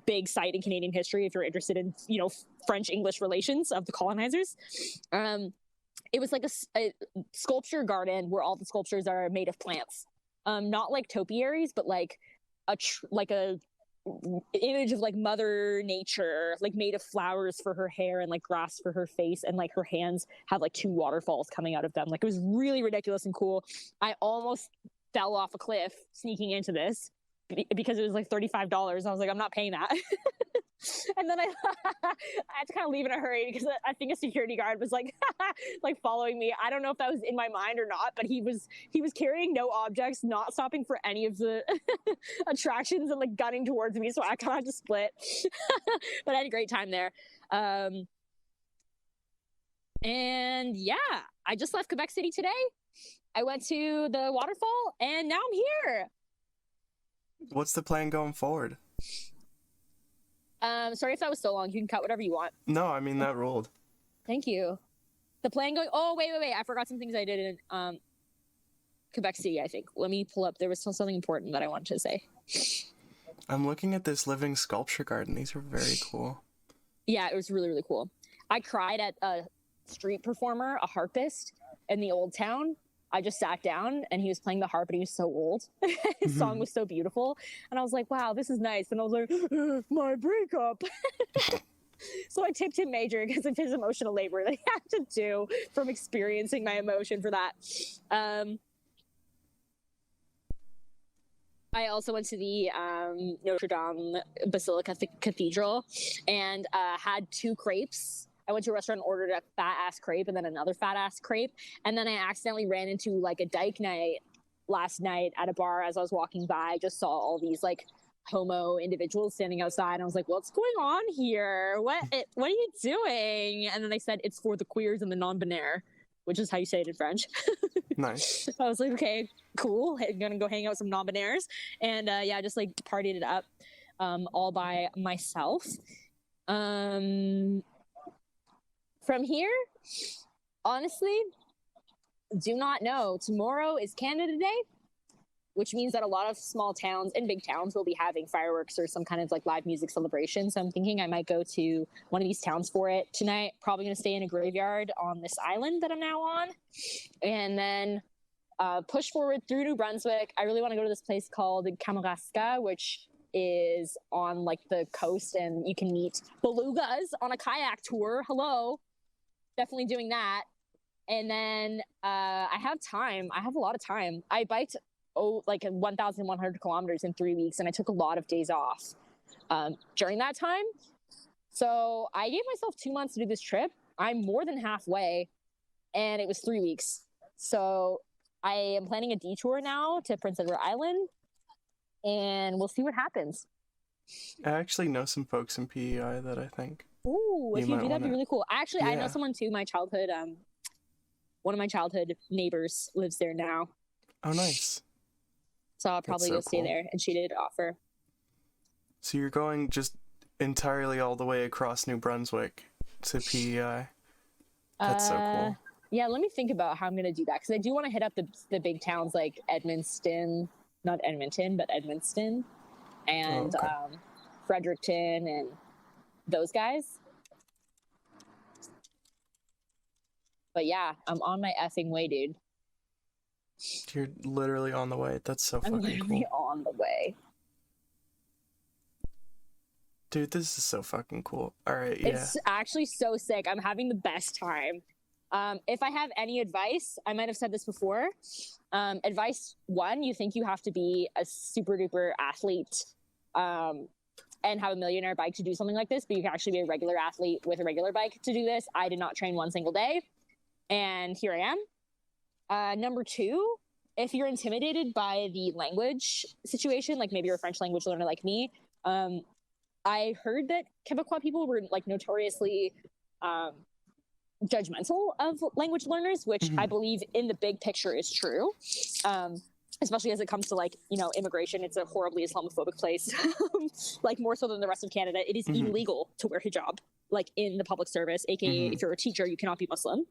G: big site in Canadian history if you're interested in, French-English relations of the colonizers. It was like a sculpture garden where all the sculptures are made of plants. Not like topiaries, but like a image of like Mother Nature, like made of flowers for her hair and like grass for her face, and like her hands have like two waterfalls coming out of them. Like it was really ridiculous and cool. I almost fell off a cliff sneaking into this because it was like $35. I was like, I'm not paying that. And then I had to kind of leave in a hurry because I think a security guard was like like following me. I don't know if that was in my mind or not, but he was carrying no objects, not stopping for any of the attractions, and like gunning towards me, so I kind of had to split. But I had a great time there. And yeah, I just left Quebec City today. I went to the waterfall and now I'm here.
A: What's the plan going forward?
G: Sorry if that was so long. You can cut whatever you want.
A: No, I mean, that ruled.
G: Thank you. The plan going... Oh, wait. I forgot some things I did in Quebec City, I think. Let me pull up. There was something important that I wanted to say.
A: I'm looking at this living sculpture garden. These are very cool. Yeah,
G: it was really, really cool. I cried at a street performer, a harpist, in the Old Town. I just sat down and he was playing the harp and he was so old. His song was so beautiful. And I was like, wow, this is nice. And I was like, my breakup. So I tipped him major because of his emotional labor that he had to do from experiencing my emotion for that. I also went to the Notre Dame Basilica Cathedral and had 2 crepes. I went to a restaurant and ordered a fat ass crepe and then another fat ass crepe. And then I accidentally ran into like a dyke night last night at a bar as I was walking by. I just saw all these like homo individuals standing outside. And I was like, what's going on here? What are you doing? And then they said it's for the queers and the non-binaire, which is how you say it in French.
A: Nice.
G: I was like, okay, cool. I'm gonna go hang out with some non-binaires. And yeah, just like partied it up all by myself. From here, honestly, do not know. Tomorrow is Canada Day, which means that a lot of small towns and big towns will be having fireworks or some kind of like live music celebration. So I'm thinking I might go to one of these towns for it tonight. Probably going to stay in a graveyard on this island that I'm now on. And then push forward through New Brunswick. I really want to go to this place called Kamouraska, which is on like the coast, and you can meet belugas on a kayak tour. Hello. Definitely doing that. And then I have time. I have a lot of time. I biked like 1,100 kilometers in 3 weeks, and I took a lot of days off during that time. So I gave myself 2 months to do this trip. I'm more than halfway, and it was 3 weeks. So I am planning a detour now to Prince Edward Island, and we'll see what happens.
A: I actually know some folks in PEI that I think.
G: Ooh, if you
A: might
G: do, that'd be
A: wanna-
G: really cool. Actually, I know
A: Yeah.
G: someone too. My childhood, one of my childhood neighbors lives there now.
A: Oh, nice.
G: So I'll probably
A: so
G: go stay
A: cool.
G: there, and she did offer.
A: So you're going just entirely all the way across New Brunswick to PEI. That's so cool.
G: Yeah, let me think about how I'm gonna do that, because I do want to hit up the big towns like Edmundston, not Edmonton, but Edmundston, and
A: okay.
G: Fredericton, and those guys. But yeah, I'm on my effing way, dude.
A: You're literally on the way. That's so
G: I'm
A: fucking
G: literally
A: cool.
G: on the way.
A: Dude, this is so fucking cool. All right, yeah.
G: It's actually so sick. I'm having the best time. If I have any advice, I might have said this before. Advice one, you think you have to be a super duper athlete and have a millionaire bike to do something like this, but you can actually be a regular athlete with a regular bike to do this. I did not train one single day, and here I am. Number two, if you're intimidated by the language situation, like maybe you're a French language learner like me, I heard that Quebecois people were like notoriously judgmental of language learners, which I believe in the big picture is true. Especially as it comes to like, immigration. It's a horribly Islamophobic place, like more so than the rest of Canada. It is illegal to wear hijab, like in the public service, aka if you're a teacher, you cannot be Muslim.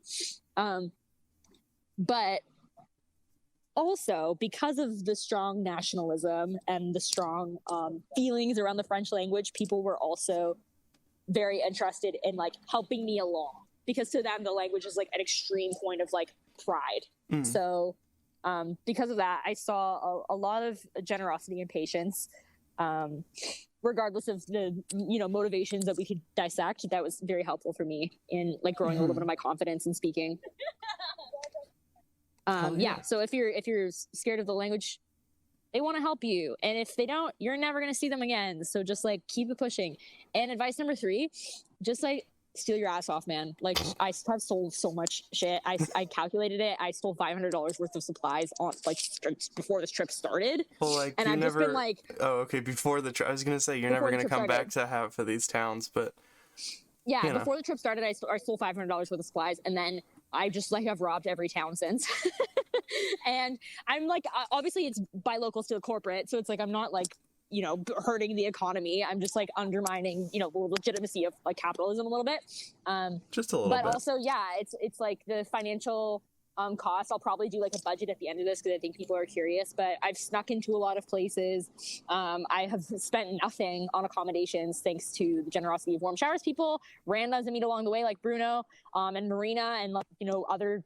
G: But also because of the strong nationalism and the strong feelings around the French language, people were also very interested in like helping me along, because to them the language is like an extreme point of like pride. So because of that, I saw a lot of generosity and patience, regardless of the motivations that we could dissect. That was very helpful for me in like growing a little bit of my confidence in speaking. Yeah. So if you're scared of the language, they want to help you, and if they don't, you're never gonna see them again. So just like keep it pushing. And advice number three, just like steal your ass off, man. Like I have sold so much shit. I calculated it. I stole $500 worth of supplies on like before this trip started.
A: Well, like,
G: and
A: you
G: I've
A: never...
G: just been like,
A: Oh, okay, before the trip. I was going to say, you're
G: Before
A: never
G: the
A: going to
G: trip
A: come back to half of these towns, but...
G: yeah,
A: you know.
G: before the trip started, I stole $500 worth of supplies, and then I just like have robbed every town since. And I'm like, obviously it's buy local, steal corporate, so it's like I'm not like hurting the economy. I'm just like undermining the legitimacy of like capitalism a little bit.
A: Just a little
G: But
A: bit.
G: also, yeah, it's like the financial cost. I'll probably do like a budget at the end of this because I think people are curious. But I've snuck into a lot of places. I have spent nothing on accommodations thanks to the generosity of Warm Showers people, randoms I meet along the way like Bruno and Marina, and other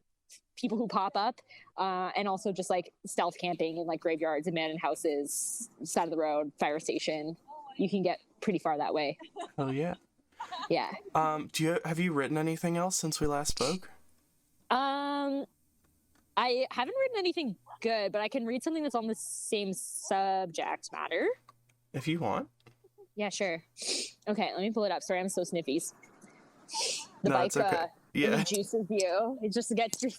G: people who pop up, and also just like stealth camping in like graveyards, abandoned houses, side of the road, fire station. You can get pretty far that way.
A: Oh, yeah.
G: Yeah.
A: Have you written anything else since we last spoke?
G: I haven't written anything good, but I can read something that's on the same subject matter.
A: If you want.
G: Yeah, sure. Okay, let me pull it up. Sorry, I'm so sniffies. The
A: No,
G: bike
A: it's okay.
G: really
A: Yeah,
G: juices you. It just gets your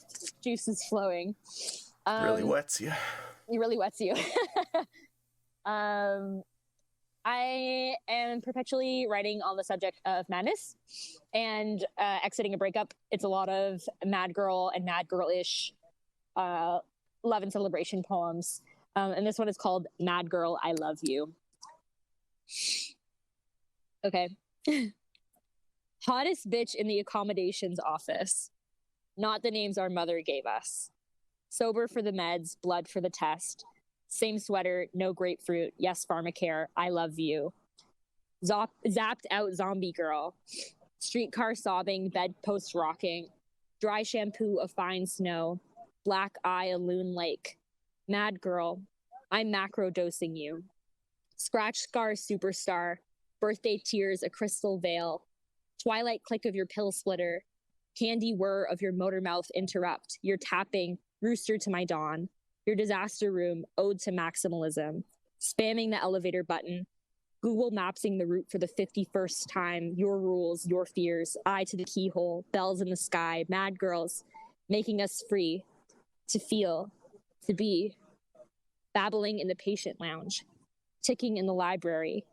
G: juices flowing.
A: really wets you.
G: It really wets you. I am perpetually writing on the subject of madness and exiting a breakup. It's a lot of mad girl and mad girl-ish love and celebration poems. And this one is called Mad Girl, I Love You. Okay. Hottest bitch in the accommodations office. Not the names our mother gave us. Sober for the meds, blood for the test. Same sweater, no grapefruit. Yes, pharmacare. I love you. Zapped out zombie girl. Streetcar sobbing, bedpost rocking. Dry shampoo of fine snow. Black eye, a loon lake. Mad girl. I'm macro dosing you. Scratch scar superstar. Birthday tears, a crystal veil. Twilight click of your pill splitter. Candy whir of your motor mouth interrupt. Your tapping, rooster to my dawn. Your disaster room, ode to maximalism. Spamming the elevator button. Google Mapsing the route for the 51st time. Your rules, your fears. Eye to the keyhole. Bells in the sky. Mad girls. Making us free. To feel. To be. Babbling in the patient lounge. Ticking in the library.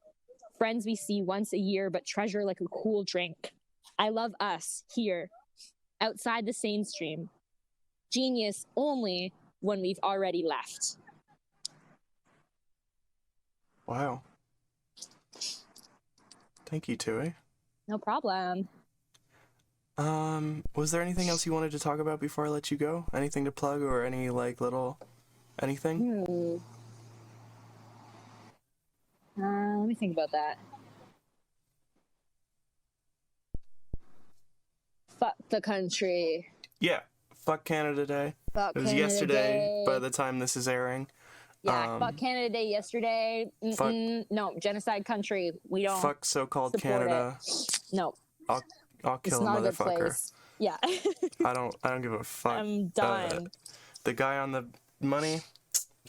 G: Friends we see once a year but treasure like a cool drink. I love us, here. Outside the sane stream. Genius only when we've already left.
A: Wow. Thank you, Twoey.
G: No problem.
A: Was there anything else you wanted to talk about before I let you go? Anything to plug or any like little anything?
G: Let me think about that. Fuck the country.
A: Yeah. Fuck Canada Day.
G: Fuck
A: It was
G: Canada
A: yesterday
G: Day.
A: by the time this is airing.
G: Yeah, fuck Canada Day yesterday. No, genocide country. We don't
A: Fuck so-called
G: support
A: Canada.
G: it. No,
A: I'll
G: it's
A: kill a
G: not a good
A: motherfucker.
G: place. Yeah.
A: I don't give a fuck.
G: I'm done.
A: The guy on the money,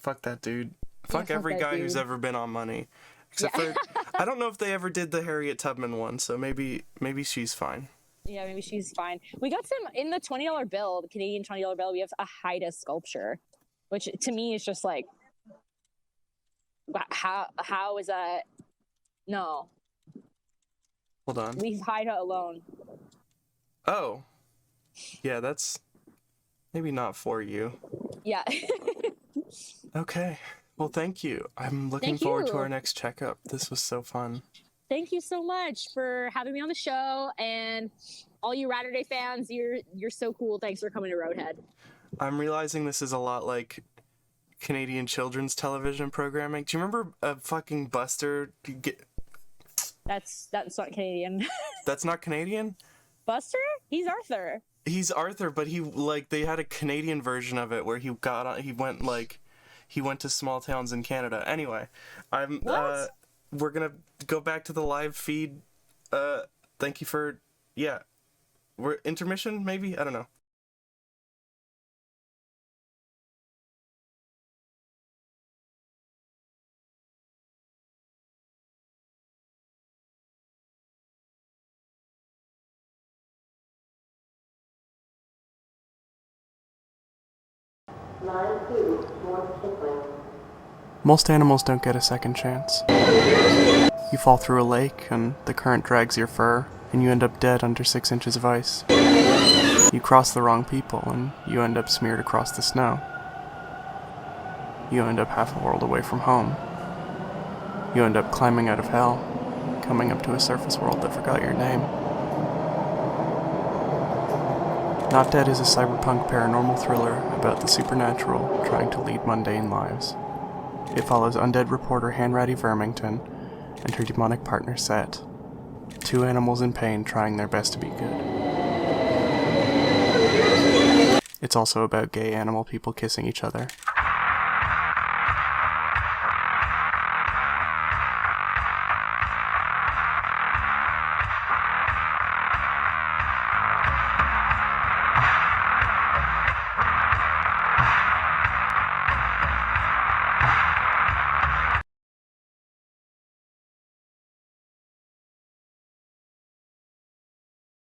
A: fuck that dude. Fuck
G: fuck
A: every
G: that
A: guy who's
G: dude.
A: ever been on money. Except for I don't know if they ever did the Harriet Tubman one, so maybe she's fine.
G: Yeah, maybe she's fine. We got some in the $20 bill, the Canadian $20 bill. We have a Haida sculpture, which to me is just like, how is that? No,
A: Hold on.
G: leave Haida alone.
A: Oh. Yeah, that's maybe not for you.
G: Yeah.
A: Okay. Well, thank you. I'm looking
G: Thank
A: forward to
G: you.
A: our next checkup. This was so fun.
G: Thank you so much for having me on the show, and all you RATURDAY fans, you're so cool. Thanks for coming to Roadhead.
A: I'm realizing this is a lot like Canadian children's television programming. Do you remember fucking Buster?
G: That's not Canadian.
A: That's not Canadian?
G: Buster? He's Arthur.
A: He's Arthur, but they had a Canadian version of it where he went to small towns in Canada. Anyway, we're gonna go back to the live feed. Thank you for we're intermission maybe? I don't know. Most animals don't get a second chance. You fall through a lake, and the current drags your fur, and you end up dead under 6 inches of ice. You cross the wrong people, and you end up smeared across the snow. You end up half a world away from home. You end up climbing out of hell, coming up to a surface world that forgot your name. Not Dead is a cyberpunk paranormal thriller about the supernatural trying to lead mundane lives. It follows undead reporter Hanratty Vermington and her demonic partner Set, two animals in pain trying their best to be good. It's also about gay animal people kissing each other.